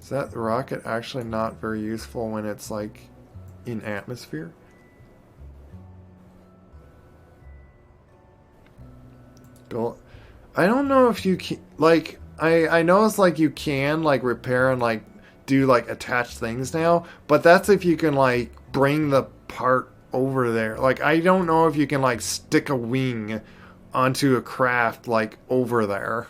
Is that rocket actually not very useful when it's like in atmosphere? Bill, I don't know if you can, like, I know it's like you can like repair and like do like attach things now, but that's if you can like bring the part over there. Like I don't know if you can like stick a wing onto a craft like over there.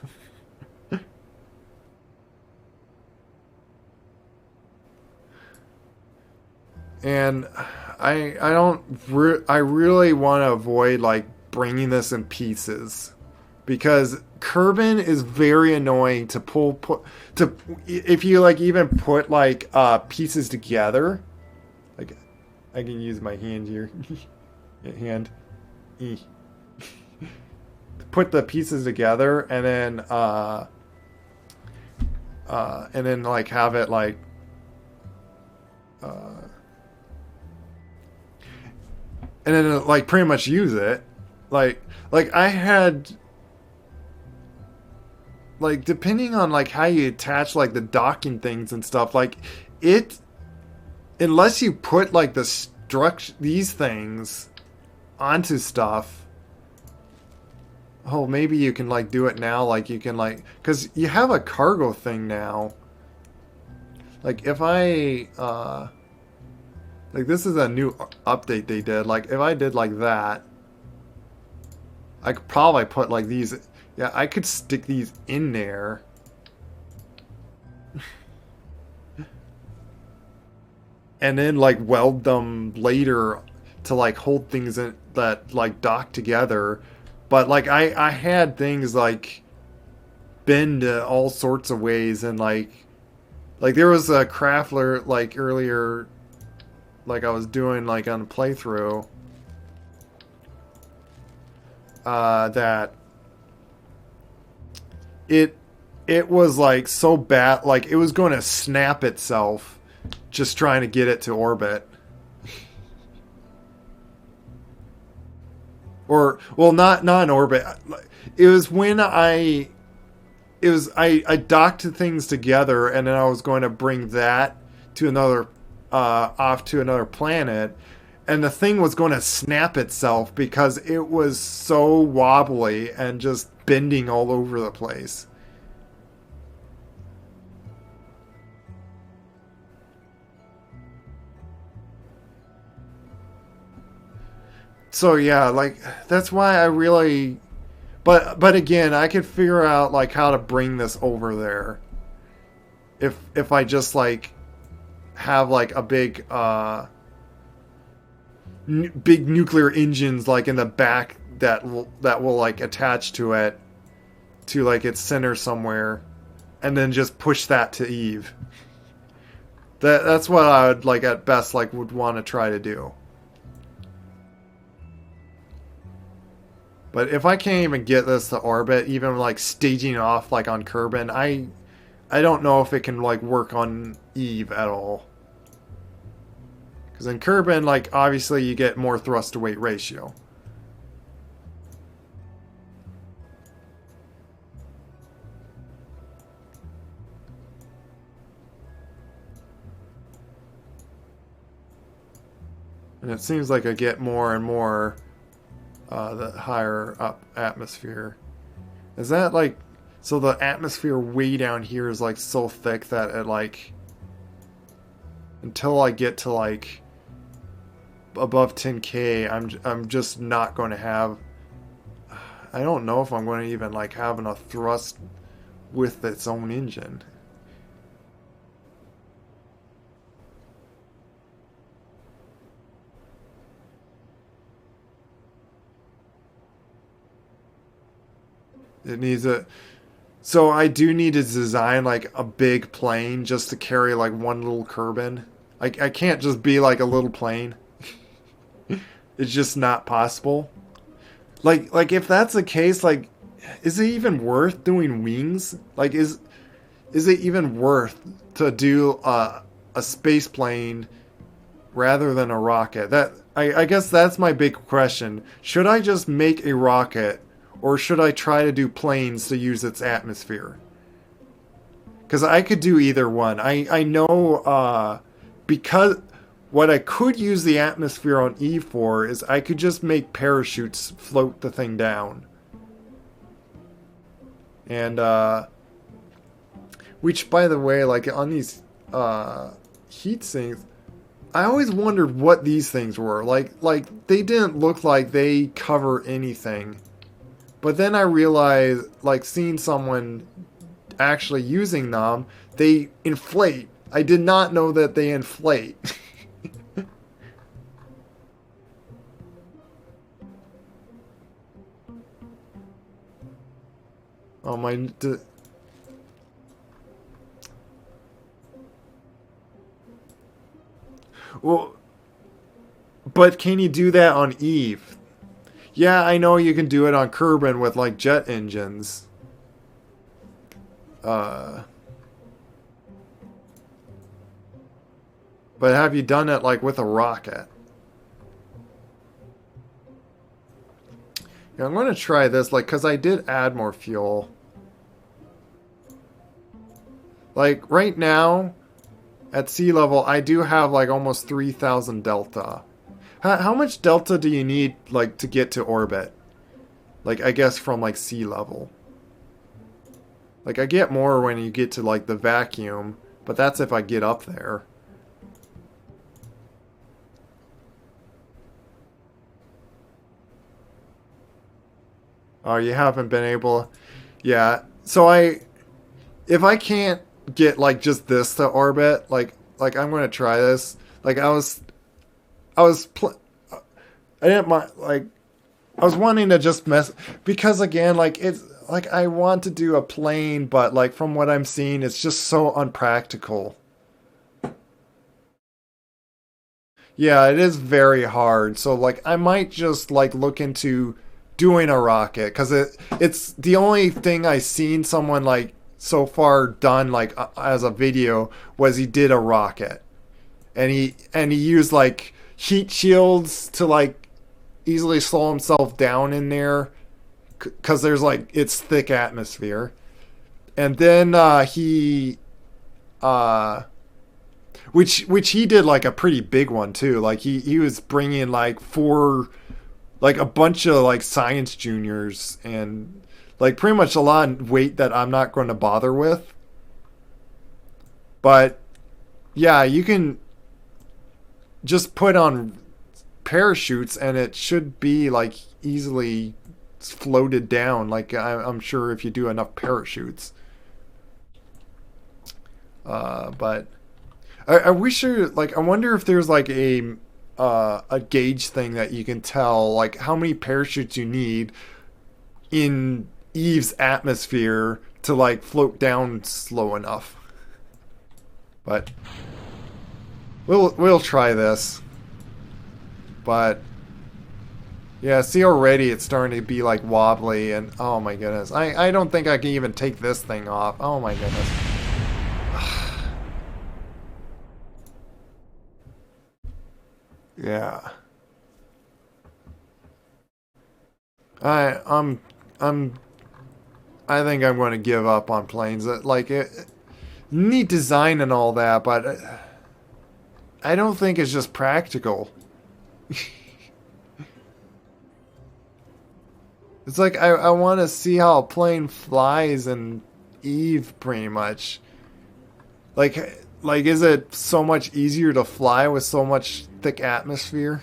And I don't I really want to avoid like bringing this in pieces because Kerbin is very annoying to put to if you like even put like pieces together. Like I can use my hand here. Hand. Put the pieces together and then like have it like uh and then like pretty much use it. Like I had like depending on like how you attach like the docking things and stuff, like it unless you put like the structure these things onto stuff. Oh, maybe you can like do it now, like you can like because you have a cargo thing now. Like if I like this is a new update they did. Like if I did like that, I could probably put like these. Yeah, I could stick these in there. And then like weld them later to like hold things in, that like dock together. But like I had things like bend all sorts of ways and like there was a craftler like earlier like I was doing like on a playthrough that it was like so bad like it was going to snap itself just trying to get it to orbit. Or well not in orbit. It was when I docked things together and then I was going to bring that to another off to another planet and the thing was going to snap itself because it was so wobbly and just bending all over the place. So yeah, like that's why I really but again, I could figure out like how to bring this over there. If I just like have like a big nuclear engines like in the back that will like attach to it to like its center somewhere and then just push that to Eve. That's what I would like at best like would want to try to do. But if I can't even get this to orbit, even like staging off like on Kerbin, I don't know if it can like work on Eve at all. Because in Kerbin, like obviously you get more thrust to weight ratio. And it seems like I get more and more the higher up atmosphere. Is that like so the atmosphere way down here is like so thick that it like until I get to like above 10K I'm just not going to have I don't know if I'm going to even like have enough thrust with its own engine. It needs a so I do need to design like a big plane just to carry like one little Kerbin. I can't just be like a little plane. It's just not possible. Like if that's the case, like is it even worth doing wings? Like, is it even worth to do a space plane rather than a rocket? I guess that's my big question. Should I just make a rocket, or should I try to do planes to use its atmosphere? Because I could do either one. I know because what I could use the atmosphere on Eve for is I could just make parachutes float the thing down. And which, by the way, like on these heat sinks, I always wondered what these things were. Like they didn't look like they cover anything. But then I realized, like seeing someone actually using them, they inflate. I did not know that they inflate. Oh my. Well, but can you do that on Eve? Yeah, I know you can do it on Kerbal with like jet engines. Uh, but have you done it like with a rocket? Yeah, I'm going to try this, like, because I did add more fuel. Like, right now, at sea level, I do have, like, almost 3,000 delta. How much delta do you need, like, to get to orbit? Like, I guess from, like, sea level. Like, I get more when you get to, like, the vacuum, but that's if I get up there. Oh, you haven't been able... Yeah, so if I can't get, like, just this to orbit, like I'm gonna try this. Like, I was, I didn't mind, like, I was wanting to just mess... Because, again, like, it's... Like, I want to do a plane, but, like, from what I'm seeing, it's just so unpractical. Yeah, it is very hard. So, like, I might just, like, look into doing a rocket. Because it's the only thing I seen someone, like, so far done, like, as a video, was he did a rocket. And he used, like, heat shields to, like, easily slow himself down in there. Because there's, like, it's thick atmosphere. And then uh which he did like a pretty big one too. Like he was bringing like like a bunch of like science juniors, and like pretty much a lot of weight that I'm not going to bother with. But yeah, you can just put on parachutes and it should be like easily floated down. Like I'm sure if you do enough parachutes. But I wish there, like, I wonder if there's like a gauge thing that you can tell like how many parachutes you need in Eve's atmosphere to like float down slow enough. But we'll try this. But yeah, see already it's starting to be like wobbly, and oh my goodness. I don't think I can even take this thing off. Oh my goodness. Yeah. I I'm I'm I think I'm going to give up on planes. Like neat design and all that, but I don't think it's just practical. It's like I want to see how a plane flies in Eve, pretty much. Like is it so much easier to fly with so much thick atmosphere?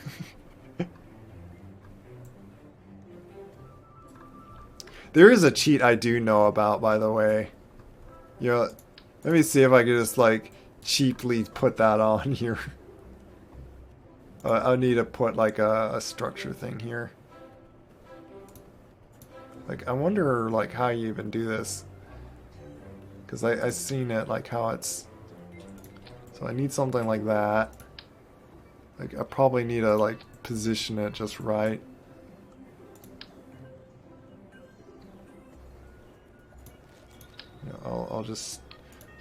There is a cheat I do know about, by the way. You know, let me see if I can just like cheaply put that on here. I'll need to put like a structure thing here. Like I wonder like how you even do this, because I seen it like how it's. So I need something like that. Like I probably need to like position it just right. You know,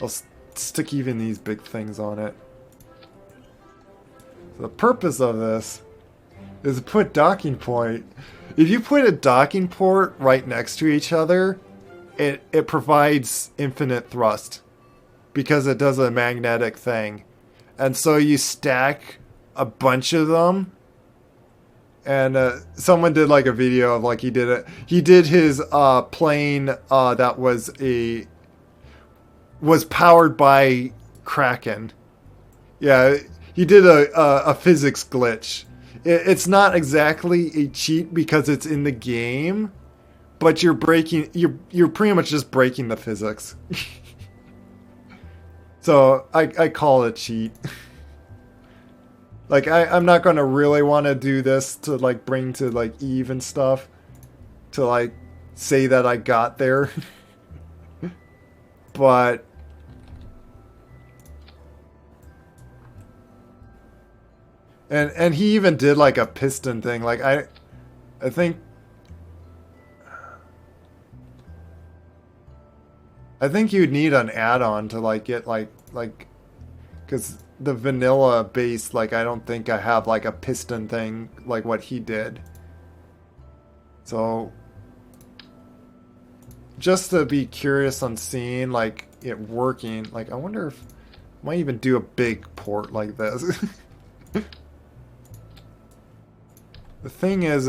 I'll stick even these big things on it. So the purpose of this is to put docking point. If you put a docking port right next to each other, it provides infinite thrust because it does a magnetic thing. And so you stack a bunch of them. And someone did like a video of like he did it. He did his plane that was powered by Kraken. Yeah, he did a physics glitch. It's not exactly a cheat because it's in the game, but you're pretty much just breaking the physics. So I call it a cheat. Like I'm not gonna really want to do this to like bring to like Eve and stuff to like say that I got there. But and he even did like a piston thing. Like I think you'd need an add-on to like get like because the vanilla base, like I don't think I have like a piston thing like what he did. So just to be curious on seeing like it working, like I wonder if I might even do a big port like this. The thing is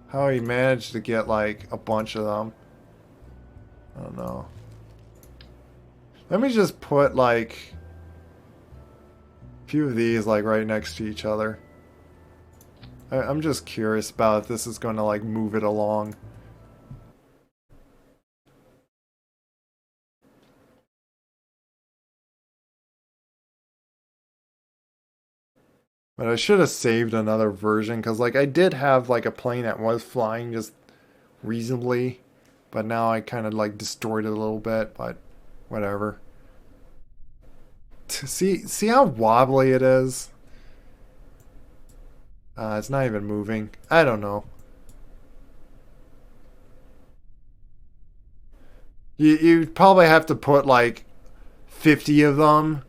how he managed to get like a bunch of them. I don't know. Let me just put like a few of these like right next to each other. I'm just curious about if this is going to like move it along. But I should have saved another version because like I did have like a plane that was flying just reasonably, but now I kind of like destroyed it a little bit, but whatever. See how wobbly it is? It's not even moving. I don't know. You probably have to put like 50 of them,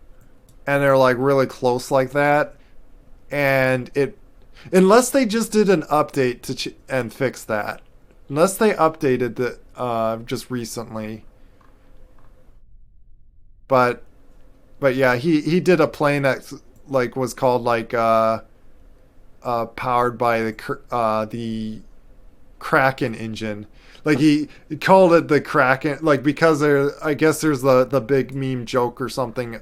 and they're like really close like that, and unless they just did an update to and fix that, unless they updated the just recently, but yeah, he did a plane that like was called like powered by the Kraken engine. Like he called it the Kraken, like because I guess there's the big meme joke or something,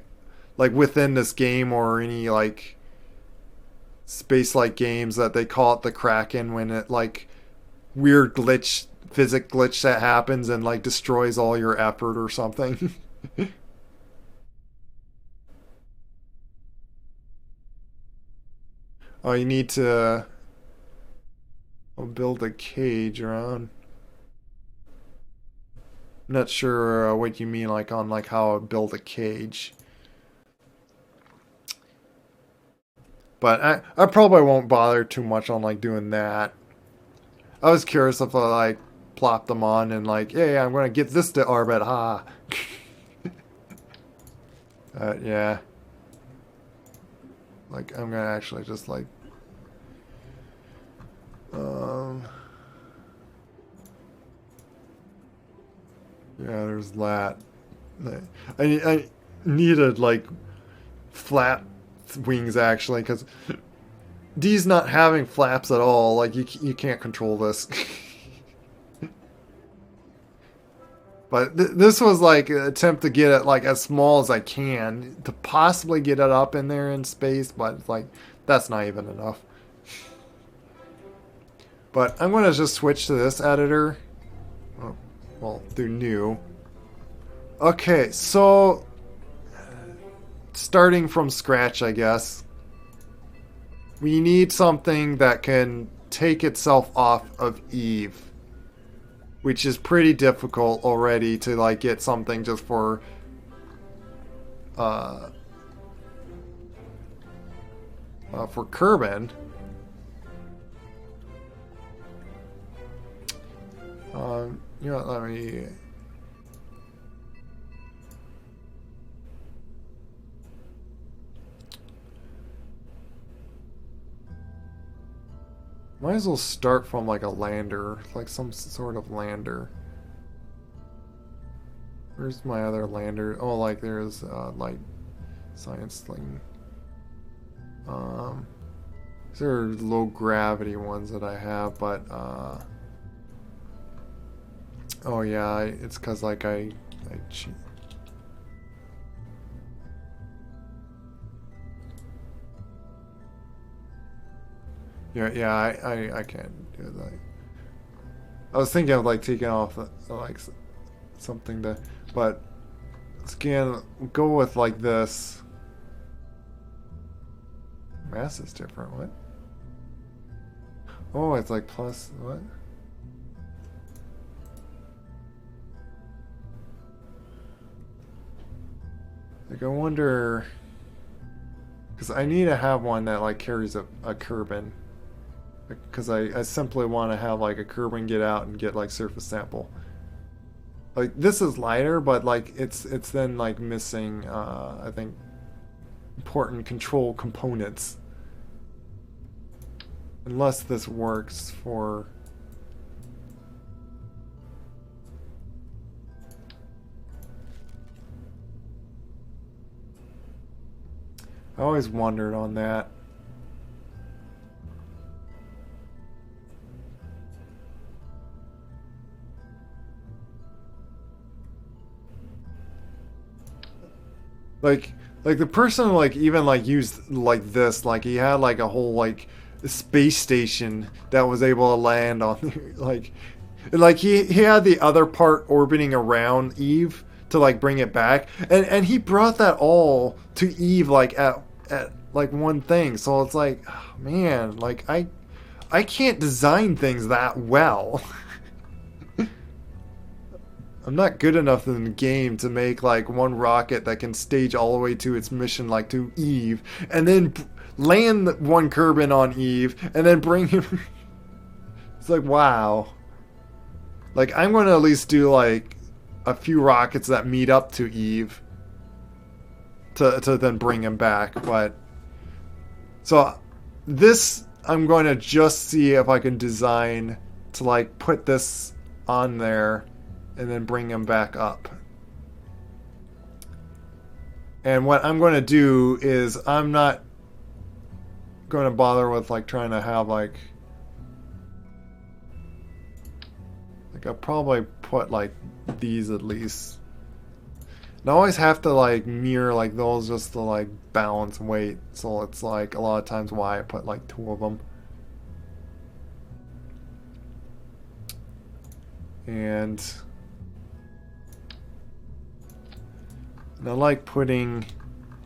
like within this game or any like space like games that they call it the Kraken when it like weird physics glitch that happens and like destroys all your effort or something. Oh, you need to build a cage around. I'm not sure what you mean, like on like how I build a cage. But I probably won't bother too much on like doing that. I was curious if I like plop them on and like, yeah, I'm gonna get this to orbit, ha. Yeah. Like I'm gonna actually just like yeah, there's that. I needed like flat wings actually because D's not having flaps at all. Like you can't control this. But this was like an attempt to get it like as small as I can to possibly get it up in there in space, but it's like that's not even enough. But I'm gonna just switch to this editor. Oh, well, do new. Okay, so starting from scratch, I guess. We need something that can take itself off of Eve, which is pretty difficult already to like get something just for Kerbal. You know what, let me... Might as well start from like a lander, like some sort of lander. Where's my other lander? Oh, like there's light science thing. These are low gravity ones that I have, but oh yeah, it's cause like I cheat. Yeah, I can't do that. I was thinking of like taking off like something to, but again, go with like this. Mass is different. What? Oh, it's like plus what? Like I wonder, because I need to have one that like carries a Kerbin. Because I simply want to have like a Kerbin get out and get like surface sample. Like this is lighter, but like it's then like missing I think important control components. Unless this works for... I always wondered on that. Like the person like even like used like this, like he had like a whole like space station that was able to land on like he had the other part orbiting around Eve to like bring it back, and he brought that all to Eve like at like one thing. So it's like, oh, man, like I can't design things that well. I'm not good enough in the game to make like one rocket that can stage all the way to its mission, like to Eve, and then land one Kerbin on Eve, and then bring him. It's like, wow. Like I'm going to at least do like a few rockets that meet up to Eve to then bring him back. But so this I'm going to just see if I can design to like put this on there and then bring him back up. And what I'm going to do is I'm not going to bother with like trying to have like I'll probably put like these at least. And I always have to like mirror like those just to like balance weight. So it's like a lot of times why I put like two of them. And I like putting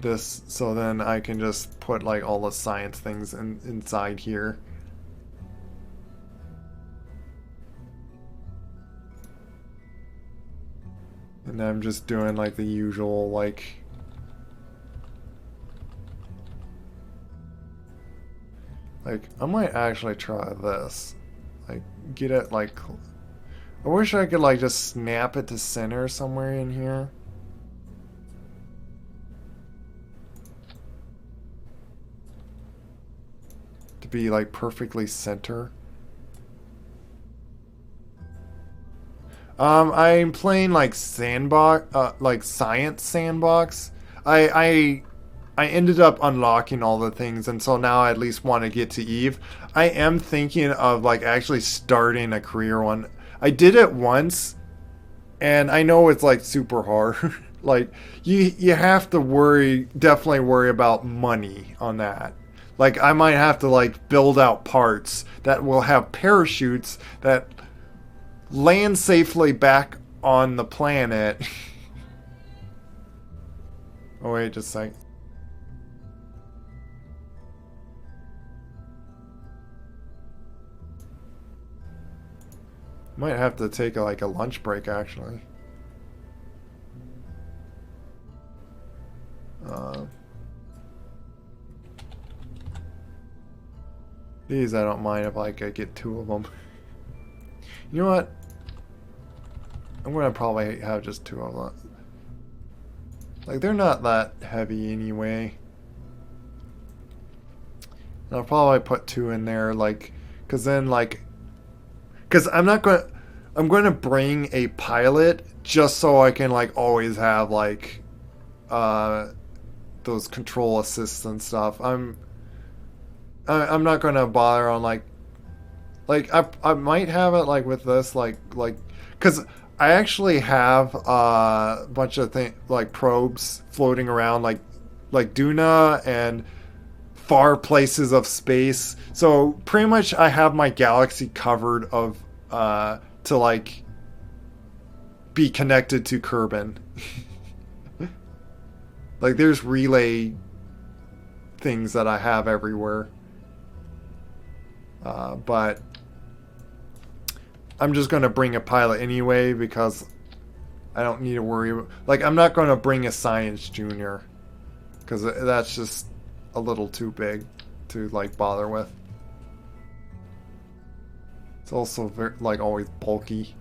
this so then I can just put like all the science things inside here. And I'm just doing like the usual like I might actually try this. Like get it like I wish I could like just snap it to center somewhere in here. To be like perfectly center. I'm playing like sandbox, like science sandbox. I ended up unlocking all the things, and so now I at least want to get to Eve. I am thinking of like actually starting a career one. I did it once, and I know it's like super hard. Like you have to definitely worry about money on that. Like I might have to like build out parts that will have parachutes that land safely back on the planet. Oh wait, just a sec. Might have to take like a lunch break actually. These I don't mind if like I get two of them. You know what? I'm gonna probably have just two of them. Like, they're not that heavy anyway. And I'll probably put two in there, like, because then, like, because I'm going to bring a pilot just so I can, like, always have, like, those control assists and stuff. I'm not going to bother on, like, I might have it, like, with this, because I actually have a bunch of like probes floating around, like Duna and far places of space. So pretty much I have my galaxy covered of to like be connected to Kerbin. Like there's relay things that I have everywhere. But I'm just going to bring a pilot anyway because I don't need to worry. Like, I'm not going to bring a Science Junior because that's just a little too big to, like, bother with. It's also, very, like, always bulky.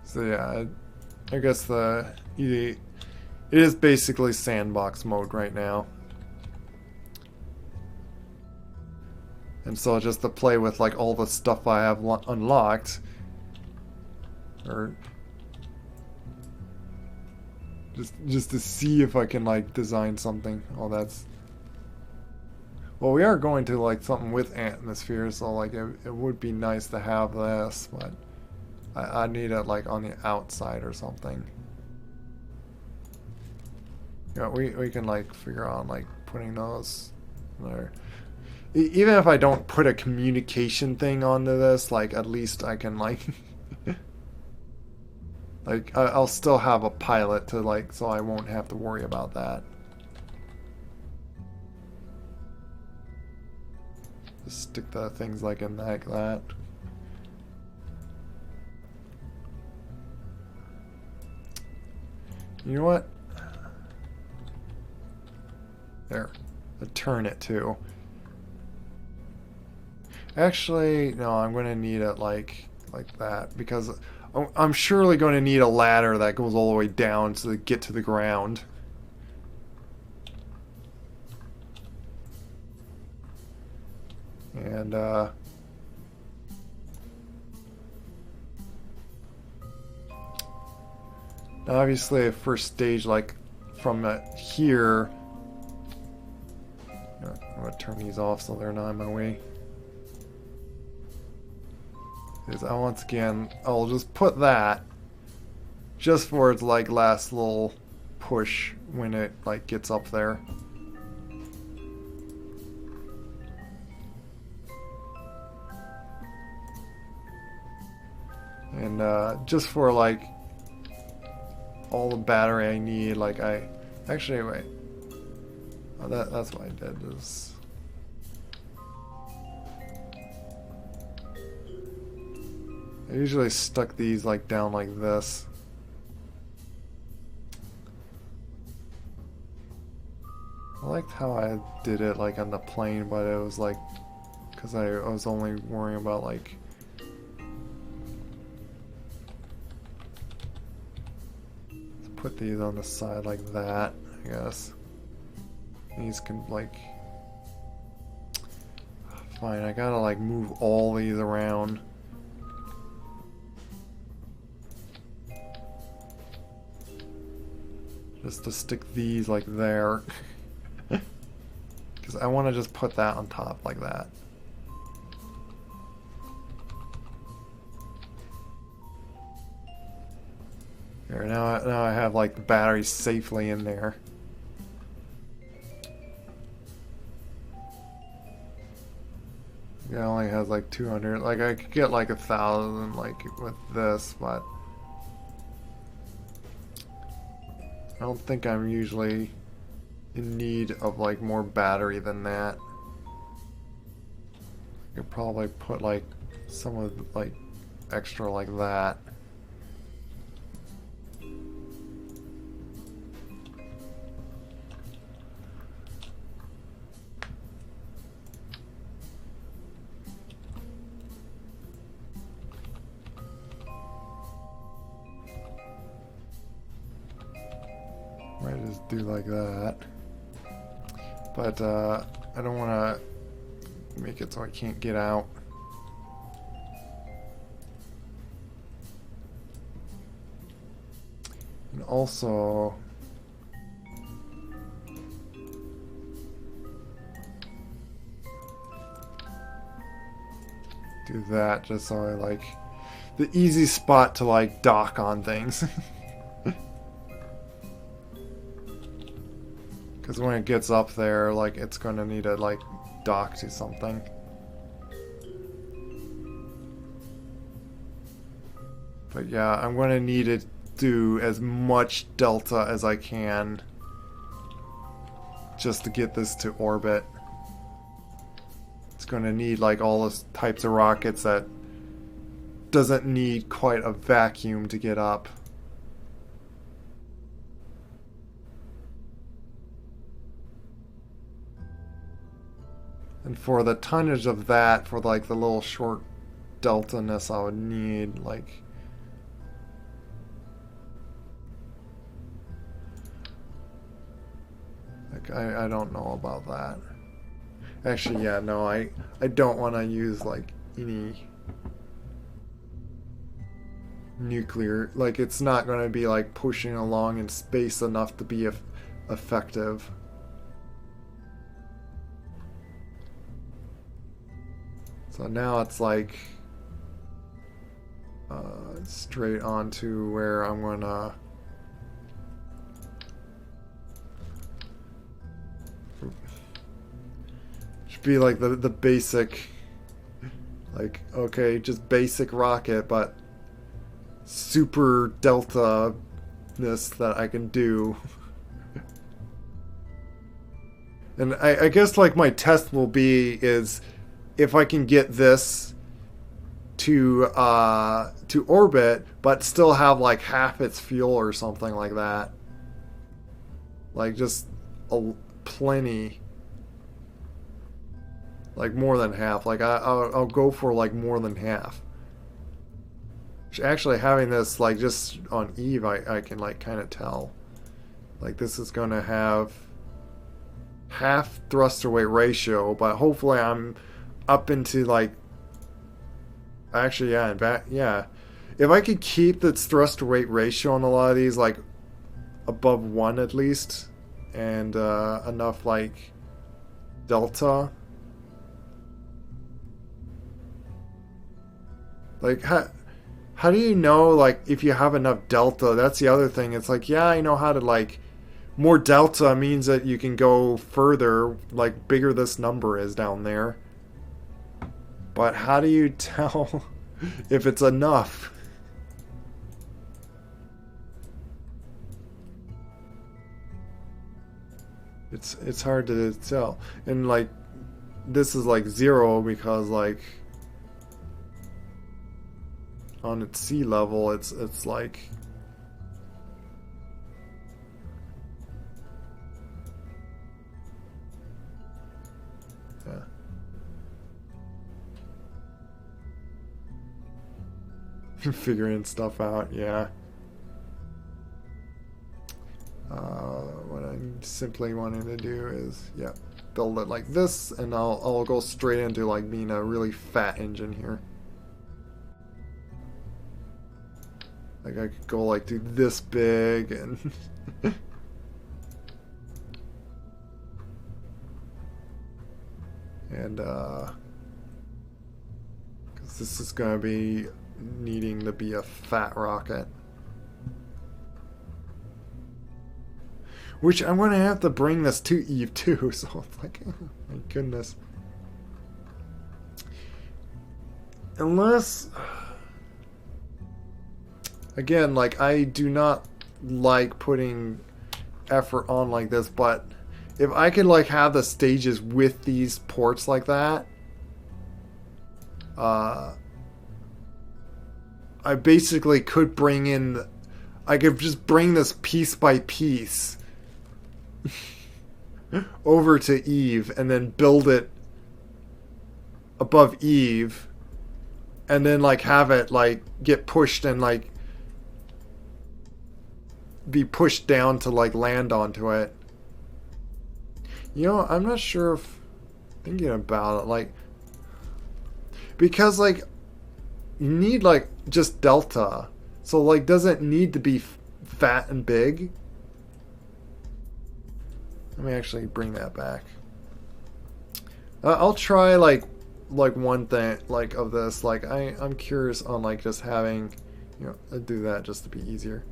So yeah, I guess it is basically sandbox mode right now. And so just to play with like all the stuff I have unlocked, or just to see if I can like design something. Oh, that's well, we are going to like something with atmosphere, so like it would be nice to have this, but I need it like on the outside or something. Yeah, we can like figure out like putting those there. Even if I don't put a communication thing onto this, like at least I can like like I'll still have a pilot to like, so I won't have to worry about that. Just stick the things like in like that. You know what? There. Turn it too. Actually, no, I'm going to need it like that because I'm surely going to need a ladder that goes all the way down to get to the ground. And obviously, first stage, like from here, I'm gonna turn these off so they're not in my way. Is once again, I'll just put that just for its like last little push when it like gets up there. And just for like all the battery I need, like actually wait, oh, that's what I did is I usually stuck these like down like this. I liked how I did it like on the plane, but it was like because I was only worrying about like put these on the side like that, I guess. These can like fine, I gotta like move all these around. Just to stick these like there. Because I want to just put that on top like that. There, now I have like the battery safely in there. It only has like 200. Like I could get like 1,000 like with this, but I don't think I'm usually in need of like more battery than that. I could probably put like some of like extra like that. just do like that. But I don't want to make it so I can't get out. And also, do that just so I like the easy spot to like dock on things. Because when it gets up there, like it's gonna need to like dock to something. But yeah, I'm gonna need to do as much delta as I can just to get this to orbit. It's gonna need like all those types of rockets that doesn't need quite a vacuum to get up. And for the tonnage of that, for like the little short delta-ness I would need, like I don't know about that. Actually, yeah, no, I don't want to use like any nuclear, like it's not going to be like pushing along in space enough to be effective. So now it's like straight onto where I'm gonna should be like the basic, like, okay, just basic rocket, but super delta-ness that I can do. And I guess like my test will be is if I can get this to orbit, but still have like half its fuel or something like that. Like just plenty. Like more than half. Like I'll go for like more than half. Actually having this like just on Eve, I can like kind of tell. Like this is going to have half thrust to weight ratio, but hopefully I'm up into like, actually yeah, and back, yeah, if I could keep the thrust to weight ratio on a lot of these like above 1 at least, and enough like delta, like how do you know like if you have enough delta? That's the other thing. It's like, yeah, I know how to like, more delta means that you can go further, like bigger this number is down there. But how do you tell if it's enough? It's hard to tell. And like this is like 0 because like on its sea level it's like figuring stuff out, yeah. What I'm simply wanting to do is, yeah, build it like this, and I'll go straight into like being a really fat engine here. Like I could go like do this big and and because this is gonna be needing to be a fat rocket, which I'm going to have to bring this to Eve too, so it's like, oh my goodness. Unless, again, like I do not like putting effort on like this, but if I could like have the stages with these ports like that, I basically could bring in, I could just bring this piece by piece over to Eve and then build it above Eve and then like have it like get pushed and like be pushed down to like land onto it. You know, I'm not sure if thinking about it, like, because like you need like just delta, so like doesn't need to be fat and big. Let me actually bring that back. I'll try like one thing like of this. Like I'm curious on like just having, you know, do that just to be easier.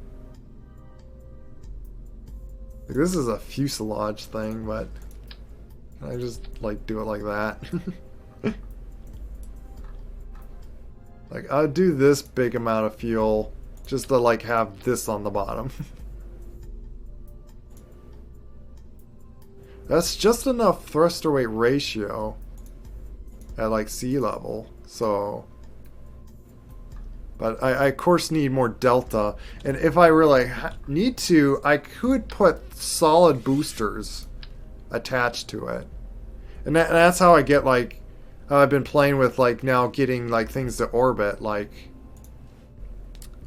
Like, this is a fuselage thing, but can I just like do it like that? Like I'll do this big amount of fuel just to like have this on the bottom. That's just enough thruster weight ratio at like sea level, so. But I of course need more delta, and if I really need to, I could put solid boosters attached to it, and that's how I get like I've been playing with like now getting like things to orbit like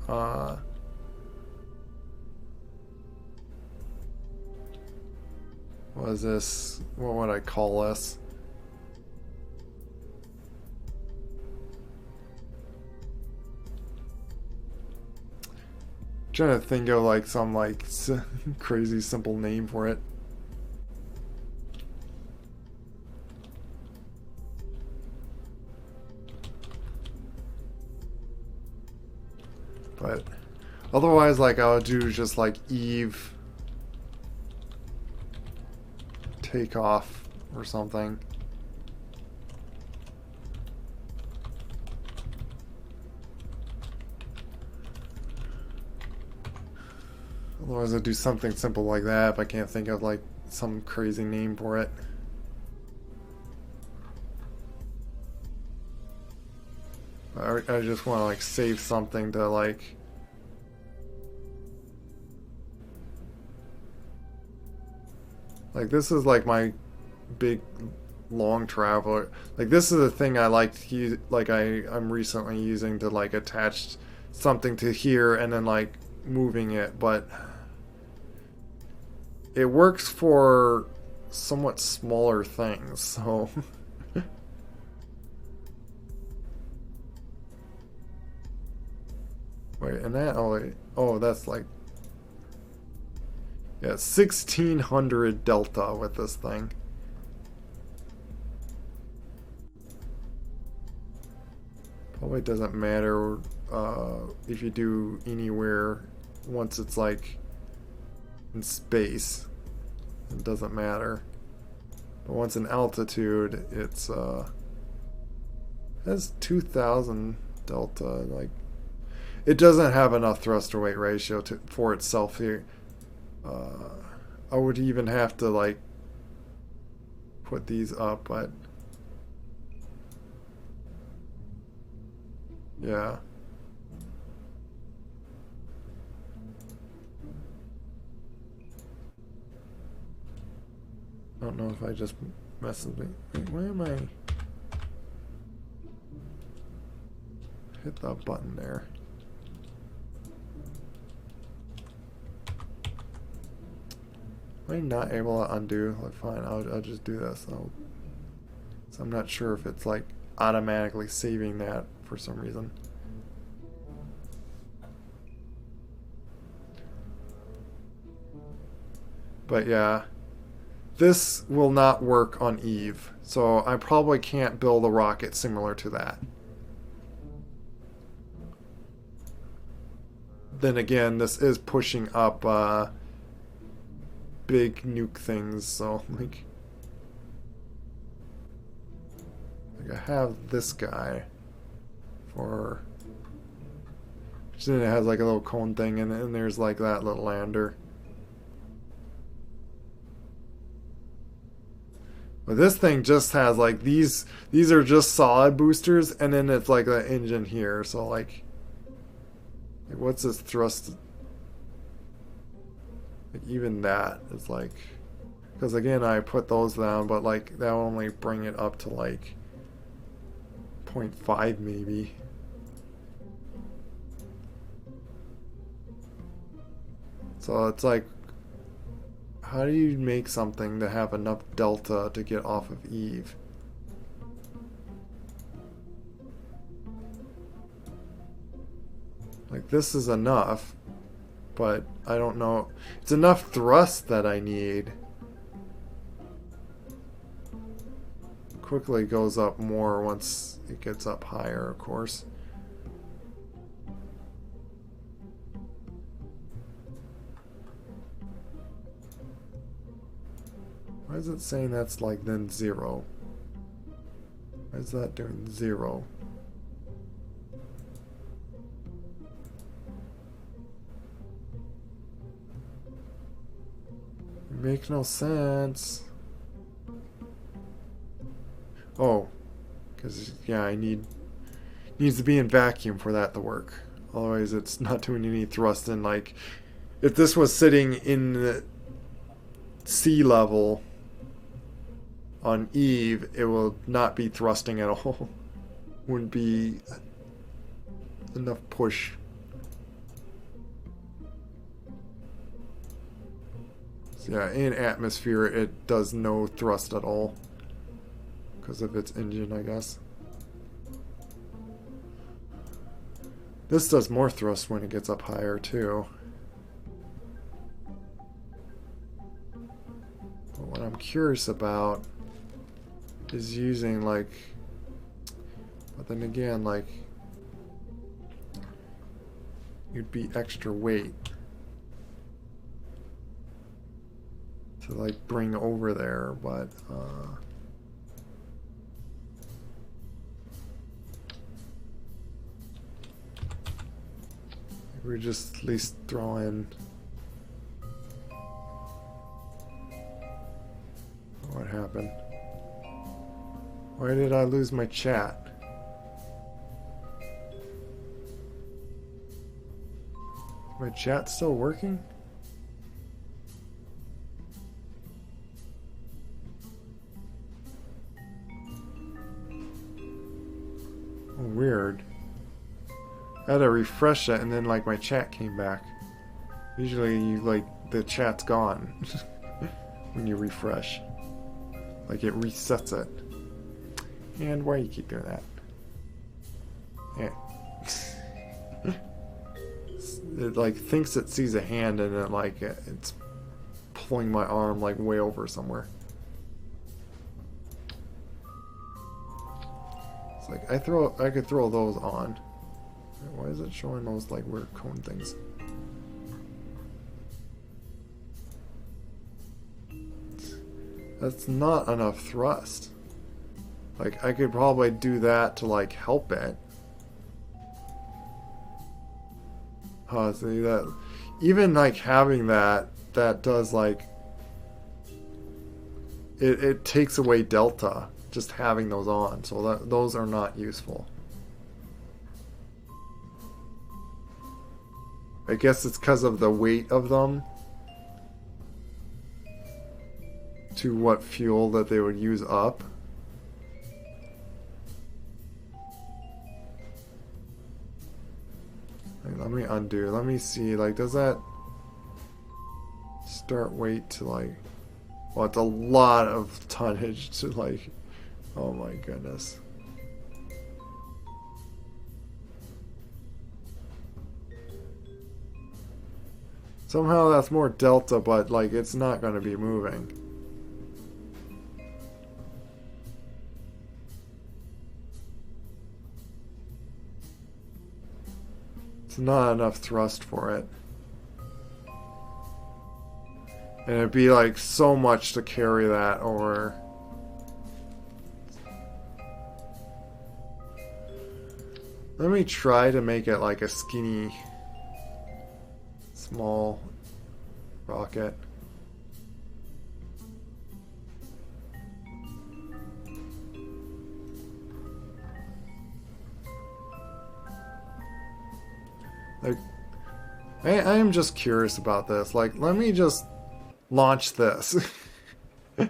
what is this? What would I call this? I'm trying to think of like some like crazy simple name for it. But otherwise, like I would do just like Eve takeoff or something. Otherwise, I'd do something simple like that if I can't think of like some crazy name for it. I just want to like save something to like. Like this is like my big long traveler. Like this is the thing I like to use, like I'm recently using to like attach something to here and then like moving it, but it works for somewhat smaller things, so. Wait, and that, oh, that's like, yeah, 1600 delta with this thing. Probably doesn't matter if you do anywhere once it's like in space. It doesn't matter. But once in altitude, it's has 2000 delta. Like, it doesn't have enough thruster weight ratio for itself here. I would even have to like put these up, but yeah. I don't know if I just messed with it. Wait, where am I? Hit the button there. Am I not able to undo? Like, fine, I'll just do this. So I'm not sure if it's like automatically saving that for some reason. But yeah, this will not work on Eve, so I probably can't build a rocket similar to that. Then again, this is pushing up big nuke things, so like I have this guy for, which then it has like a little cone thing, and then there's like that little lander. But this thing just has like these are just solid boosters, and then it's like the engine here, so like what's this thrust? Like even that is like, because again I put those down, but like that will only bring it up to like 0.5 maybe. So it's like, how do you make something to have enough delta to get off of Eve? Like, this is enough, but I don't know. It's enough thrust that I need. Quickly goes up more once it gets up higher, of course. Why is it saying that's like then 0? Why is that doing 0? It makes no sense. Oh, because yeah, I needs to be in vacuum for that to work. Otherwise, it's not doing any thrust in. Like, if this was sitting in the sea level on Eve, it will not be thrusting at all. Wouldn't be enough push. So yeah, in atmosphere, it does no thrust at all because of its engine, I guess. This does more thrust when it gets up higher, too. But what I'm curious about is using, like... But then again, like... You'd be extra weight to, like, bring over there, but, we just at least throw in what happened. Why did I lose my chat? Is my chat still working? Oh, weird. I had to refresh it and then like my chat came back. Usually you like the chat's gone when you refresh. Like it resets it. And why do you keep doing that? Yeah. It like thinks it sees a hand and it like it's pulling my arm like way over somewhere. It's like I could throw those on. Why is it showing those like weird cone things? That's not enough thrust. Like I could probably do that to like help it. See that even like having that does like it takes away delta just having those on, so those are not useful. I guess it's because of the weight of them to what fuel that they would use up. Like, let me undo. Let me see. Like, does that start weight to like... Well, it's a lot of tonnage to like... Oh my goodness. Somehow that's more delta, but like it's not going to be moving. It's not enough thrust for it. And it'd be like so much to carry that over. Let me try to make it like a skinny, small rocket. Like, I am just curious about this. Like, let me just launch this and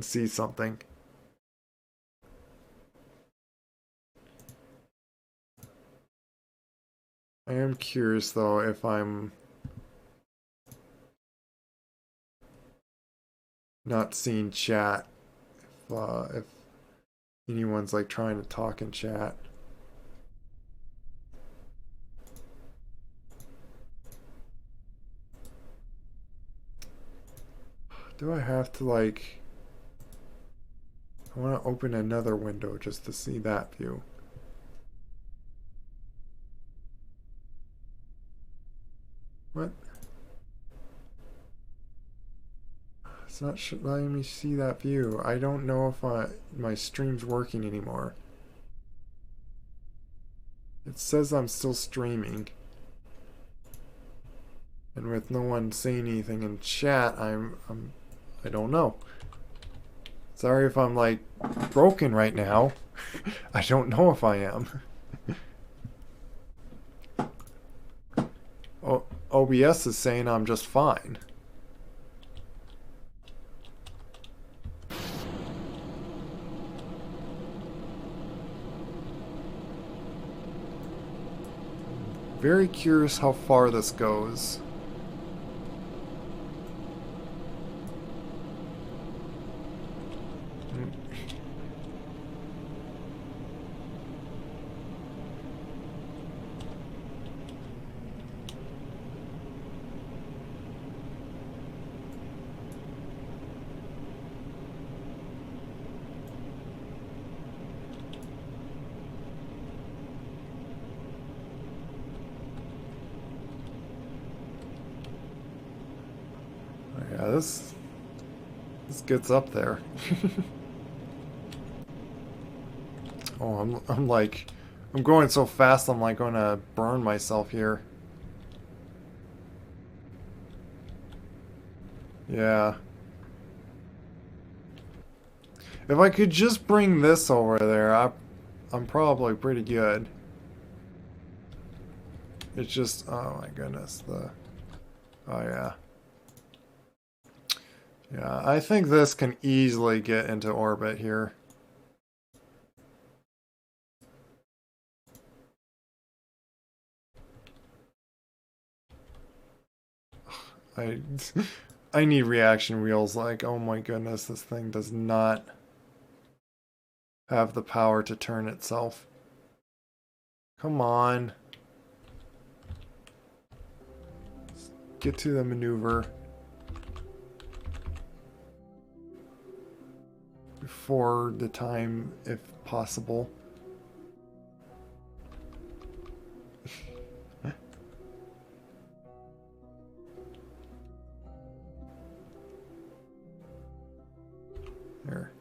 see something. I am curious though if I'm not seeing chat. If anyone's like trying to talk in chat. Do I have to like... I want to open another window just to see that view. What? It's not letting me see that view. I don't know if my stream's working anymore. It says I'm still streaming. And with no one saying anything in chat, I don't know. Sorry if I'm like broken right now. I don't know if I am. Oh, OBS is saying I'm just fine. Very curious how far this goes. Yeah, this gets up there. Oh, I'm like, I'm going so fast I'm like gonna burn myself here. Yeah. If I could just bring this over there, I'm probably pretty good. It's just, oh my goodness, oh yeah. Yeah, I think this can easily get into orbit here. I I need reaction wheels, like, oh my goodness, this thing does not have the power to turn itself. Come on. Get to the maneuver. Before the time, if possible. There.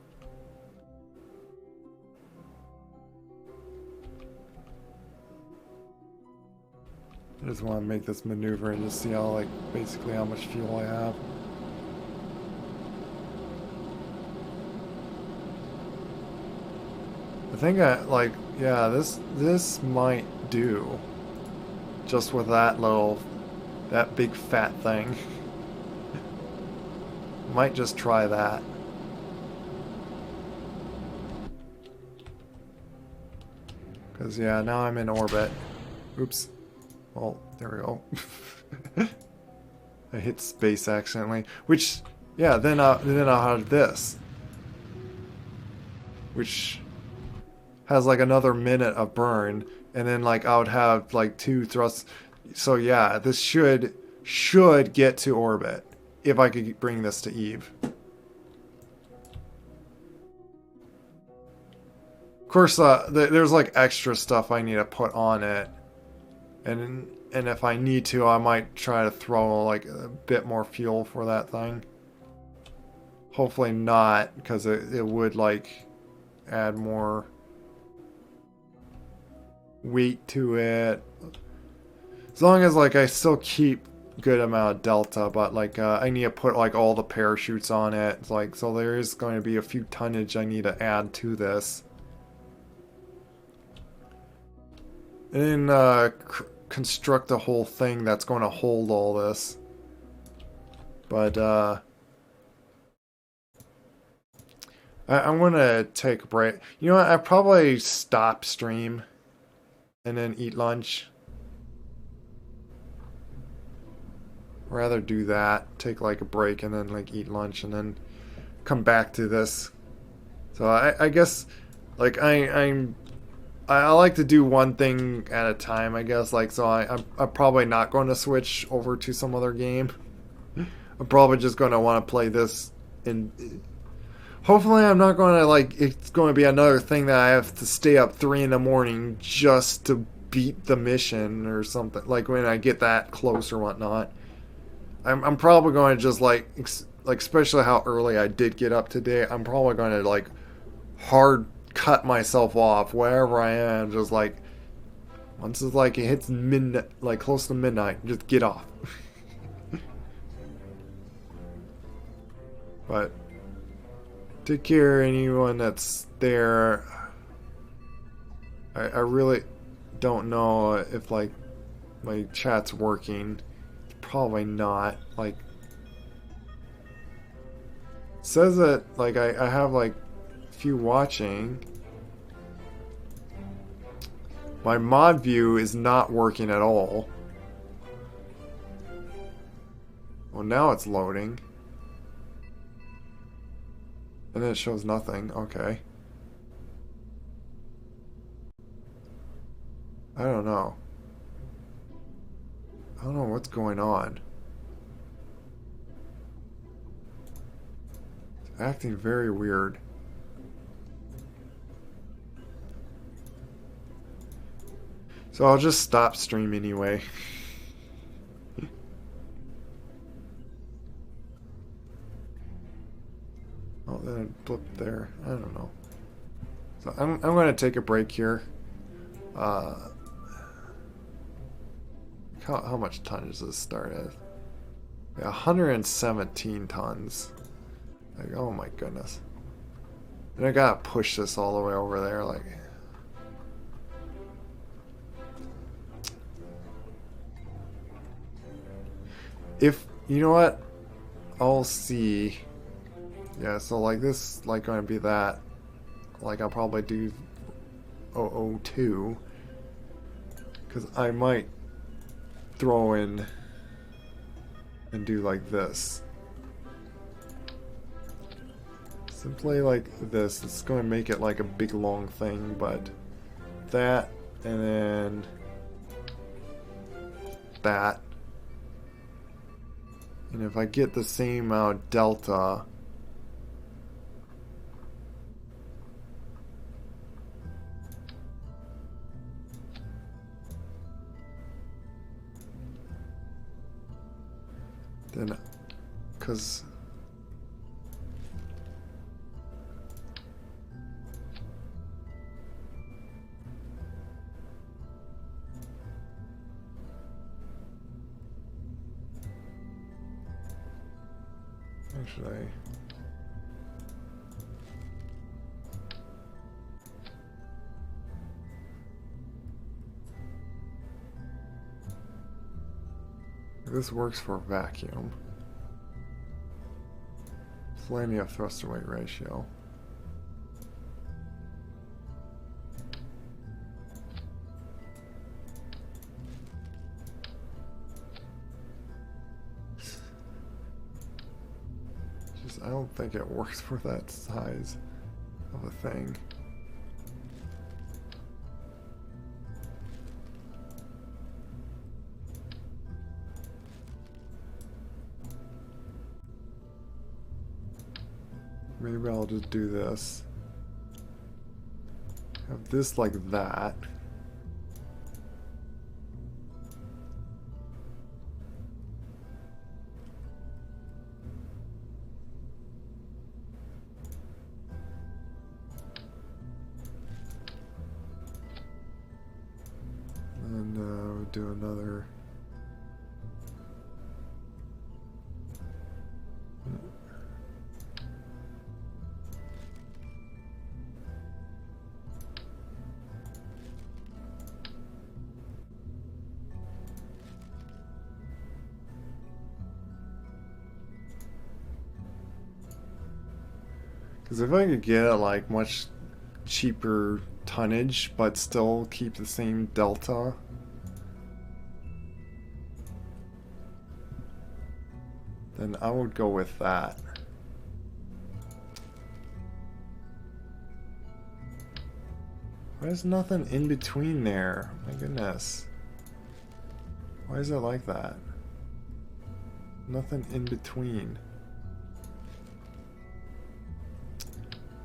I just want to make this maneuver and just see how, like, basically how much fuel I have. I think like, yeah, this might do. Just with that big fat thing. Might just try that. Because, yeah, now I'm in orbit. Oops. Well, there we go. I hit space accidentally. Which, yeah, then I'll have this. Which has like another minute of burn. And then like I would have like 2 thrusts. So yeah, this should get to orbit. If I could bring this to Eve. Of course, there's like extra stuff I need to put on it. And if I need to, I might try to throw like a bit more fuel for that thing. Hopefully not, because it would like add more weight to it. As long as like I still keep good amount of delta, but like I need to put like all the parachutes on it. It's like, so there is going to be a few tonnage I need to add to this. And then construct a whole thing that's going to hold all this. But I'm going to take a break. You know what? I probably stop stream and then eat lunch. Rather do that. Take like a break and then like eat lunch and then come back to this. So I guess like I like to do one thing at a time, I guess. Like, so I'm probably not going to switch over to some other game. I'm probably just going to want to play this. And hopefully I'm not going to, like, it's going to be another thing that I have to stay up 3 in the morning just to beat the mission or something. Like, when I get that close or whatnot. I'm probably going to just, like, especially how early I did get up today, I'm probably going to, like, hard cut myself off wherever I am, just like once it's like it hits midnight, like close to midnight, just get off. But take care anyone that's there. I really don't know if like my chat's working. It's probably not. Like it says that like I have like few watching. My mod view is not working at all. Well, now it's loading. And then it shows nothing. Okay. I don't know. I don't know what's going on. It's acting very weird. So I'll just stop stream anyway. Oh, then it blipped there. I don't know. So I'm going to take a break here. How much tonnage does this start at? Yeah, 117 tons. Like, oh my goodness. And I gotta push this all the way over there, like... If, you know what? I'll see. Yeah, so like this, like gonna be that. Like I'll probably do 002. Because I might throw in and do like this. Simply like this. It's going to make it like a big long thing, but that and then that. And if I get the same amount of delta, then, because actually, this works for vacuum. Plenty of thrust to weight ratio. Just, I don't think it works for that size of a thing. Maybe I'll just do this. Have this like that. And we'll do another. Because if I could get like much cheaper tonnage but still keep the same delta, then I would go with that. There's nothing in between there. My goodness. Why is it like that? Nothing in between.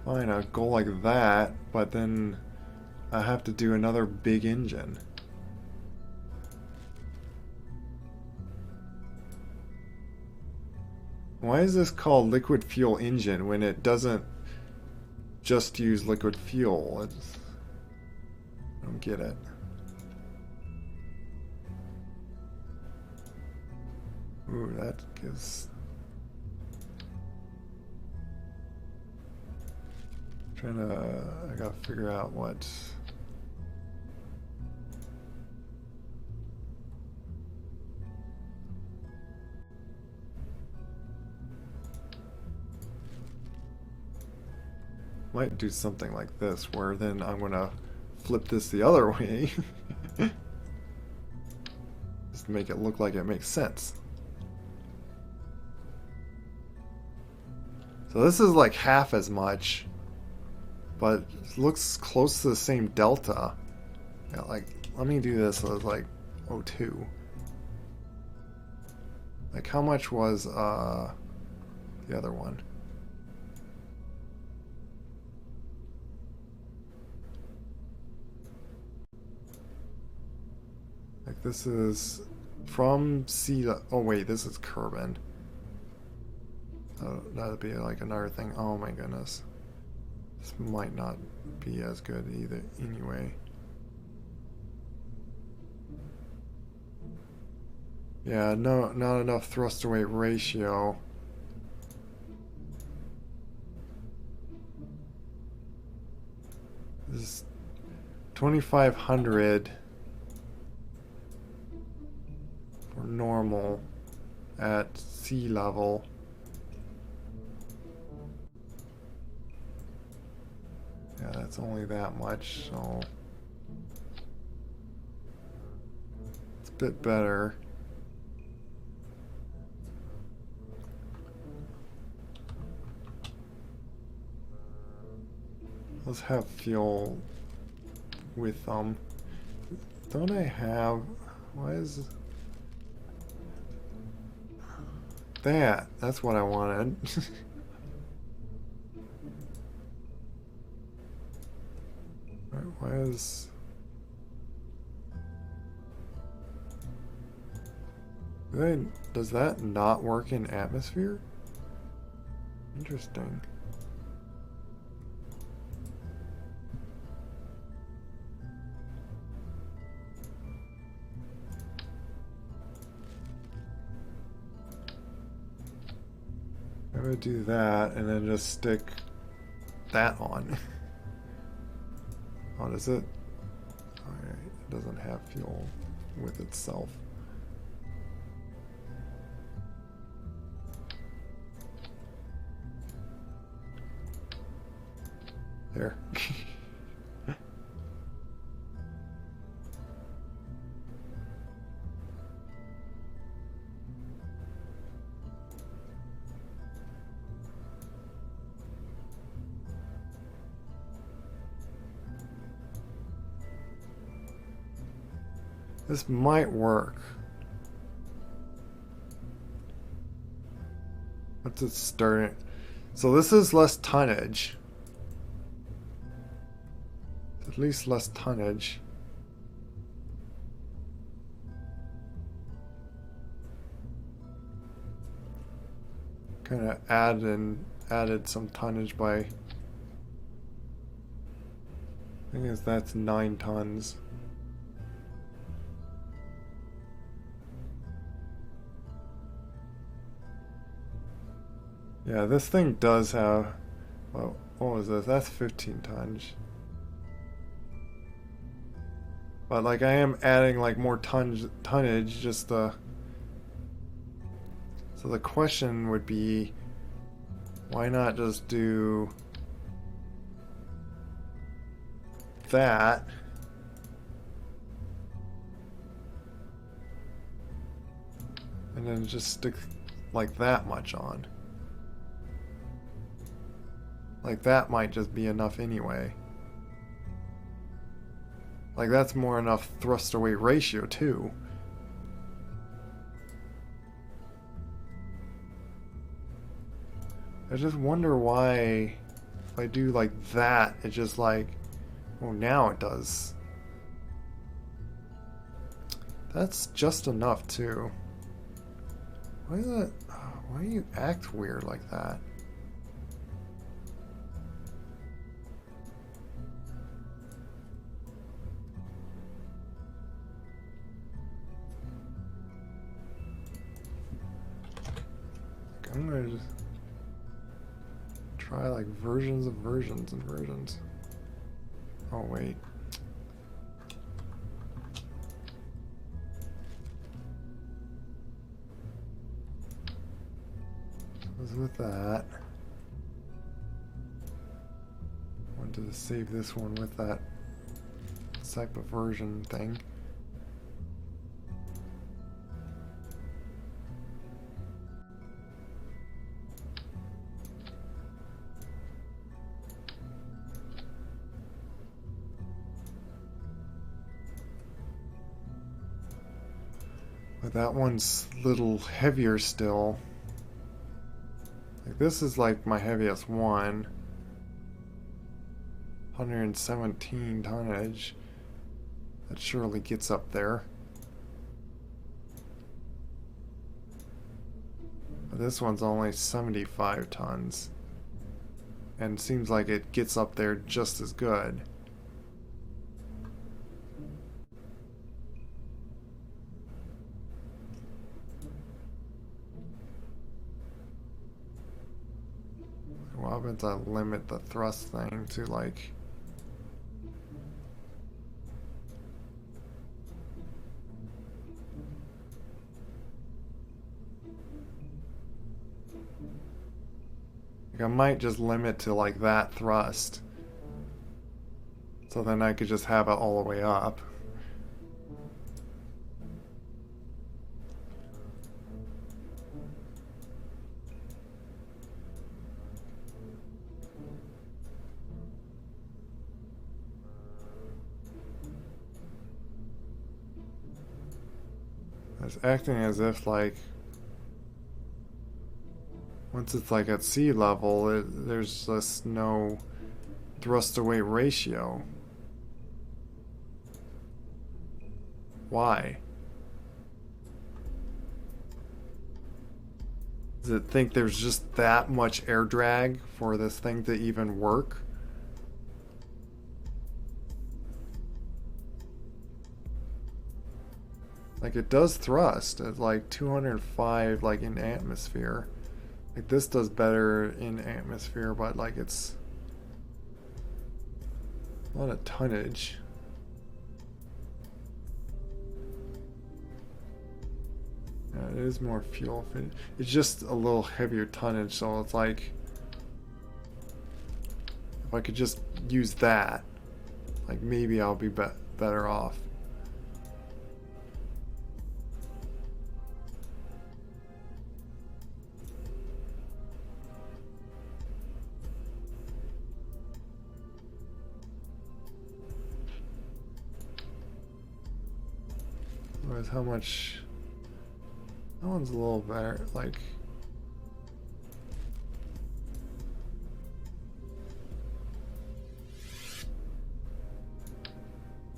Fine, I'll go like that, but then I have to do another big engine. Why is this called liquid fuel engine when it doesn't just use liquid fuel? I don't get it. Ooh, that gives... I gotta figure out what... Might do something like this, where then I'm gonna flip this the other way. Just to make it look like it makes sense. So this is like half as much, but it looks close to the same delta. Yeah, like, let me do this as like 02. Like, how much was the other one? Like, this is from sea to... Oh, wait, this is Kerbal. That'd be like another thing. Oh my goodness. This might not be as good either anyway. Yeah, no, not enough thrust to weight ratio. This is 2,500 for normal at sea level. Yeah, that's only that much, so it's a bit better. Let's have fuel with them. Don't I have... Why is... That! That's what I wanted. Why is... Does that not work in atmosphere? Interesting. I would do that and then just stick that on. Oh, does it? Alright, it doesn't have fuel with itself. There. This might work. What's it starting? So this is less tonnage. At least less tonnage. Kind of added some tonnage by... I think that's 9 tons. Yeah, this thing does have... Well, what was this? That's 15 tons. But like I am adding like more tonnage just the... So the question would be, why not just do that? And then just stick like that much on. Like that might just be enough anyway. Like, that's more enough thrust to weight ratio, too. I just wonder why, if I do like that, it just like, oh, now it does. That's just enough, too. Why is that? Why do you act weird like that? Like, I'm gonna just try like versions of versions and versions. Oh, wait. With that, I wanted to save this one with that type of version thing. But that one's a little heavier still. Like, this is like my heaviest one. 117 tonnage. That surely gets up there. But this one's only 75 tons. And seems like it gets up there just as good. What happens if I limit the thrust thing to like... I might just limit to like that thrust. So then I could just have it all the way up. It's acting as if like once it's like at sea level, there's just no thrust to weight ratio. Why? Does it think there's just that much air drag for this thing to even work? Like, it does thrust at like 205 like in atmosphere. Like, this does better in atmosphere, but like it's a lot of tonnage. Yeah, it is more fuel efficient. It's just a little heavier tonnage, so it's like if I could just use that, like maybe I'll be better off. Otherwise, how much? That one's a little better, like.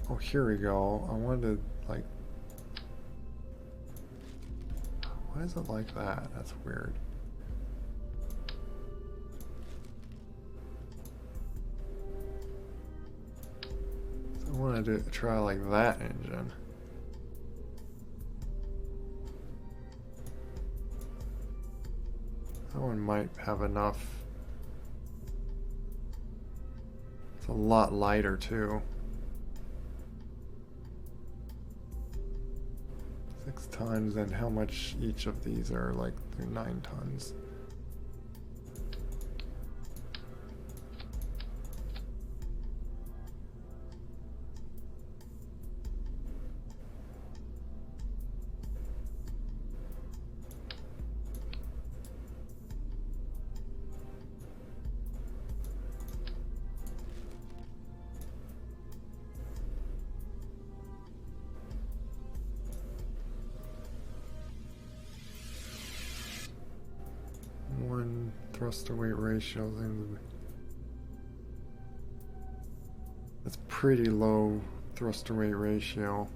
Oh, here we go. I wanted to, like. Why is it like that? That's weird. So I wanted to try like that engine. That one might have enough. It's a lot lighter too. 6 tons, and how much each of these are? Like 9 tons. thrust to weight ratio. That's pretty low thrust to weight ratio.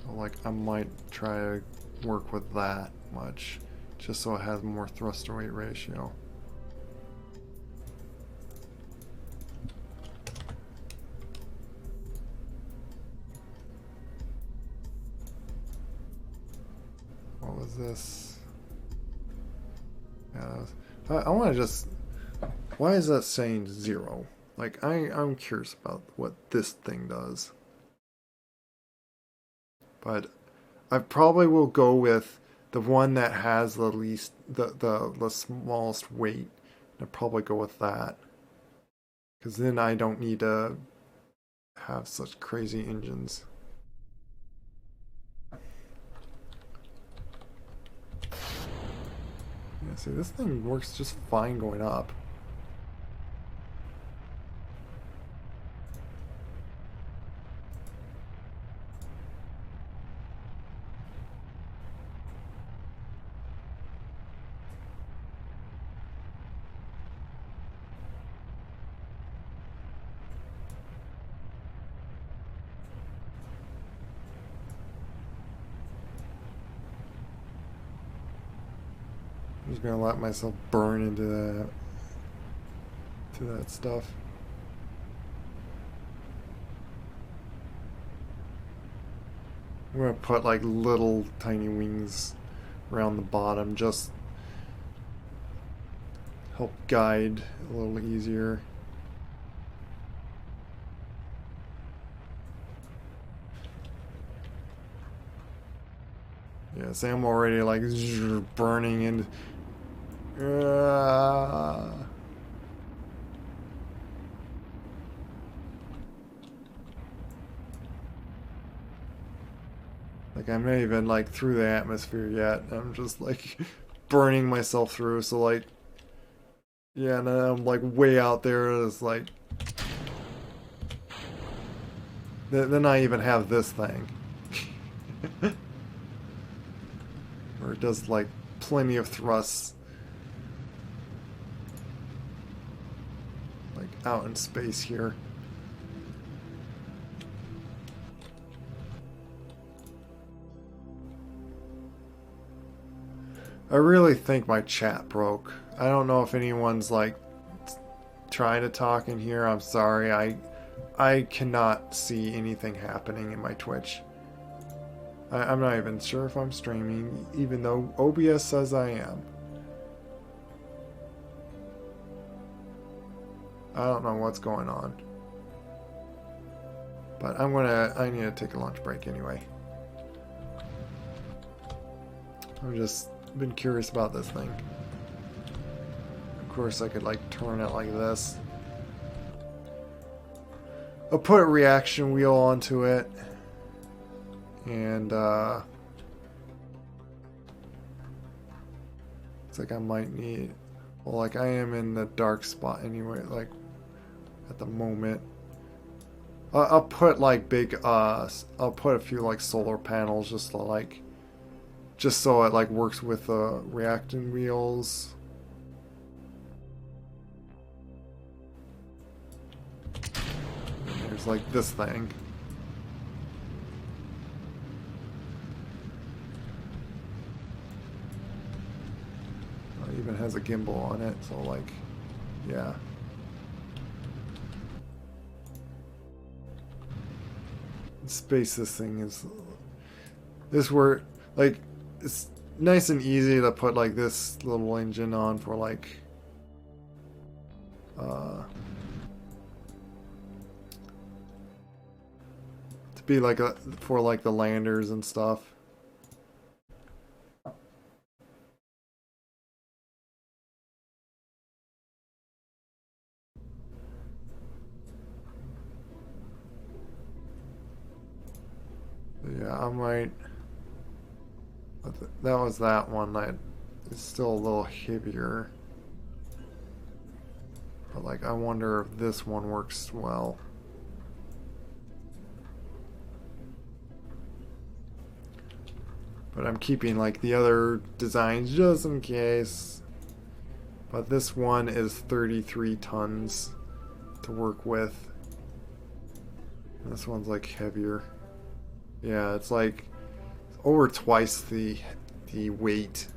So like I might try to work with that much, just so it has more thrust to weight ratio. What was this? Yeah, that was, I want to just... Why is that saying 0? Like, I'm curious about what this thing does. But I probably will go with the one that has the least, the smallest weight. I'll probably go with that. Because then I don't need to have such crazy engines. Yeah, see, this thing works just fine going up. I'm just gonna let myself burn into that stuff. I'm gonna put like little tiny wings around the bottom, just help guide a little easier. Yeah, see, I'm already like burning and like I'm not even like through the atmosphere yet. I'm just like burning myself through. So like, yeah, and then I'm like way out there. It's like, then I even have this thing, where it does like plenty of thrusts, like out in space here. I really think my chat broke. I don't know if anyone's like trying to talk in here. I'm sorry. I cannot see anything happening in my Twitch. I'm not even sure if I'm streaming, even though OBS says I am. I don't know what's going on. But I need to take a lunch break anyway. I've just been curious about this thing. Of course I could like turn it like this. I'll put a reaction wheel onto it. And it's like I might need, well, like I am in the dark spot anyway, like at the moment. I'll put like big I'll put a few like solar panels just to like, just so it like works with the reaction wheels. And there's like this thing. It even has a gimbal on it, so like, yeah. Space this thing is, this where like it's nice and easy to put like this little engine on for like to be like a, for like the landers and stuff. Yeah, I might. That was that one that is still a little heavier. But like, I wonder if this one works well. But I'm keeping like the other designs just in case. But this one is 33 tons to work with. This one's like heavier. Yeah, it's like over twice the weight.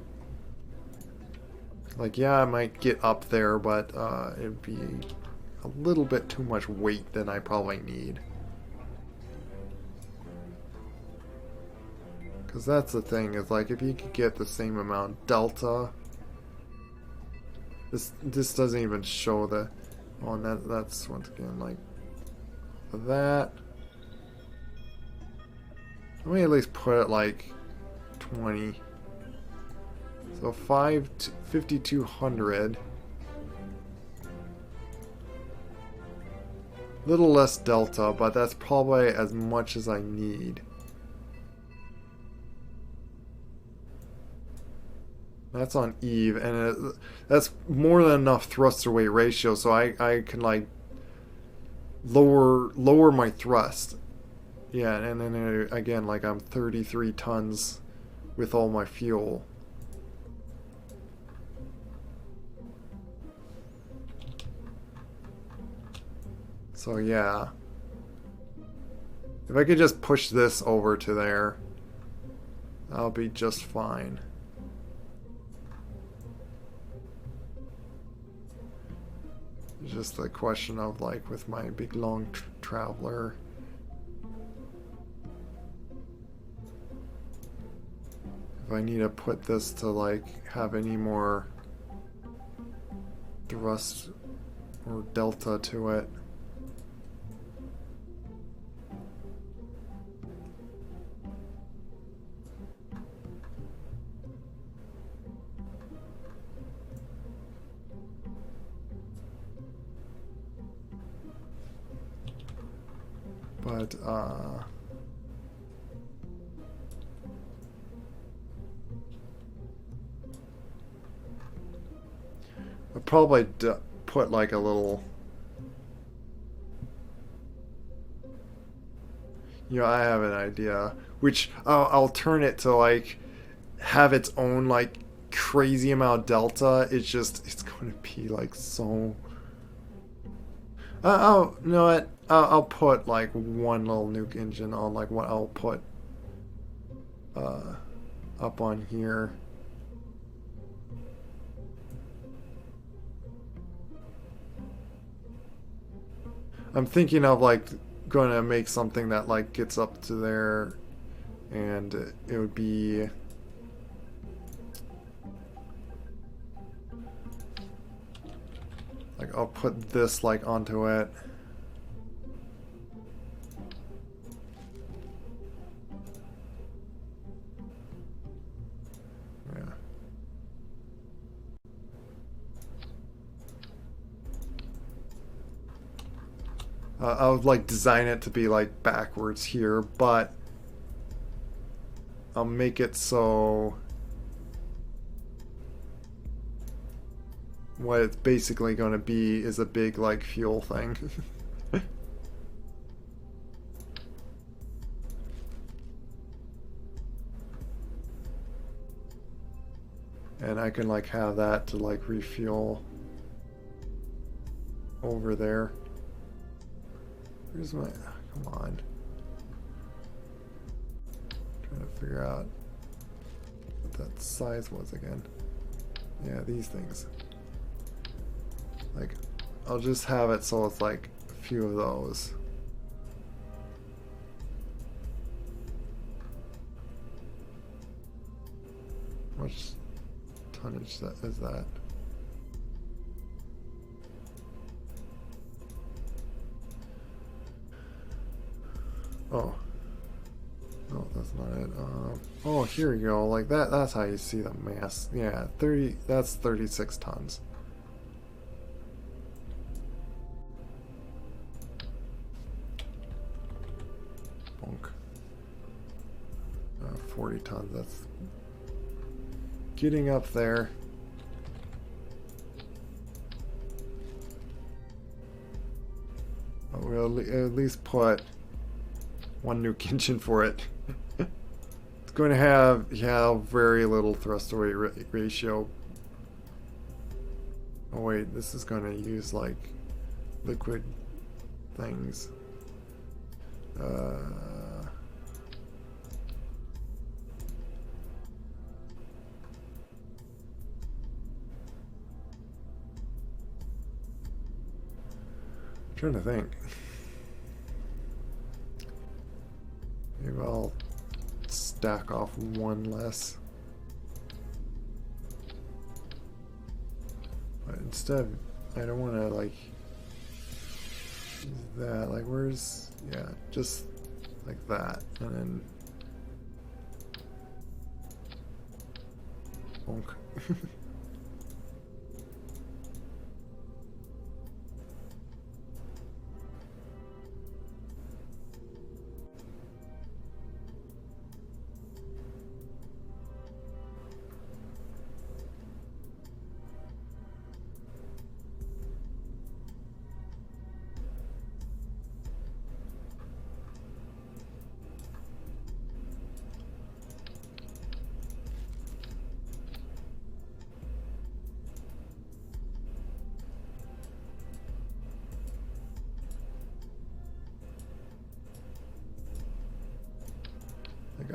Like, yeah, I might get up there, but it'd be a little bit too much weight than I probably need. Because that's the thing, is like if you could get the same amount delta, this doesn't even show the, oh, and that's once again like that. Let me at least put it like 20. So 5,200. Little less delta, but that's probably as much as I need. That's on Eve, and that's more than enough thrust to weight ratio, so I can like lower my thrust. Yeah, and then again, like I'm 33 tons with all my fuel. So yeah, if I could just push this over to there, I'll be just fine. It's just the question of like with my big long traveler. If I need to put this to like have any more thrust or delta to it. But, I'll probably put like a little, you know, I have an idea, which I'll turn it to like have its own like crazy amount of delta. It's going to be like so, oh, you know what? I'll put like one little nuke engine on like what I'll put up on here. I'm thinking of like going to make something that like gets up to there, and it would be like I'll put this like onto it. I would like design it to be like backwards here, but I'll make it so what it's basically going to be is a big like fuel thing. And I can like have that to like refuel over there. Where's my, come on. Trying to figure out what that size was again. Yeah, these things. Like, I'll just have it so it's like a few of those. How much tonnage is that? Oh. No, that's not it. Oh, here you go. Like that's how you see the mass. Yeah, 30, that's 36 tons. Bonk. 40 tons, that's getting up there. We'll at least put one nuke engine for it. It's going to have, yeah, very little thrust to weight ratio. Oh wait, this is going to use like liquid things. Trying to think. Maybe I'll stack off one less. But instead, I don't want to like use that. Like, where's, yeah, just like that, and then bonk.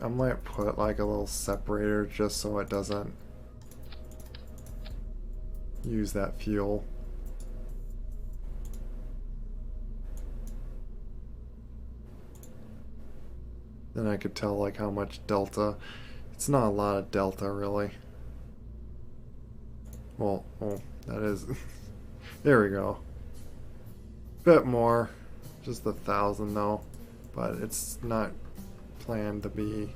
I might put like a little separator just so it doesn't use that fuel. Then I could tell like how much delta. It's not a lot of delta really. Well, oh, that is. There we go. Bit more. Just 1,000 though. But it's not planned to be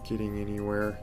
getting anywhere.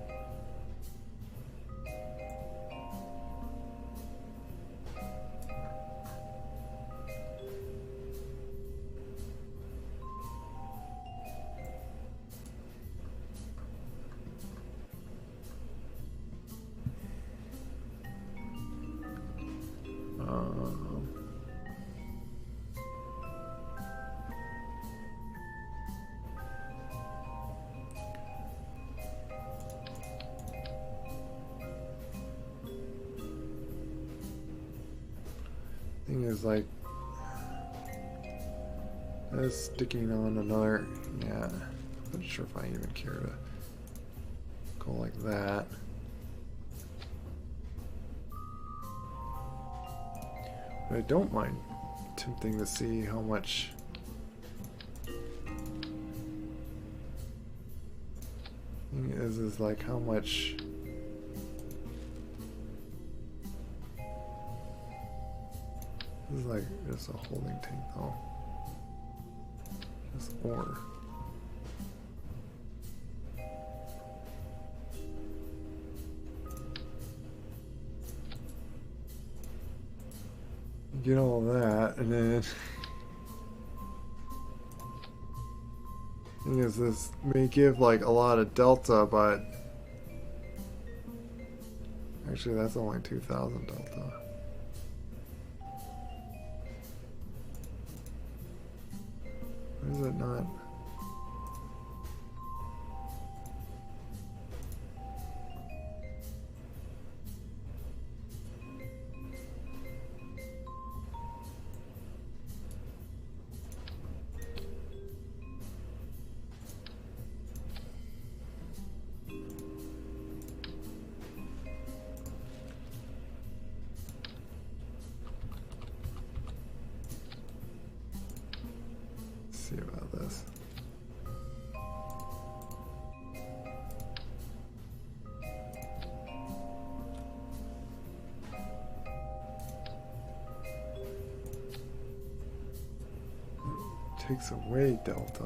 Thing is like that's sticking on another, yeah, I'm not sure if I even care to go like that. But I don't mind attempting to see how much thing is like how much this is like just a holding tank though. Just ore. Get all that, and then thing is, this may give like a lot of delta, but actually that's only 2,000 delta. Why is it not? See about this. Takes away delta.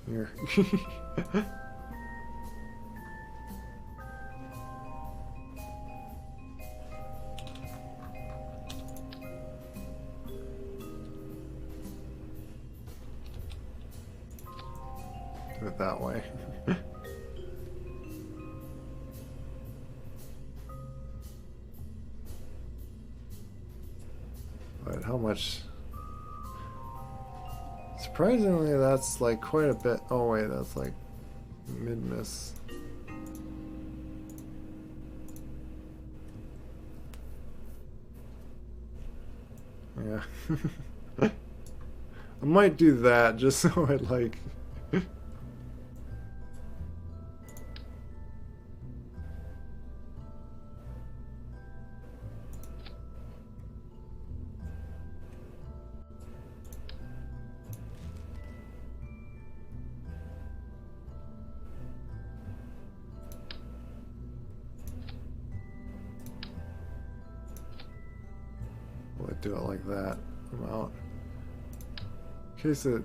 Here. Do it that way. Wait, how much? Surprisingly, that's like quite a bit. Oh wait, that's like mid-miss. Yeah. I might do that just so it like... Will it do it like that? I'm out. In case it...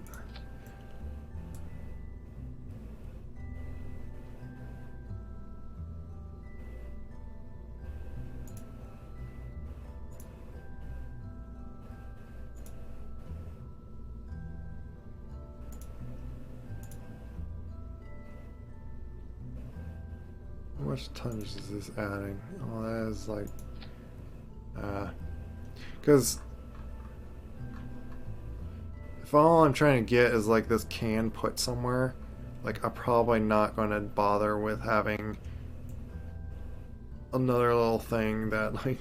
How much tonnage is this adding? Oh, that is like... Because... if all I'm trying to get is like this can put somewhere, like I'm probably not going to bother with having another little thing that like...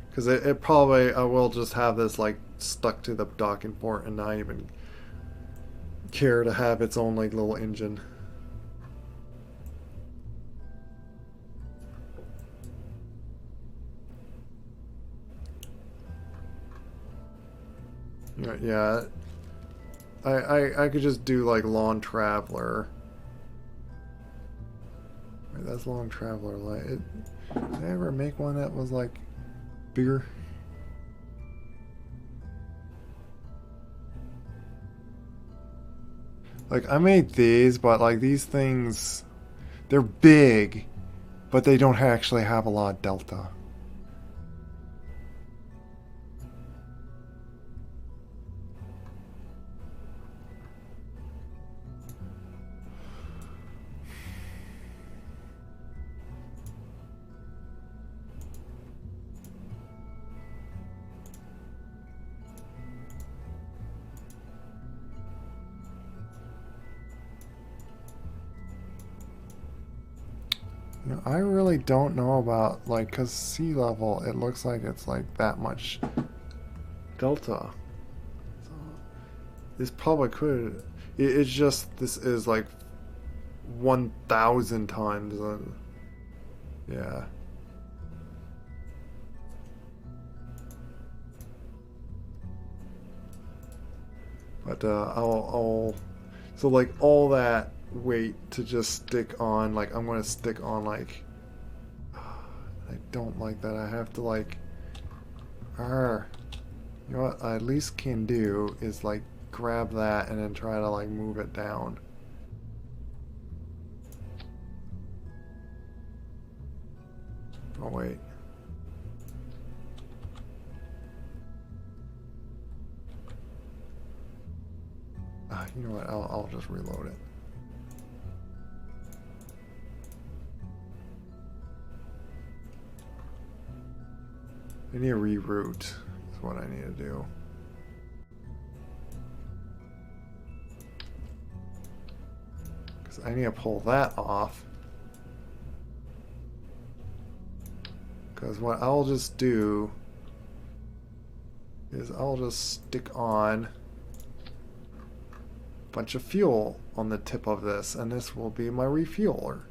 Because it probably, I will just have this like stuck to the docking port and not even care to have its own like little engine. Yeah, I could just do like Long Traveler. Wait, that's Long Traveler light. Did I ever make one that was like bigger? Like I made these, but like these things, they're big, but they don't actually have a lot of delta. You know, I really don't know about, like, because sea level, it looks like it's like that much delta. So this probably could, it's just, this is like 1,000 times, yeah. But so like all that weight to just stick on, like I'm gonna stick on like, I don't like that. I have to like, you know what I at least can do is like grab that and then try to like move it down. Oh wait. You know what? I'll just reload it. I need to reroute. Is what I need to do. Because I need to pull that off. Because what I'll just do is I'll just stick on bunch of fuel on the tip of this, and this will be my refueler.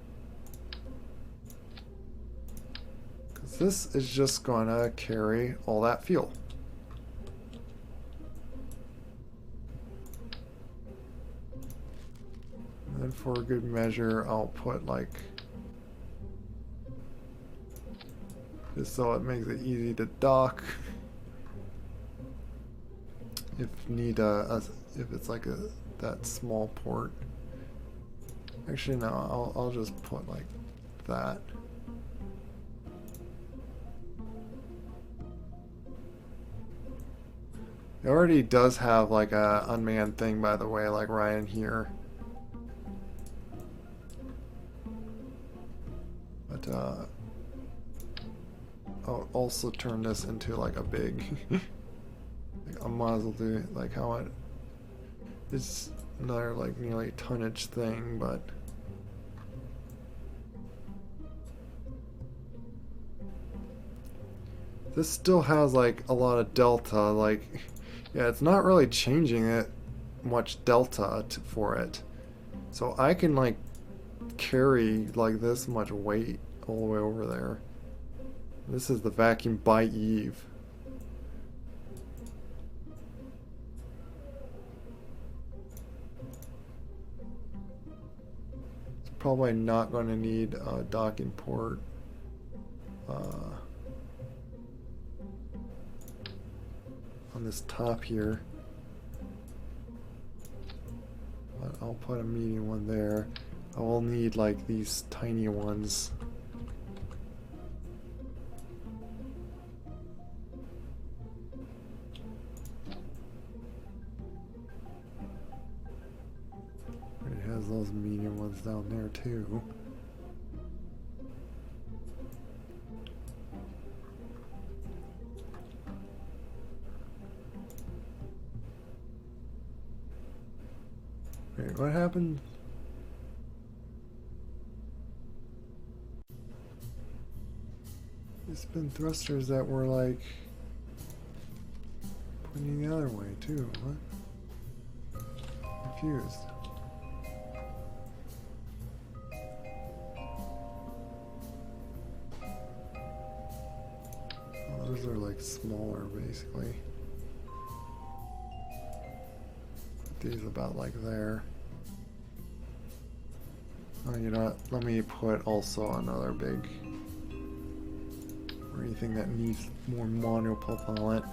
Because this is just gonna carry all that fuel. And then for a good measure, I'll put like, just so it makes it easy to dock. If need if it's like that small port. Actually, no, I'll just put like that. It already does have like a unmanned thing, by the way, like right in here. But I'll also turn this into like a big, like I might as well do it like how it's another like nearly tonnage thing, but this still has like a lot of delta. Like, yeah, it's not really changing it much delta for it, so I can like carry like this much weight all the way over there. This is the vacuum by Eve. It's probably not going to need a docking port. On this top here. But I'll put a medium one there. I will need like these tiny ones. It has those medium ones down there too. Wait, what happened? There's been thrusters that were like pointing the other way too. What? Confused. Oh, those are like smaller basically. These about like there. Oh, you know what? Let me put also another big, or anything that needs more monopropellant.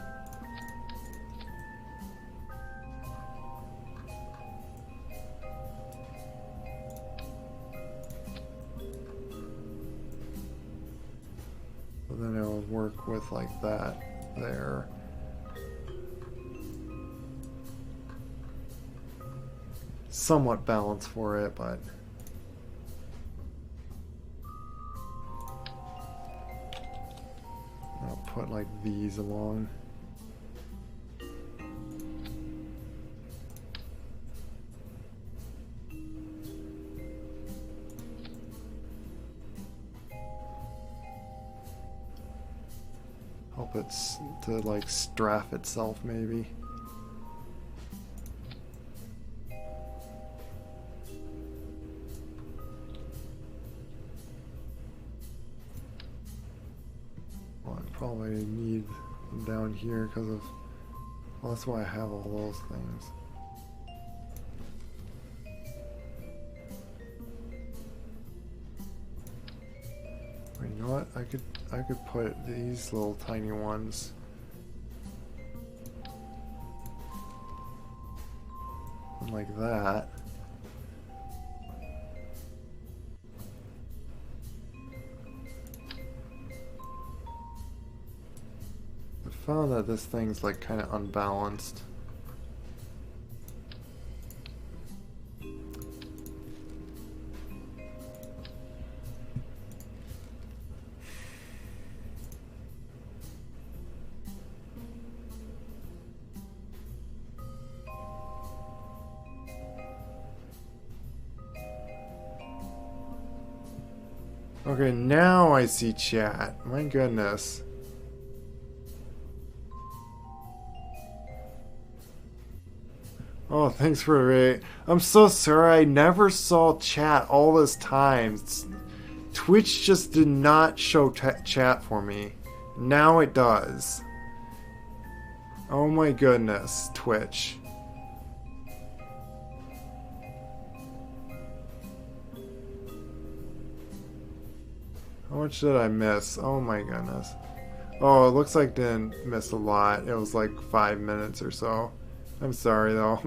So then it will work with like that there. Somewhat balanced for it, but I'll put like these along. Help it to like strafe itself maybe. Probably need them down here because of, well, that's why I have all those things. Wait, you know what? I could put these little tiny ones like that. Found that this thing's like kind of unbalanced. Okay, now I see chat. My goodness. Oh, thanks for the rate. I'm so sorry. I never saw chat all this time. Twitch just did not show chat for me. Now it does. Oh my goodness, Twitch. How much did I miss? Oh my goodness. Oh, it looks like I didn't miss a lot. It was like 5 minutes or so. I'm sorry though.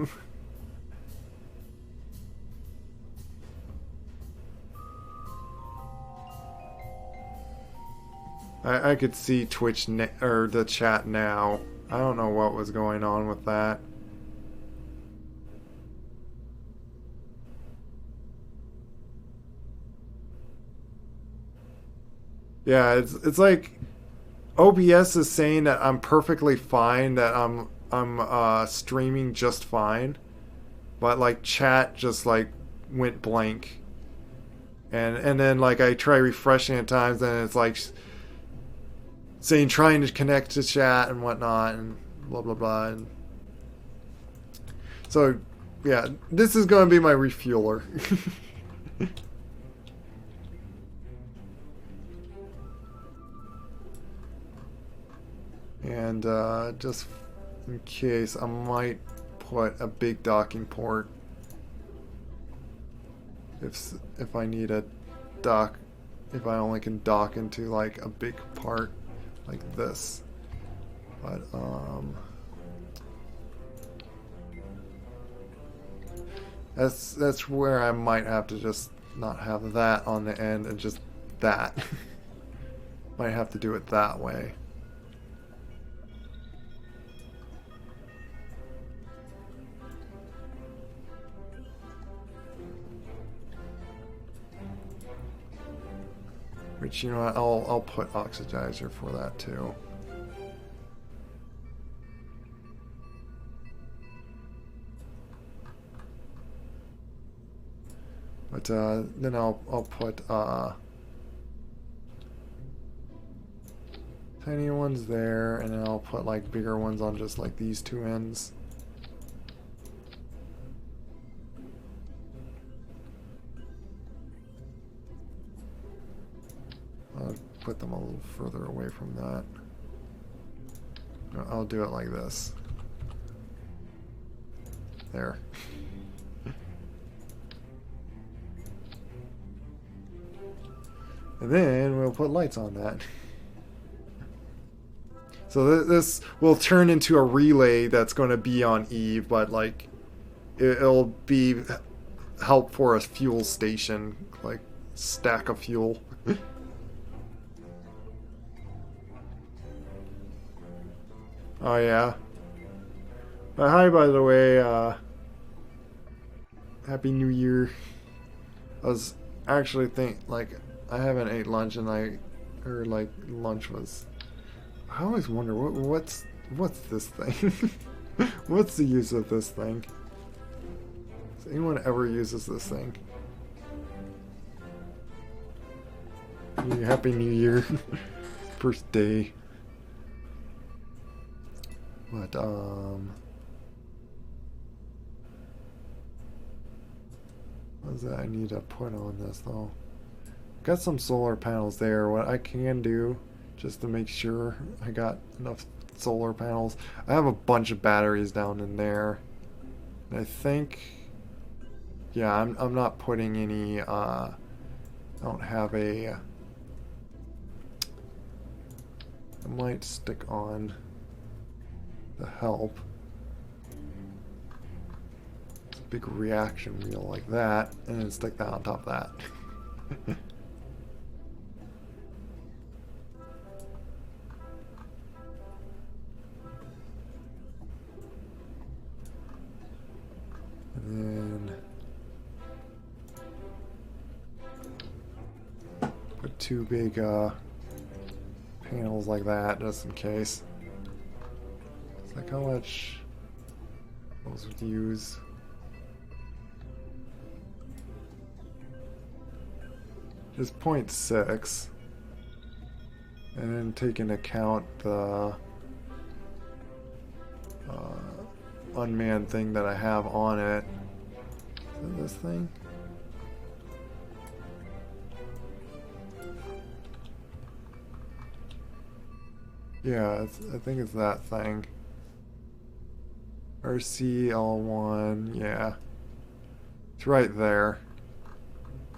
I could see Twitch or the chat now. I don't know what was going on with that. Yeah, it's like OBS is saying that I'm perfectly fine, that I'm streaming just fine, but like chat just like went blank, and then like I try refreshing at times, and it's like saying trying to connect to chat and whatnot, and blah blah blah, and so yeah, this is going to be my refueler. And just in case, I might put a big docking port if I need a dock, if I only can dock into like a big part like this. But that's where I might have to just not have that on the end and just that. Might have to do it that way. Which, you know what, I'll put oxidizer for that too. But then I'll put tiny ones there, and then I'll put like bigger ones on just like these two ends. I'll put them a little further away from that. I'll do it like this. There. And then we'll put lights on that. So this will turn into a relay that's going to be on Eve, but like it'll be help for a fuel station, like stack of fuel. Oh yeah. But hi, by the way. Happy New Year. I was actually I haven't ate lunch, and lunch was. I always wonder what's this thing. What's the use of this thing? Does anyone ever uses this thing? Happy New Year. First day. But what is that I need to put on this though? Got some solar panels there. What I can do, just to make sure I got enough solar panels, I have a bunch of batteries down in there. And I think, yeah, I'm not putting any. I don't have a. I might stick on the help. It's a big reaction wheel like that, and then stick that on top of that. And then put two big panels like that, just in case. It's like how much those would use. Just 0.6, and then take into account the unmanned thing that I have on it. Is it this thing? Yeah, I think it's that thing. RCL1, yeah. It's right there.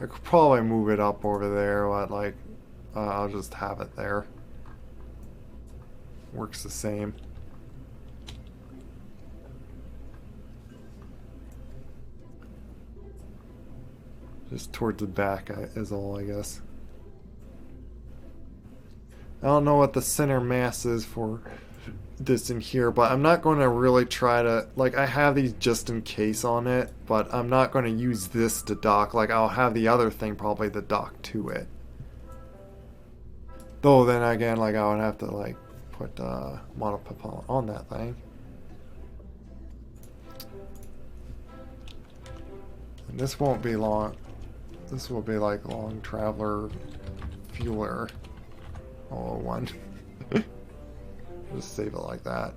I could probably move it up over there, but like, I'll just have it there. Works the same. Just towards the back is all, I guess. I don't know what the center mass is for this in here, but I'm not going to really try to, like, I have these just in case on it, but I'm not going to use this to dock. Like, I'll have the other thing probably to dock to it. Though then again, like I would have to like put monopropellant on that thing. And this won't be long. This will be like long traveler fueler. Oh, one. Just save it like that.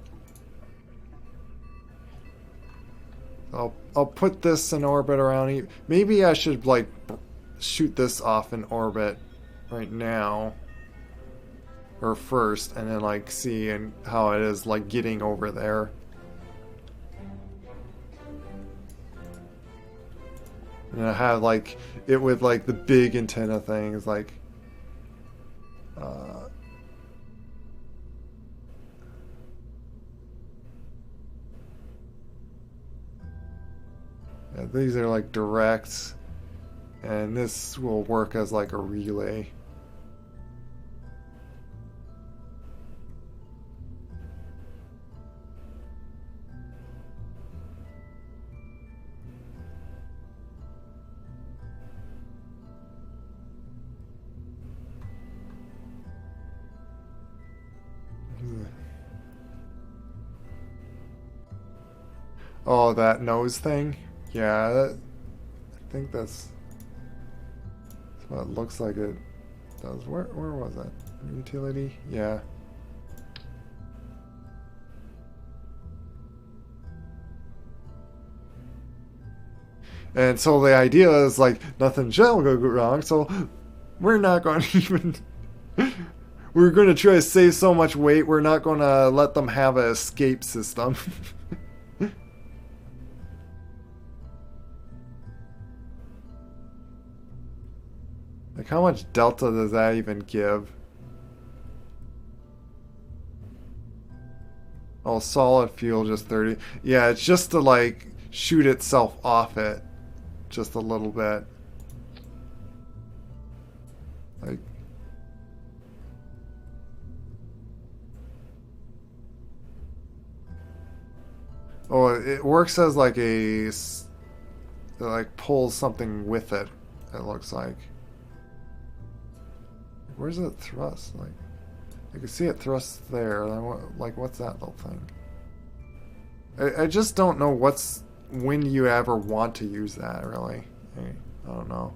I'll put this in orbit around. Maybe I should like shoot this off in orbit right now, or first, and then like see and how it is like getting over there. And I have like it with like the big antenna things like yeah, these are like directs, and this will work as like a relay. Oh, that nose thing? Yeah, I think that's what it looks like it does. Where was that? Utility? Yeah. And so the idea is like nothing shall go wrong, so we're not going to even... we're going to try to save so much weight, we're not going to let them have an escape system. Like, how much delta does that even give? Oh, solid fuel, just 30. Yeah, it's just to, like, shoot itself off it. Just a little bit. Like... Oh, it works as, like, it, like, pulls something with it, it looks like. Where's it thrust? Like, I can see it thrust there. Like, what's that little thing? I just don't know when you ever want to use that, really. I don't know.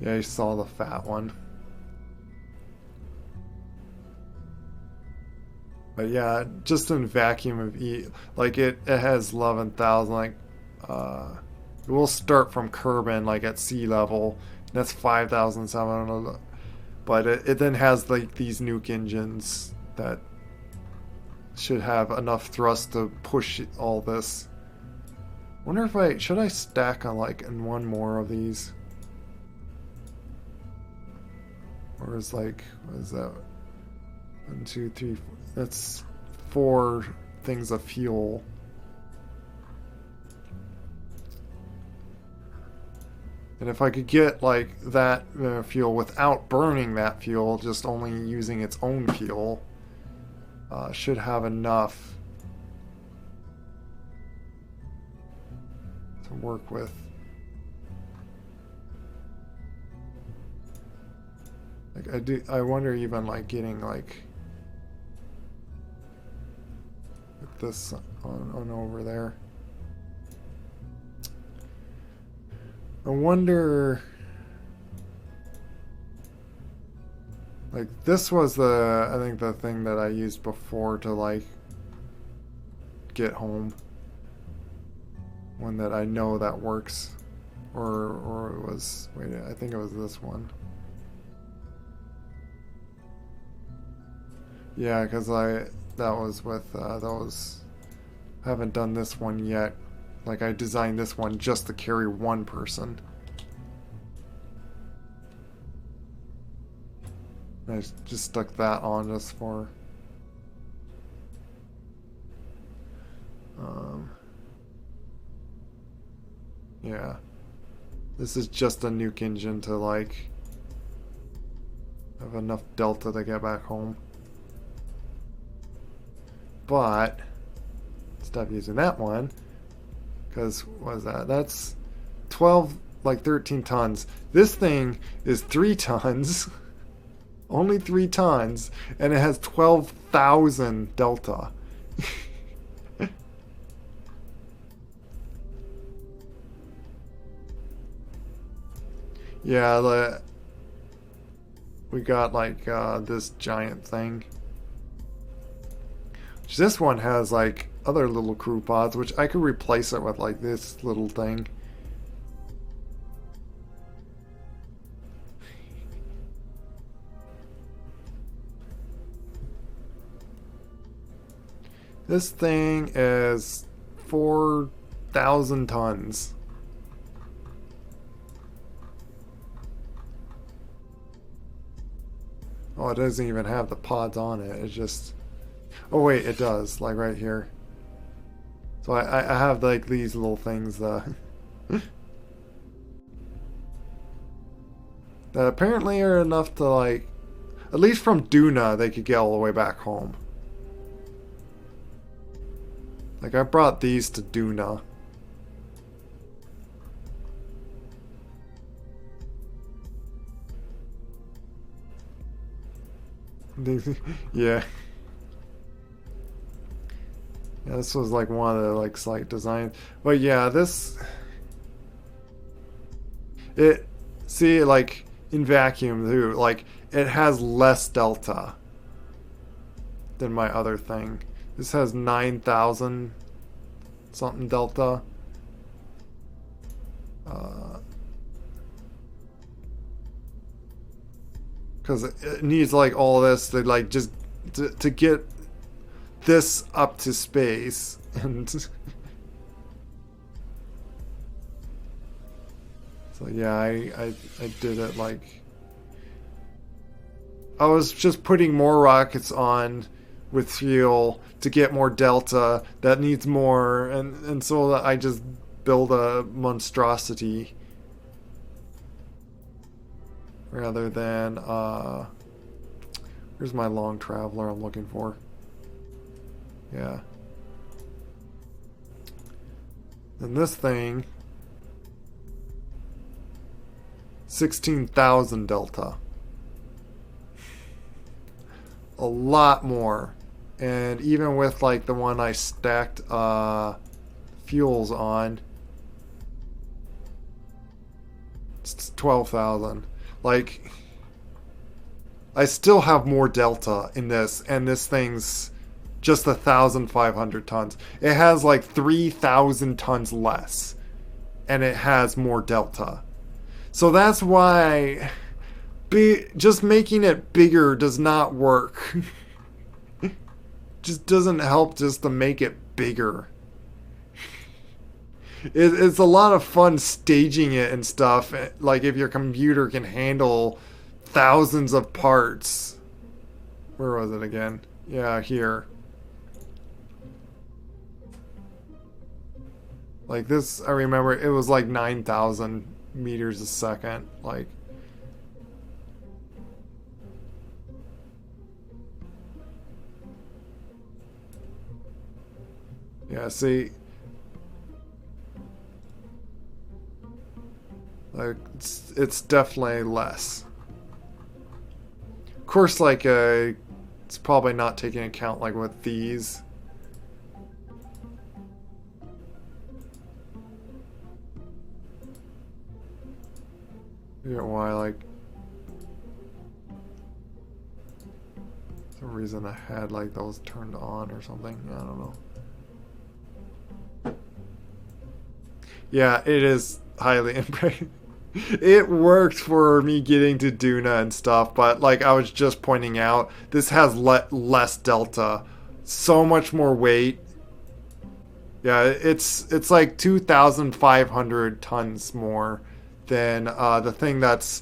Yeah, you saw the fat one. But yeah, just in vacuum of like it has 11,000. Like, it will start from Kerbal, like at sea level. That's 5,700, but it then has like these nuke engines that should have enough thrust to push all this. Wonder if should I stack on like in one more of these, or is like what is that? 1, 2, 3, 4. That's 4 things of fuel. And if I could get, like, that fuel without burning that fuel, just only using its own fuel, should have enough to work with. Like, I wonder even, like, getting, like, this on over there. I wonder, like, this was I think the thing that I used before to, like, get home. One that I know that works. Or it was, wait, I think it was this one. Yeah, because that was with, those, I haven't done this one yet. Like, I designed this one just to carry one person. I just stuck that on just for... yeah. This is just a nuke engine to, like, have enough delta to get back home. But, stop using that one. Because, what is that? That's 12, like 13 tons. This thing is 3 tons. Only 3 tons, and it has 12,000 delta. Yeah, we got like this giant thing. This one has like other little crew pods, which I could replace it with like this little thing. This thing is 4,000 tons. Oh, it doesn't even have the pods on it. It's just... Oh, wait, it does. Like right here. So I have like these little things that apparently are enough to like... At least from Duna, they could get all the way back home. Like, I brought these to Duna. Yeah. Yeah, this was like one of the like slight designs. But yeah, this... It... See, like, in vacuum too, like, it has less delta than my other thing. This has 9,000 something delta. Because it needs like all this to like just to get this up to space. And so yeah, I did it like I was just putting more rockets on with fuel to get more delta that needs more, and so I just build a monstrosity rather than here's my long traveler I'm looking for. Yeah. And this thing 16,000 delta. A lot more. And even with like the one I stacked fuels on, it's 12,000. Like, I still have more delta in this, and this thing's just 1,500 tons. It has like 3,000 tons less, and it has more delta. So that's why just making it bigger does not work. Just doesn't help just to make it bigger. It's a lot of fun staging it and stuff. Like if your computer can handle thousands of parts. Where was it again? Yeah, here. Like this, I remember it was like 9,000 meters a second. Like, yeah, see, like it's definitely less. Of course, like it's probably not taking account like with these. You know why, like, some reason I had like those turned on or something. I don't know. Yeah, it is highly impressive. It worked for me getting to Duna and stuff, but like I was just pointing out, this has less delta, so much more weight. Yeah, it's like 2,500 tons more than the thing that's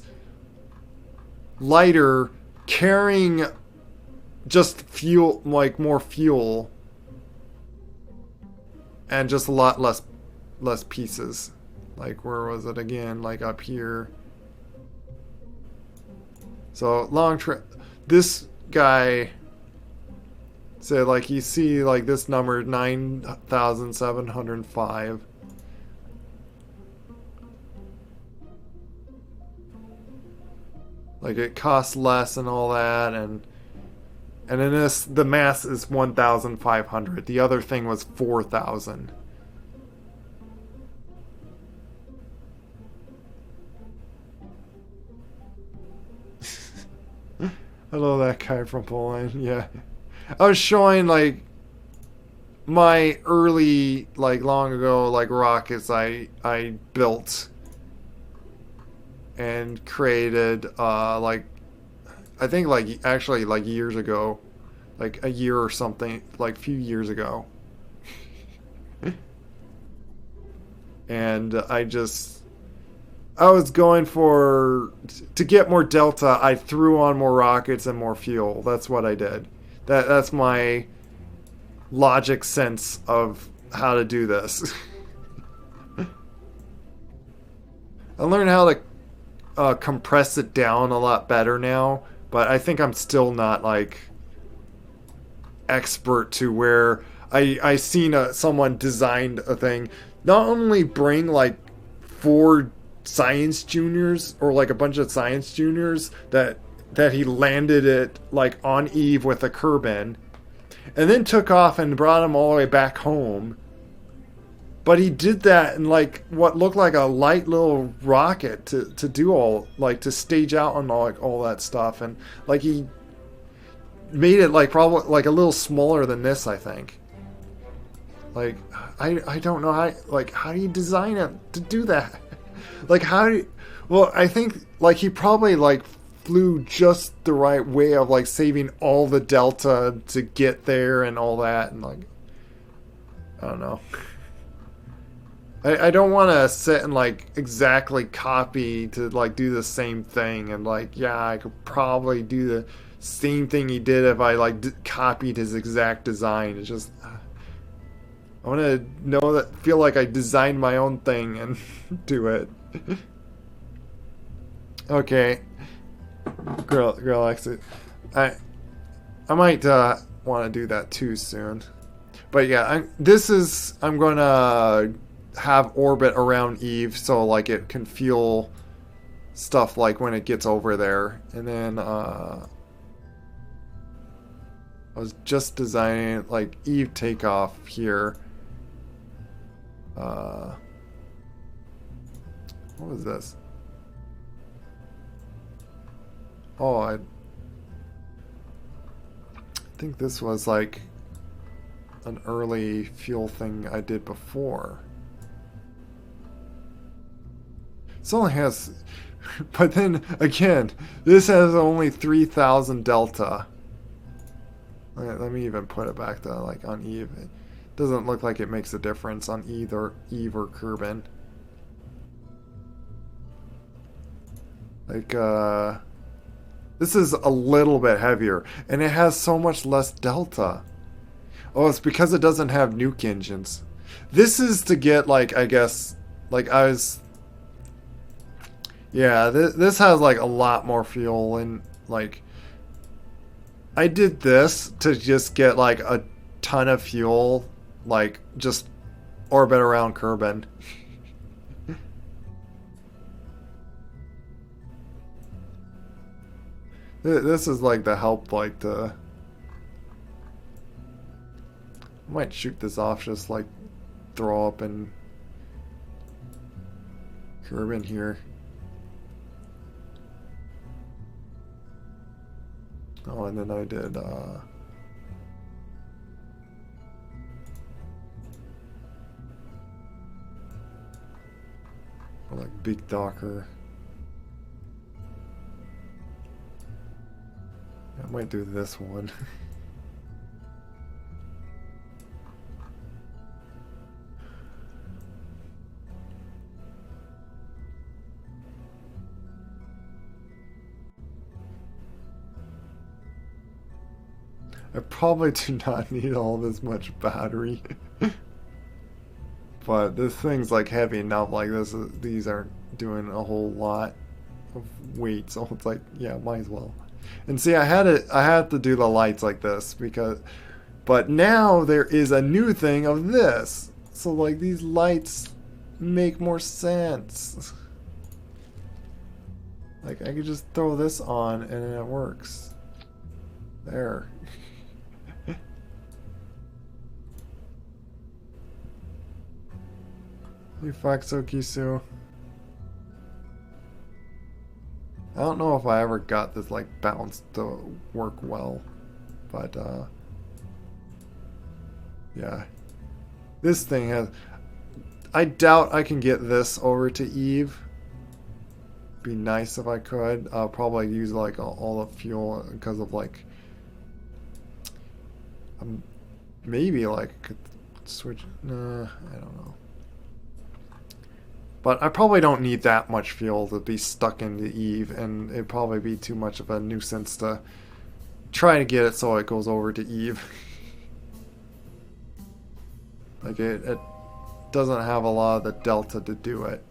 lighter, carrying just fuel, like more fuel, and just a lot less pieces. Like, where was it again? Like up here. So long trip. This guy said like you see like this number 9,705. Like it costs less and all that, and in this the mass is 1,500. The other thing was 4,000. Hello, that guy from Poland. Yeah, I was showing like my early, like long ago, like rockets I built and created. Like I think like actually like years ago, like a year or something, like a few years ago, and I was going for to get more delta. I threw on more rockets and more fuel. That's what I did. That's my logic sense of how to do this. I learned how to compress it down a lot better now, but I think I'm still not like expert to where I seen someone designed a thing. Not only bring like 4 science juniors or like a bunch of science juniors that he landed it like on Eve with a Kerbin, and then took off and brought them all the way back home. But he did that in like what looked like a light little rocket to do all like to stage out on all that stuff, and like he made it like probably like a little smaller than this, I think. Like I don't know how do you design it to do that? Like how do you, well, I think like he probably like flew just the right way of like saving all the delta to get there and all that, and like I don't know. I don't want to sit and like exactly copy to like do the same thing, and like yeah, I could probably do the same thing he did if I like copied his exact design. It's just I want to know that, feel like I designed my own thing and do it. Okay, girl exit. I might want to do that too soon. But yeah, I'm gonna have orbit around Eve so like it can fuel stuff like when it gets over there, and then I was just designing like Eve takeoff here. What was this? Oh, I think this was like an early fuel thing I did before. This only has, but then again, this has only 3,000 delta. Let me even put it back to like on Eve. It doesn't look like it makes a difference on either Eve or Kerbin. Like, this is a little bit heavier, and it has so much less delta. Oh, it's because it doesn't have nuke engines. This is to get, like, I guess, like, yeah, this has, like, a lot more fuel, and, like, I did this to just get, like, a ton of fuel, like, just orbit around Kerbin. This is like the help, like the. I might shoot this off, just like throw up and Kerbin here. Oh, and then I did like big Docker. I might do this one. I probably do not need all this much battery. But this thing's like heavy enough, like these aren't doing a whole lot of weight, so it's like, yeah, might as well. And see, I had to do the lights like this but now there is a new thing of this. So like these lights make more sense. Like, I could just throw this on and it works. There. You Foxo Kisu. I don't know if I ever got this, like, balance to work well. But, yeah. This thing has... I doubt I can get this over to Eve. Be nice if I could. I'll probably use, like, all the fuel because of, like... maybe, like, could switch... Nah, I don't know. But I probably don't need that much fuel to be stuck into Eve, and it'd probably be too much of a nuisance to try to get it so it goes over to Eve. Like, it doesn't have a lot of the delta to do it.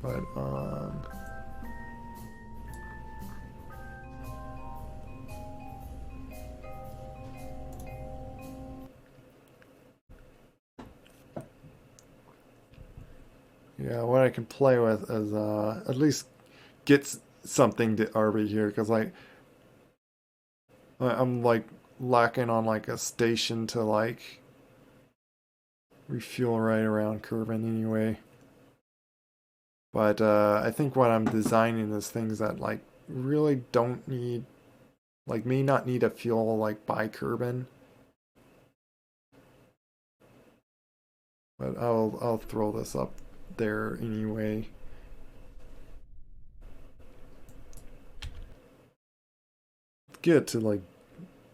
But, yeah, what I can play with is, at least get something to RB here, because, like, I'm, like, lacking on, like, a station to, like, refuel right around Kerbal anyway. But I think what I'm designing is things that like really don't need, like may not need a fuel like by Kerbal. But I'll throw this up there anyway. Get to like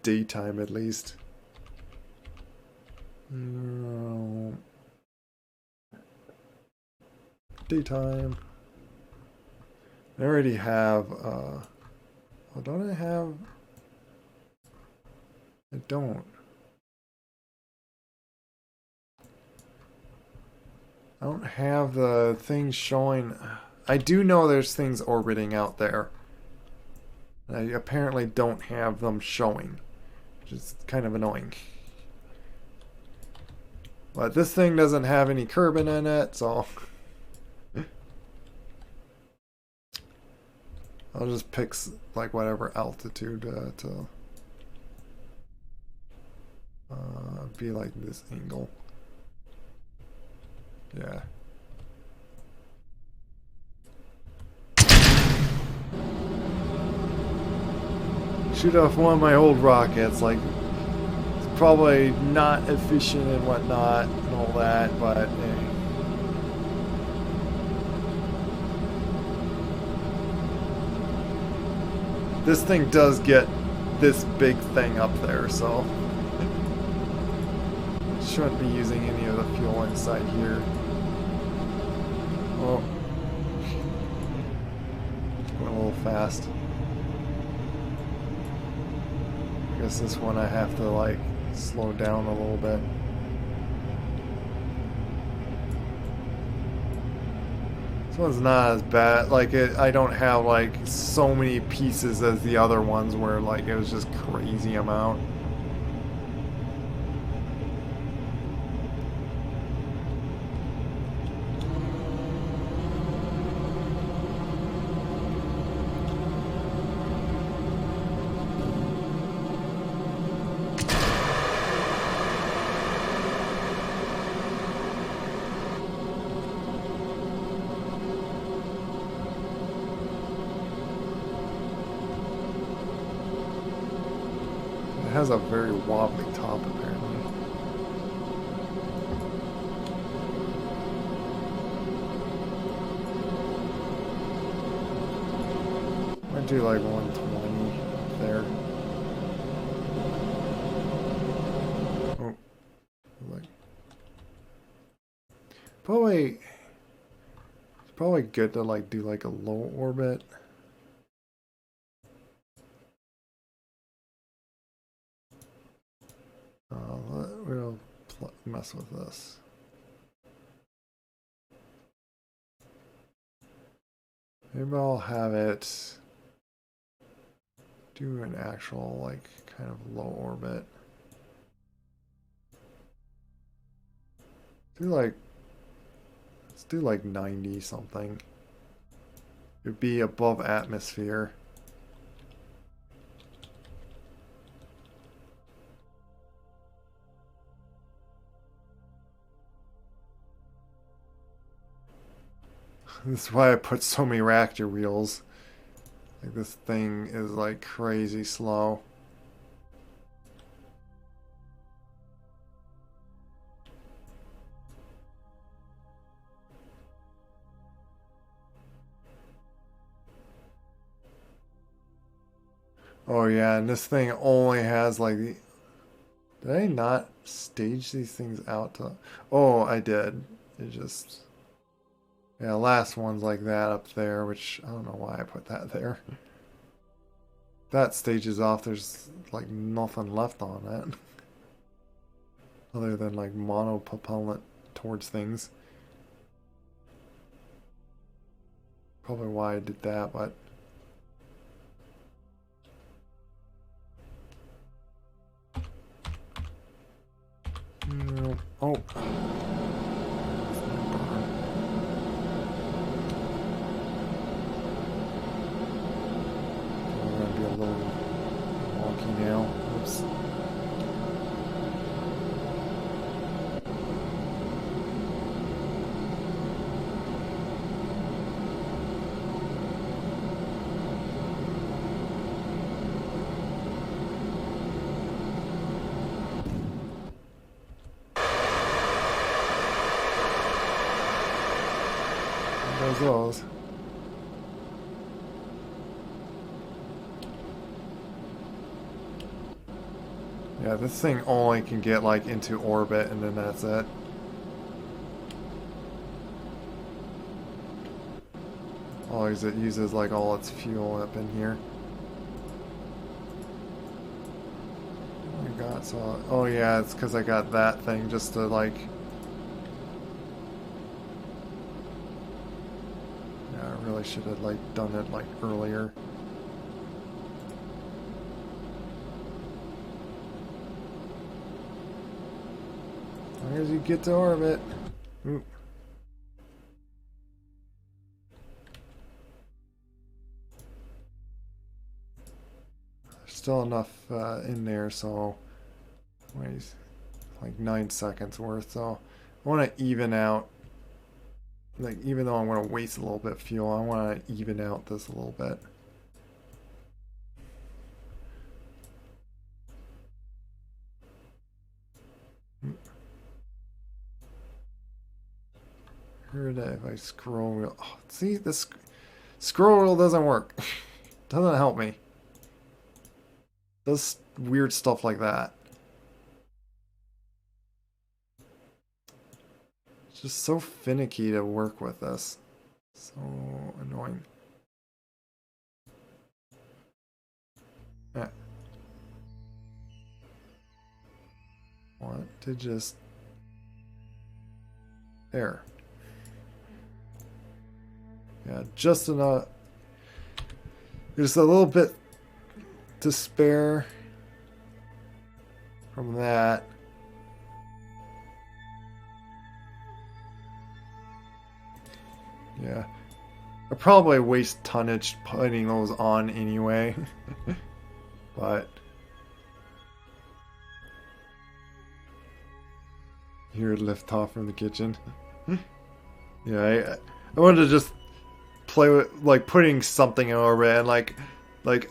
daytime at least. Daytime. I already have, oh, don't I have? I don't. I don't have the things showing. I do know there's things orbiting out there. I apparently don't have them showing, which is kind of annoying. But this thing doesn't have any Kerbal in it, so I'll just pick like whatever altitude to be like this angle. Yeah. Shoot off one of my old rockets, like it's probably not efficient and whatnot and all that, but hey. This thing does get this big thing up there, so shouldn't be using any of the fuel inside here. Oh, went a little fast. I guess this one I have to like slow down a little bit. This one's not as bad. Like I don't have like so many pieces as the other ones where like it was just crazy amount. It has a very wobbly top apparently. Might do like 120 up there. Oh, like probably it's probably good to like do like a low orbit. We'll mess with this. Maybe I'll have it do an actual, like, kind of low orbit. Let's do like 90 something. It'd be above atmosphere. This is why I put so many reactor wheels. Like, this thing is like crazy slow. Oh yeah, and this thing only has like the... Did I not stage these things out to... Oh, I did. It just... Yeah, last one's like that up there, which I don't know why I put that there. That stages off, there's like nothing left on it. Other than like monopropellant towards things. Probably why I did that, but... Oh. Be a little wonky now. Oops. There's those. Yeah, this thing only can get like into orbit and then that's it. Always it uses like all its fuel up in here. Oh my god, so... Oh yeah, it's because I got that thing just to like... Yeah, I really should have like done it like earlier. As long as you get to orbit. Oop. There's still enough in there, so wait, like 9 seconds worth. So I want to even out. Like, even though I'm going to waste a little bit of fuel, I want to even out this a little bit. Here it is. If I scroll wheel, oh, see, this scroll wheel doesn't work. Doesn't help me. Does weird stuff like that. It's just so finicky to work with this. So annoying. Yeah. Want to just... There. Yeah, just enough. Just a little bit to spare from that. Yeah. I probably waste tonnage putting those on anyway. But here it lift off from the kitchen. Yeah, I wanted to just play with like putting something in orbit and like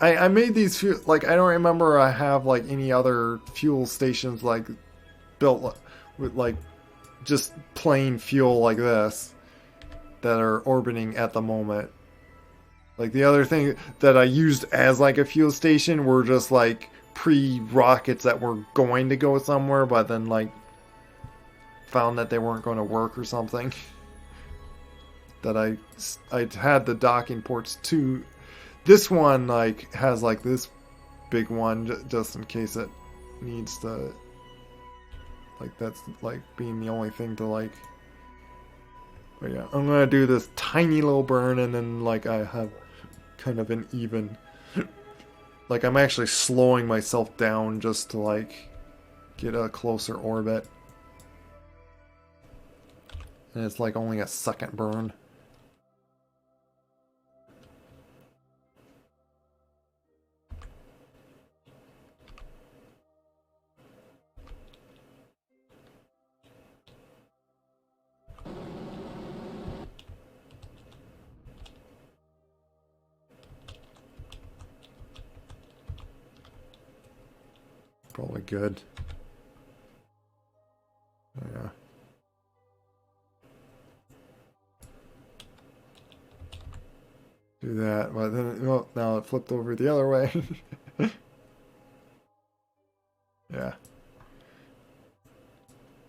I made these like I don't remember I have like any other fuel stations like built with like just plain fuel like this that are orbiting at the moment. Like the other thing that I used as like a fuel station were just like pre-rockets that were going to go somewhere but then like found that they weren't going to work or something. That I had the docking ports to. This one like has like this big one just in case it needs to, like that's like being the only thing to like But yeah, I'm gonna do this tiny little burn and then like I have kind of an even, like I'm actually slowing myself down just to like get a closer orbit. And it's like only a second burn. Probably good. Yeah. Do that, but then, well, now it flipped over the other way. Yeah.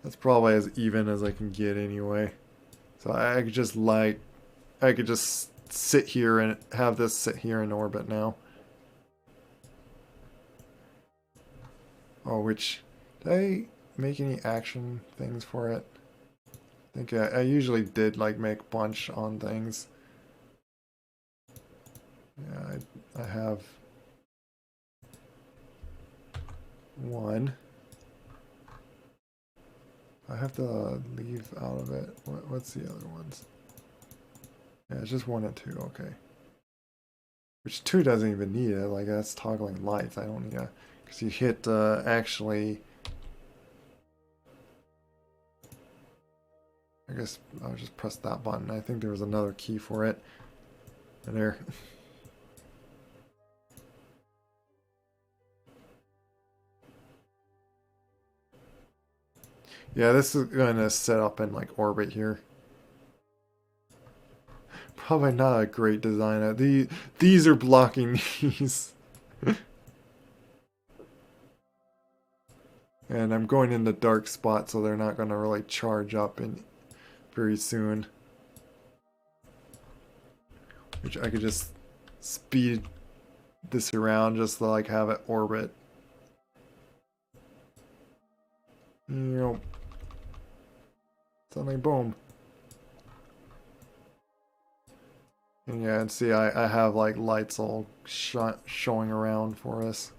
That's probably as even as I can get anyway. So I could just like, I could just sit here and have this sit here in orbit now. Oh, which, did I make any action things for it? I think I usually did like make a bunch on things. Yeah, I have one. I have to leave out of it. What's the other ones? Yeah, it's just 1 and 2, okay. Which 2 doesn't even need it, like that's toggling lights. I don't need it. Because you hit actually... I guess I'll just press that button. I think there was another key for it. And there. Yeah, this is going to set up in like orbit here. Probably not a great design. These are blocking these. And I'm going in the dark spot, so they're not going to really charge up in very soon. Which I could just speed this around just to like have it orbit. Yep. Suddenly, boom. And yeah, and see, I have like lights all showing around for us.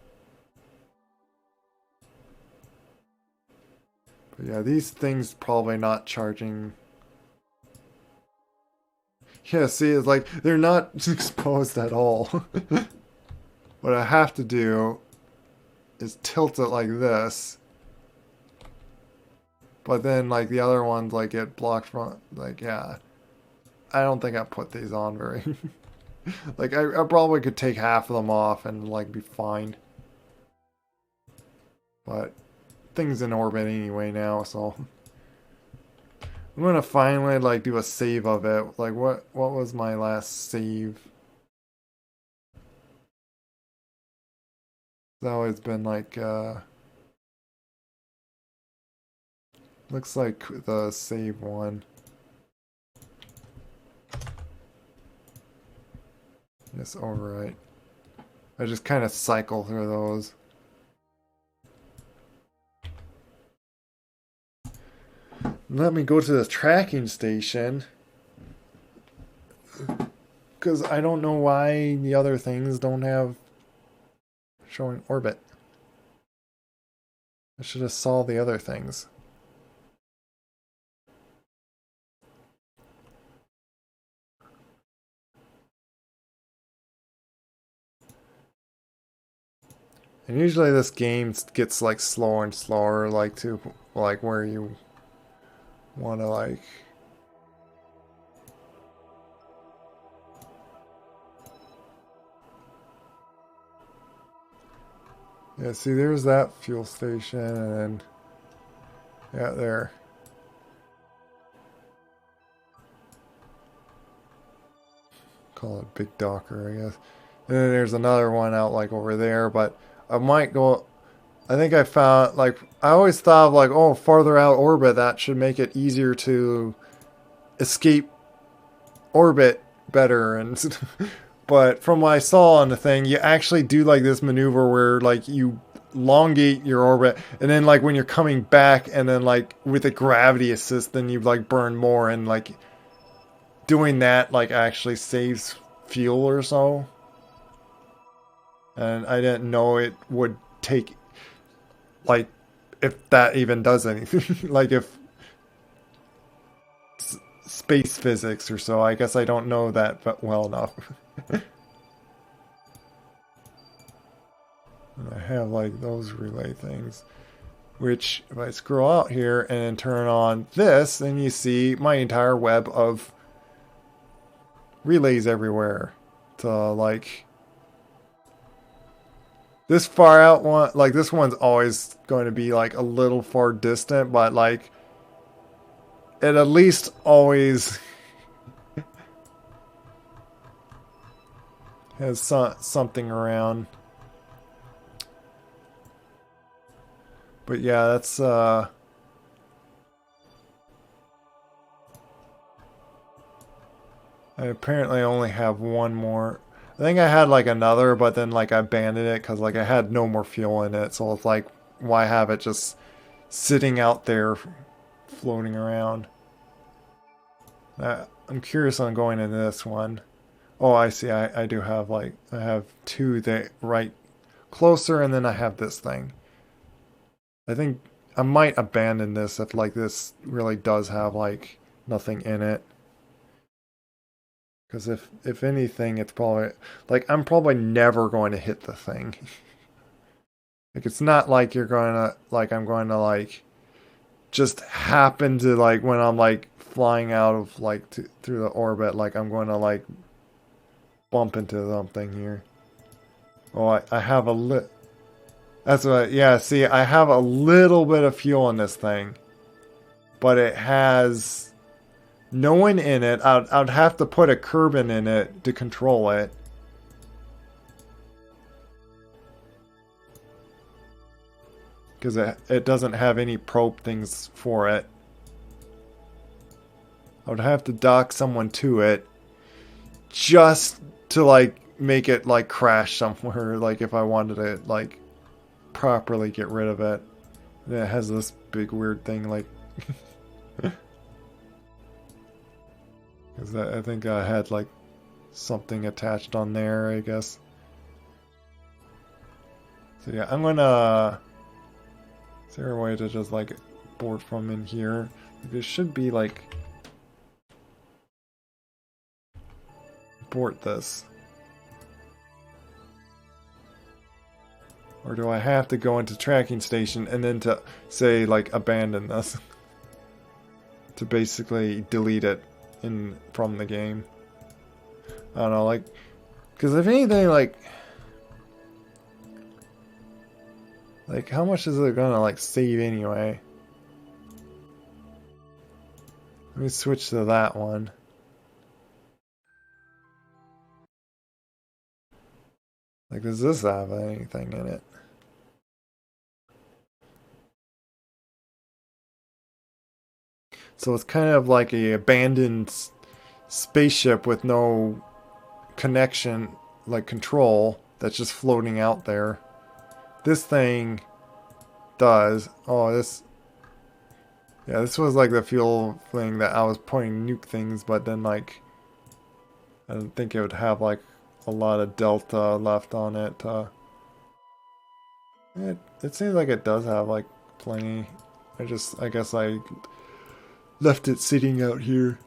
But yeah, these things probably not charging. Yeah, see, it's like they're not exposed at all. What I have to do is tilt it like this. But then like the other ones like get blocked from, like, yeah. I don't think I put these on very... like I probably could take half of them off and like be fine. But things in orbit anyway now, so I'm gonna finally like do a save of it. Like what was my last save? It's always been like looks like the save one. Yes, overwrite. I just kind of cycle through those. Let me go to the tracking station. Because I don't know why the other things don't have showing orbit. I should have saw the other things. And usually this game gets like slower and slower, like to like where you want to like... Yeah, see, there's that fuel station, and then yeah, there. Call it Big Docker, I guess. And then there's another one out like over there, but I might go... I think I found, like, I always thought of like, oh, farther out orbit, that should make it easier to escape orbit better. And but from what I saw on the thing, you actually do like this maneuver where like you elongate your orbit, and then like when you're coming back, and then like with the gravity assist, then you like burn more, and like doing that like actually saves fuel or so. And I didn't know it would take, like, if that even does anything. Like, if space physics or so. I guess I don't know that but well enough. I have, like, those relay things. Which, if I scroll out here and then turn on this, then you see my entire web of relays everywhere. To, like... This far out one, like, this one's always going to be, like, a little far distant, but, like, it at least always has something around. But yeah, that's, I apparently only have one more. I think I had, like, another, but then, like, I abandoned it because, like, I had no more fuel in it. So it's like, why have it just sitting out there floating around? I'm curious on going into this one. Oh, I see. I do have, like, I have two that right closer, and then I have this thing. I think I might abandon this if, like, this really does have, like, nothing in it. Because if anything, it's probably, like, I'm probably never going to hit the thing. Like, it's not like you're going to, like, I'm going to, like, just happen to, like, when I'm, like, flying out of, like, through the orbit, like, I'm going to, like, bump into something here. Oh, I have a that's what, yeah, see, I have a little bit of fuel in this thing. But it has no one in it. I'd have to put a Kerbal in it to control it. Because it doesn't have any probe things for it. I would have to dock someone to it. Just to, like, make it, like, crash somewhere. Like, if I wanted to, like, properly get rid of it. And it has this big weird thing, like... Because I think I had, like, something attached on there, I guess. So yeah, I'm gonna... Is there a way to just, like, board from in here? Like, it should be, like... Board this. Or do I have to go into tracking station and then to say, like, abandon this? To basically delete it from the game. I don't know, like, because if anything, like, how much is it gonna, like, save anyway? Let me switch to that one. Like, does this have anything in it? So it's kind of like a abandoned spaceship with no connection, like control, that's just floating out there. This thing does. Oh, this... Yeah, this was like the fuel thing that I was pointing nuke things, but then, like, I didn't think it would have, like, a lot of delta left on it. It seems like it does have, like, plenty. I guess I left it sitting out here.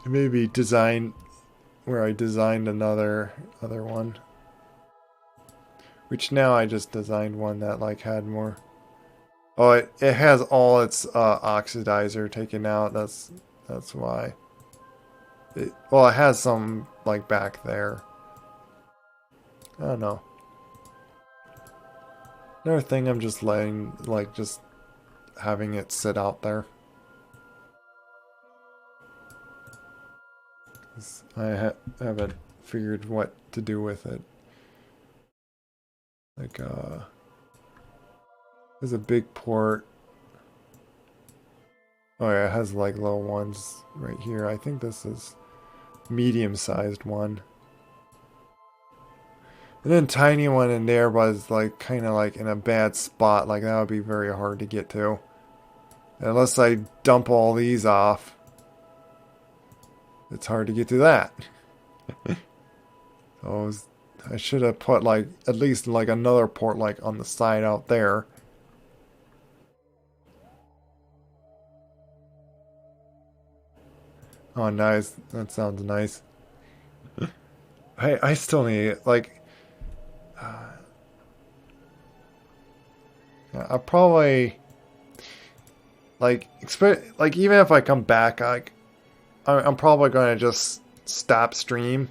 Maybe design where I designed another one. Which now I just designed one that, like, had more. Oh, it has all its oxidizer taken out. That's why. Well, it has some, like, back there. I don't know. Another thing, I'm just letting, like, just having it sit out there. I haven't figured what to do with it. Like, there's a big port. Oh yeah, it has, like, little ones right here. I think this is medium-sized one. And then tiny one in there, but it's, like, kind of, like, in a bad spot. Like, that would be very hard to get to. Unless I dump all these off, it's hard to get to that. So I should have put like at least like another port like on the side out there. Oh, nice. That sounds nice. I still need like I probably like expect like even if I come back, I'm probably going to just stop stream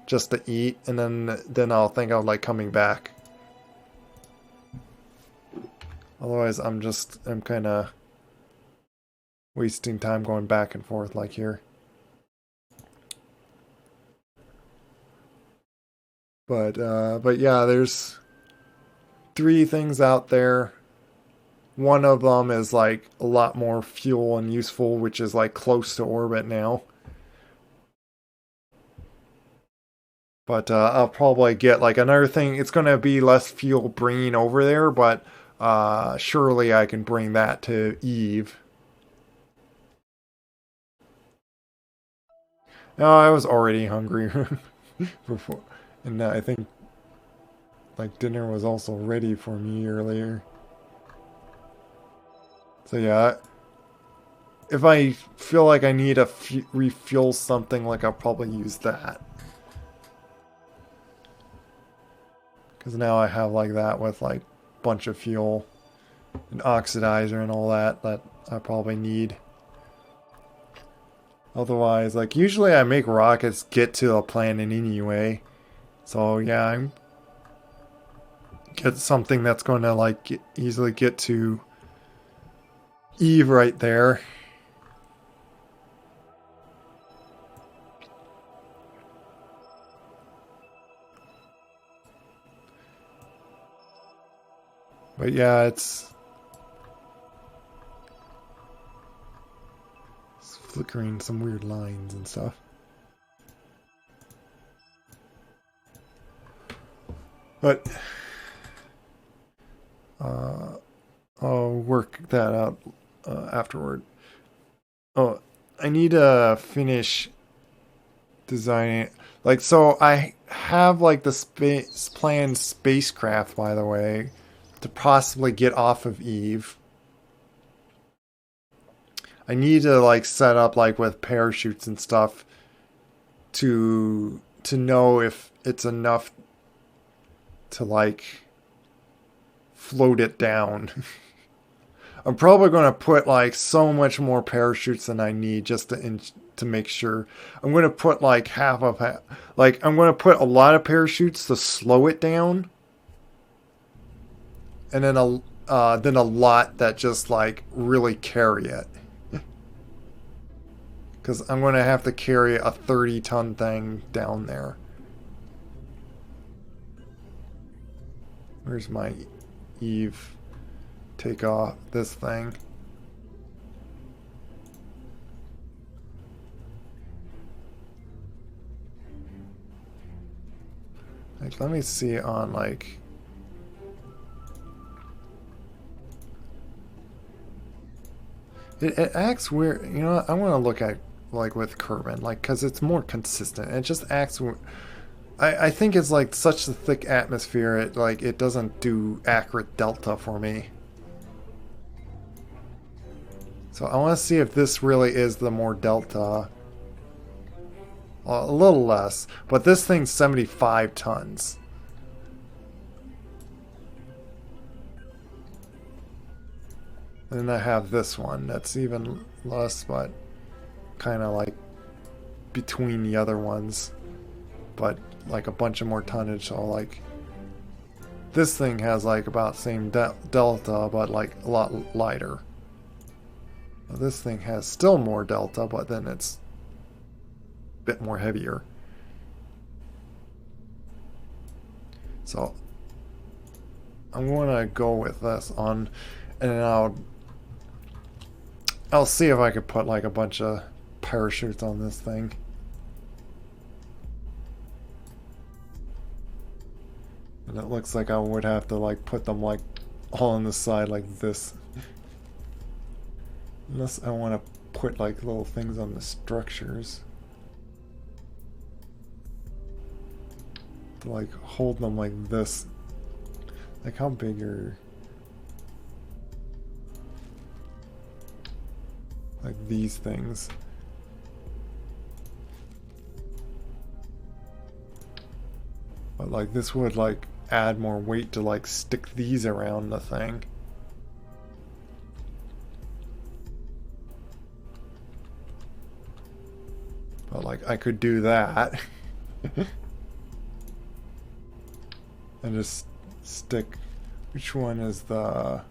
just to eat, and then I'll think of like coming back. Otherwise, I'm kind of wasting time going back and forth like here. But yeah, there's 3 things out there. One of them is like a lot more fuel and useful, which is like close to orbit now. But I'll probably get like another thing. It's going to be less fuel bringing over there, but surely I can bring that to Eve. No, I was already hungry before. And I think like dinner was also ready for me earlier. So yeah, if I feel like I need to refuel something, like I'll probably use that. Because now I have like that with like a bunch of fuel and oxidizer and all that I probably need. Otherwise, like usually I make rockets get to a planet anyway. So yeah, I'm get something that's going to like easily get to Eve right there. But yeah, it's flickering some weird lines and stuff. But I'll work that out afterward. Oh, I need to finish designing it. Like, so I have like the planned spacecraft, by the way, to possibly get off of Eve. I need to like set up like with parachutes and stuff to know if it's enough to like float it down. I'm probably going to put like so much more parachutes than I need just to make sure. I'm going to put like like I'm going to put a lot of parachutes to slow it down, and then a lot that just like really carry it. Because I'm going to have to carry a 30-ton thing down there. Where's my Eve? Take off this thing. Like, let me see on like it acts weird. You know what? I want to look at like with Kerbal, like because it's more consistent. It just acts. I think it's like such a thick atmosphere. It doesn't do accurate delta for me. So I want to see if this really is the more delta. Well, a little less, but this thing's 75 tons. And then I have this one that's even less, but kind of like between the other ones, but like a bunch of more tonnage. So like this thing has like about same delta, but like a lot lighter. This thing has still more delta, but then it's a bit more heavier. So I'm going to go with this on, and then I'll see if I could put like a bunch of parachutes on this thing. And it looks like I would have to like put them like all on the side like this. Unless I want to put like little things on the structures. To like hold them like this. Like how big are... like these things. But like this would like add more weight to like stick these around the thing. But like I could do that. And just stick... which one is the...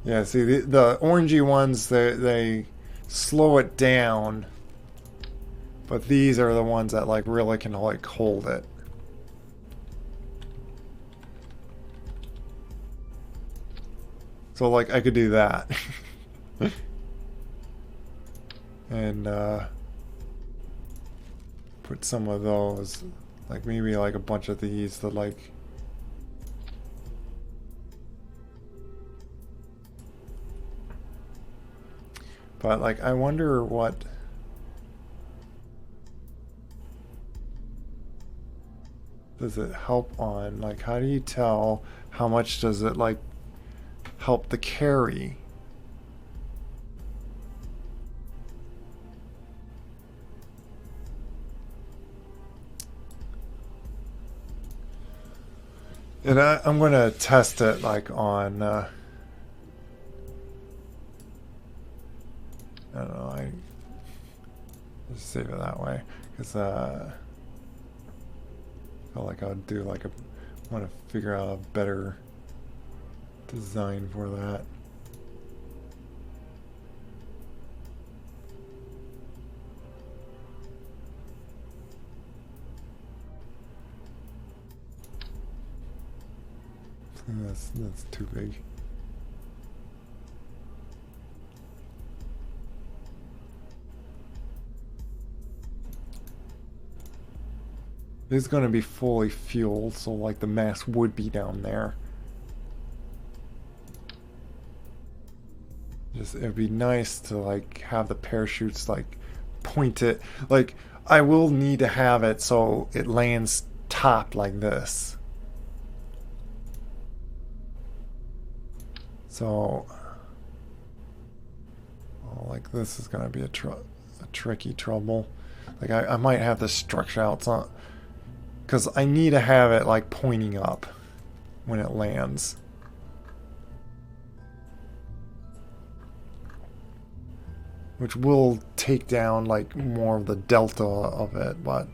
yeah, see, the orangey ones, they slow it down. But these are the ones that like really can like hold it. So like I could do that. And put some of those, like maybe like a bunch of these that like... but like I wonder what... does it help on? Like how do you tell how much does it like help the carry? And I'm going to test it like on, I don't know, I just save it that way, because I feel like I would do like a, want to figure out a better design for that. That's too big. It's going to be fully fueled, so like the mass would be down there. Just it'd be nice to like have the parachutes like point it. Like I will need to have it so it lands top like this. So, well, like this is gonna be a tricky trouble. Like I might have this structure out, because I need to have it like pointing up when it lands. Which will take down like more of the delta of it, but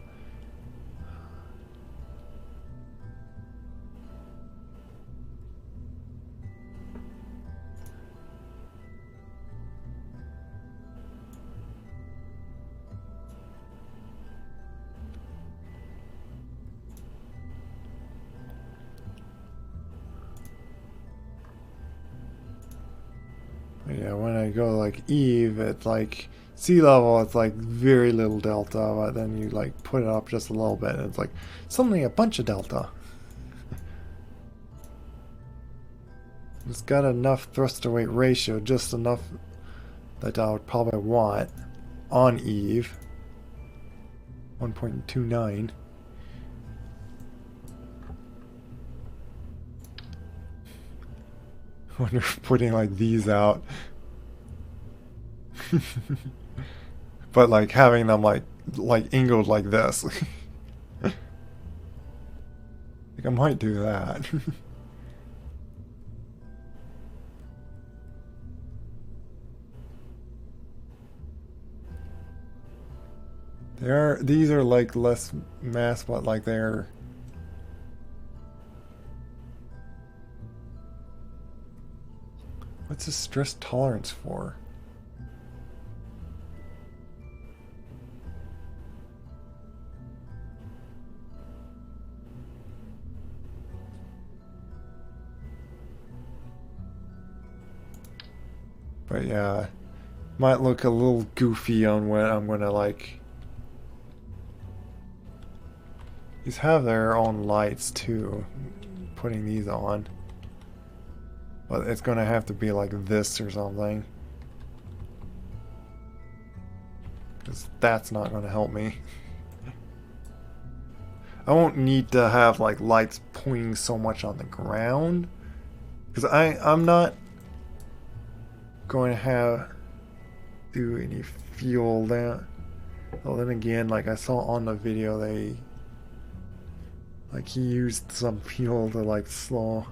yeah, when I go like Eve, it's like sea level, it's like very little delta, but then you like put it up just a little bit, and it's like suddenly a bunch of delta. It's got enough thrust to weight ratio, just enough that I would probably want on Eve. 1.29. I wonder if putting like these out. But like having them like angled like this. Like I might do that. These are like less mass, but like they're... what's the stress tolerance for? But yeah, Might look a little goofy on when I'm gonna like. These have their own lights too. Putting these on. But it's gonna have to be like this or something. Because that's not gonna help me. I won't need to have like lights pointing so much on the ground. Because I'm not going to do any fuel that. Well, then again, like I saw on the video, he used some fuel to like slow.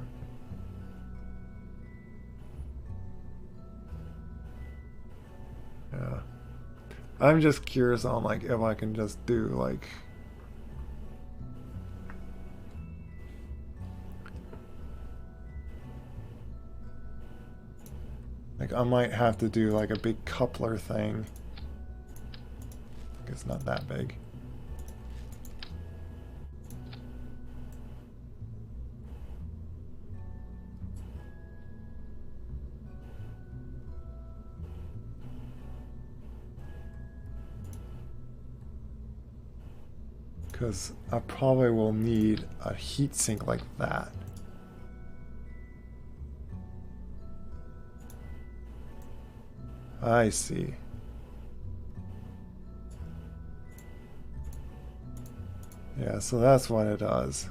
Yeah, I'm just curious on like if I can just do like. Like, I might have to do, like, a big coupler thing. It's not that big. Because I probably will need a heatsink like that. I see. Yeah, so that's what it does.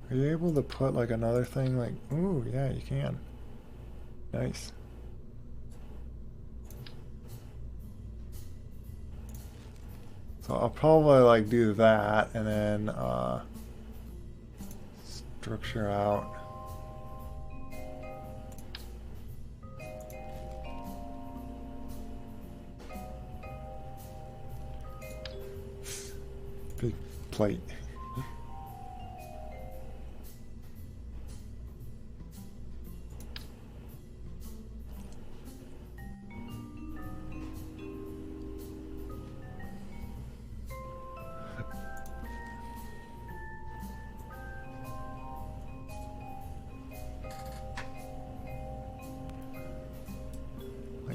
Are you able to put like another thing like, ooh, yeah, you can. Nice. So I'll probably like do that and then structure out. Big plate.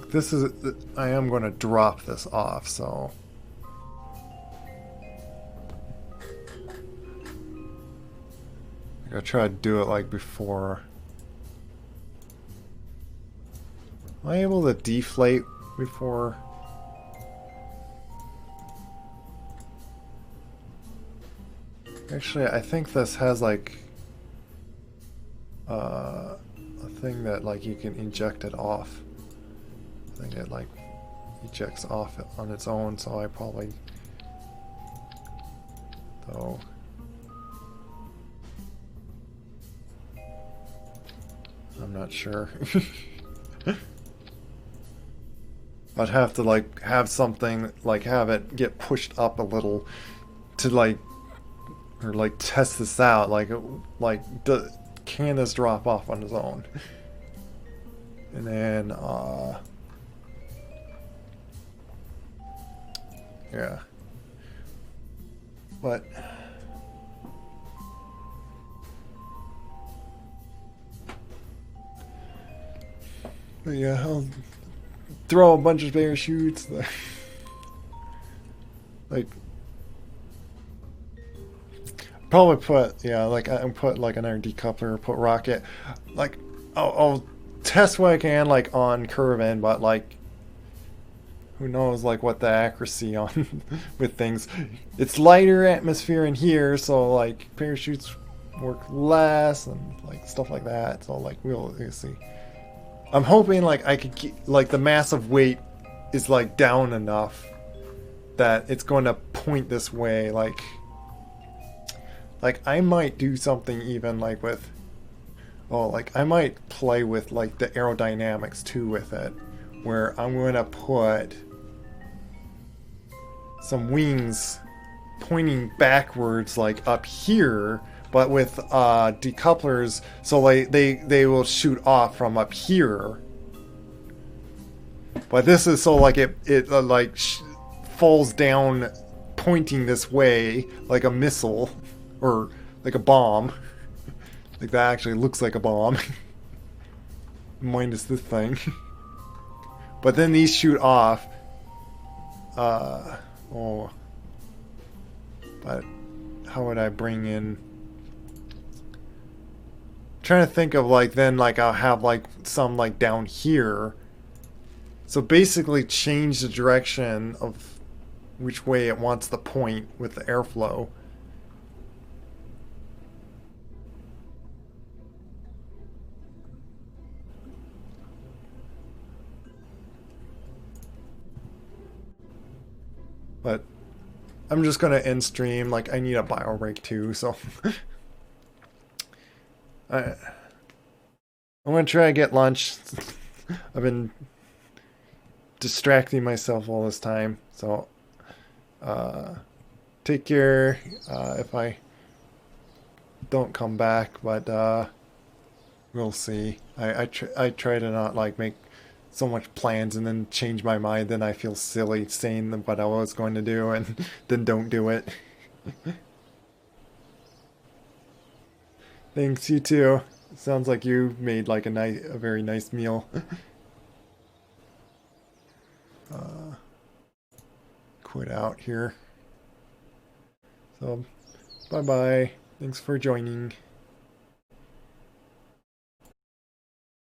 This is, I am going to drop this off, so. I gotta try to do it like before. Am I able to deflate before? Actually, I think this has like a thing that like you can inject it off. I think it like ejects off on its own, so I probably though. I'm not sure. I'd have to like have something like have it get pushed up a little to like or like test this out like can this drop off on its own? And then yeah. But yeah, I'll throw a bunch of parachutes. Like, probably put, yeah, like, I put like another decoupler, put rocket. Like, I'll test what I can, like, on Kerbal, but like, who knows, like, what the accuracy on with things. It's lighter atmosphere in here, so like, parachutes work less and like stuff like that. So like, we'll see. I'm hoping like I could keep like the massive weight is like down enough that it's going to point this way. Like I might do something even like with like I might play with like the aerodynamics too with it, where I'm going to put some wings pointing backwards like up here, but with decouplers, so like they will shoot off from up here. But this is so like it falls down pointing this way like a missile or like a bomb. Like that actually looks like a bomb. Minus this thing. But then these shoot off. Oh. But how would I bring in... trying to think of like, then like I'll have like some like down here. So basically change the direction of which way it wants to point with the airflow. But I'm just gonna end stream. Like I need a bio break too, so I'm gonna try to get lunch. I've been distracting myself all this time, so take care if I don't come back, but we'll see. I try to not like make so much plans and then change my mind, then I feel silly saying what I was going to do and then don't do it. Thanks, you too. Sounds like you made like a very nice meal. Quit out here. So, bye bye. Thanks for joining.